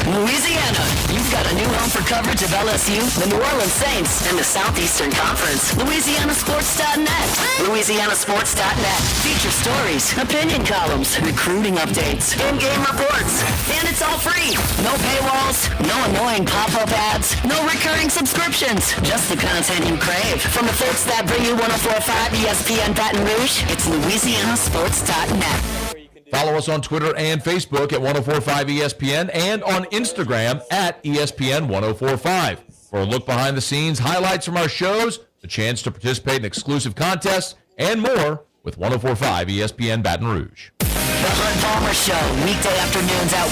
S6: Louisiana, you've got a new home for coverage of LSU, the New Orleans Saints, and the Southeastern Conference. LouisianaSports.net. LouisianaSports.net. Feature stories, opinion columns, recruiting updates, in-game reports, and it's all free. No paywalls, no annoying pop-up ads, no recurring subscriptions, just the content you crave. From the folks that bring you 104.5 ESPN Baton Rouge, it's LouisianaSports.net.
S8: Follow us on Twitter and Facebook at 1045 ESPN and on Instagram at ESPN 1045. For a look behind the scenes, highlights from our shows, the chance to participate in exclusive contests, and more with 1045 ESPN Baton Rouge.
S6: The Hunt Palmer Show, weekday afternoons at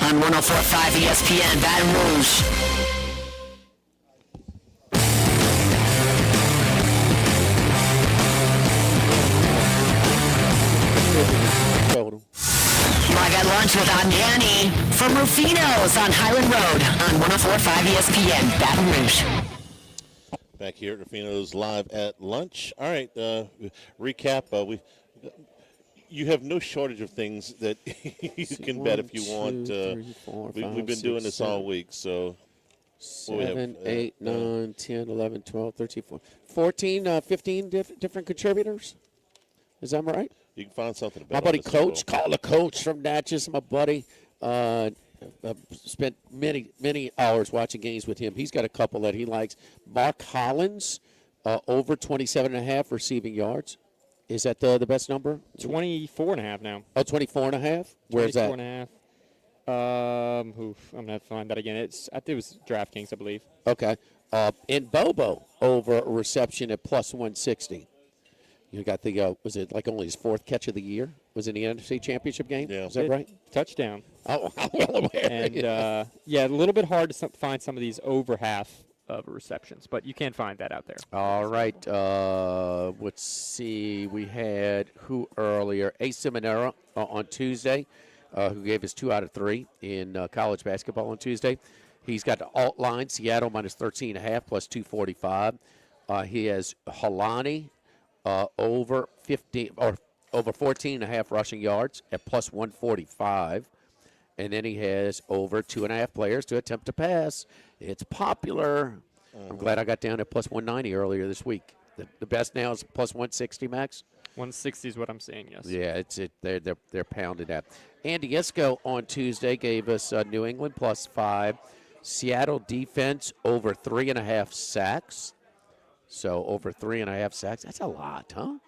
S6: 1 on 1045 ESPN Baton Rouge. Live at Lunch with Annie from Ruffino's on Highland Road on 104.5 ESPN, Baton Rouge.
S2: Back here at Ruffino's Live at Lunch. All right, recap. You have no shortage of things that you can bet if you want. We've been doing this all week, so.
S3: 7, 8, 9, 10, 11, 12, 13, 14, 15 different contributors. Is that right?
S2: You can find something about
S3: my buddy Coach, call the Coach from Natchez. My buddy spent many hours watching games with him. He's got a couple that he likes. Mark Hollins, over 27.5 receiving yards. Is that the best number?
S4: 24.5 now.
S3: Oh, 24.5? Where's that?
S4: 24.5. I'm going to have to find that again. I think it was DraftKings, I believe.
S3: Okay. And Bobo over reception at plus 160. You got the, was it like only his 4th catch of the year? Was it the NFC Championship game?
S2: Yeah.
S3: Is that right?
S4: Touchdown.
S3: Oh, I'm well aware.
S4: And, a little bit hard to find some of these over half of receptions, but you can find that out there.
S3: All right. Let's see. We had who earlier? A. Seminara on Tuesday, who gave us 2 out of 3 in college basketball on Tuesday. He's got the alt line, Seattle minus 13.5 plus 245. He has Halani. Over 15 or over 14.5 rushing yards at plus 145, and then he has over 2.5 players to attempt to pass. It's popular. I'm glad I got down at plus 190 earlier this week. The best now is plus 160, Max.
S4: 160 is what I'm seeing. Yes.
S3: Yeah, they're pounded at. Andy Isco on Tuesday gave us New England plus 5, Seattle defense over 3.5 sacks. So over 3.5 sacks. That's a lot, huh?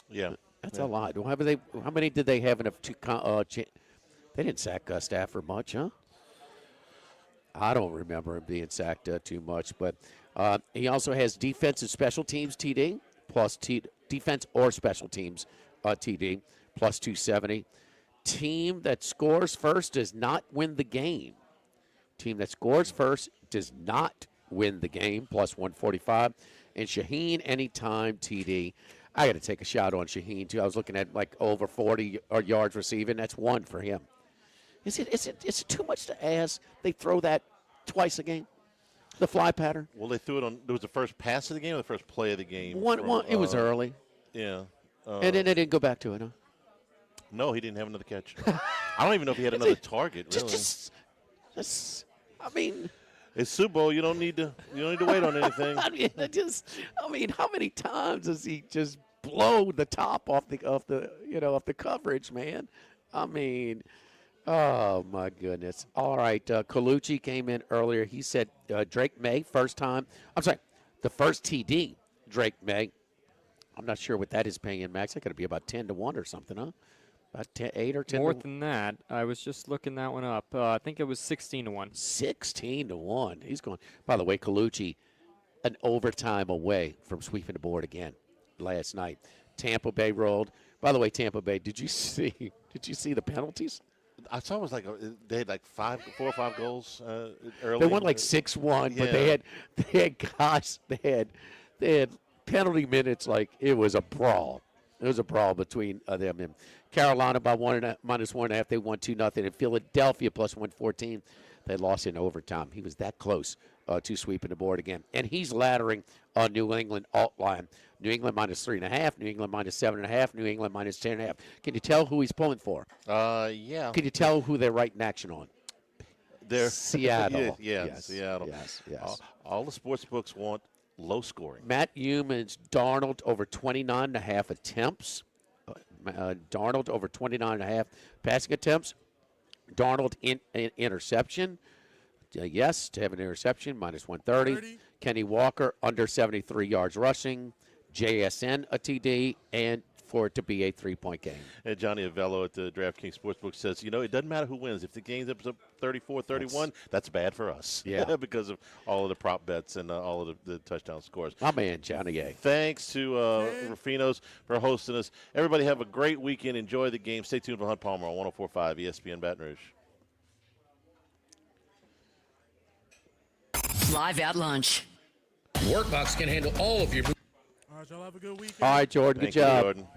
S2: Yeah.
S3: That's a lot. How many did they have in a they didn't sack Stafford much, huh? I don't remember him being sacked too much. But he also has defense and special teams TD, plus defense or special teams TD, plus 270. Team that scores first does not win the game. Team that scores first does not win the game, plus 145. And Shaheen, anytime TD. I got to take a shot on Shaheen, too. I was looking at like over 40 yards receiving. That's 1 for him. Is it too much to ask? They throw that twice a game, the fly pattern?
S2: Well, they threw it on. It was the first pass of the game or the first play of the game?
S3: One, it was early.
S2: Yeah.
S3: And then they didn't go back to it, huh?
S2: No, he didn't have another catch. I don't even know if he had another target, really.
S3: I mean,
S2: It's Super Bowl. You don't need to wait on anything.
S3: I mean, how many times does he just blow the top off the coverage, man? I mean, oh my goodness. All right, Colucci came in earlier. He said Drake May first time. I'm sorry, the first TD Drake May. I'm not sure what that is paying in, Max. That got to be about 10-1 or something, huh? About 8 or 10.
S4: More than that. I was just looking that one up. I think it was 16-1.
S3: 16-1. He's going. By the way, Colucci, an overtime away from sweeping the board again last night. Tampa Bay rolled. By the way, Tampa Bay, did you see the penalties?
S2: I saw it was they had like 4 or 5 goals early.
S3: They won like 6-1, but they had penalty minutes like it was a brawl. It was a brawl between them and Carolina by -1.5. They won 2-0. And Philadelphia plus 114. They lost in overtime. He was that close to sweeping the board again. And he's laddering on New England alt line. New England -3.5. New England -7.5. New England -10.5. Can you tell who he's pulling for?
S2: Yeah.
S3: Can you tell who they're writing action on?
S2: They're
S3: Seattle.
S2: yes, Seattle.
S3: Yes.
S2: All the sports books want low scoring.
S3: Matt Humans, Darnold over 29.5 attempts. Darnold over 29.5 passing attempts. Darnold in interception. Yes, to have an interception, -130. Kenny Walker under 73 yards rushing. JSN a TD, and for it to be a 3-point game.
S2: And Johnny Avello at the DraftKings Sportsbook says, it doesn't matter who wins. If the game's up 34-31, that's bad for us.
S3: Yeah.
S2: Because of all of the prop bets and all of the touchdown scores.
S3: My man, Johnny A.
S2: Thanks to Ruffino's for hosting us. Everybody have a great weekend. Enjoy the game. Stay tuned for Hunt Palmer on 104.5 ESPN Baton Rouge.
S6: Live at lunch.
S15: Workbox can handle all of your.
S14: All right, y'all have a good weekend.
S3: All right, Jordan.
S2: Thank
S3: Good
S2: you,
S3: job.
S2: Jordan.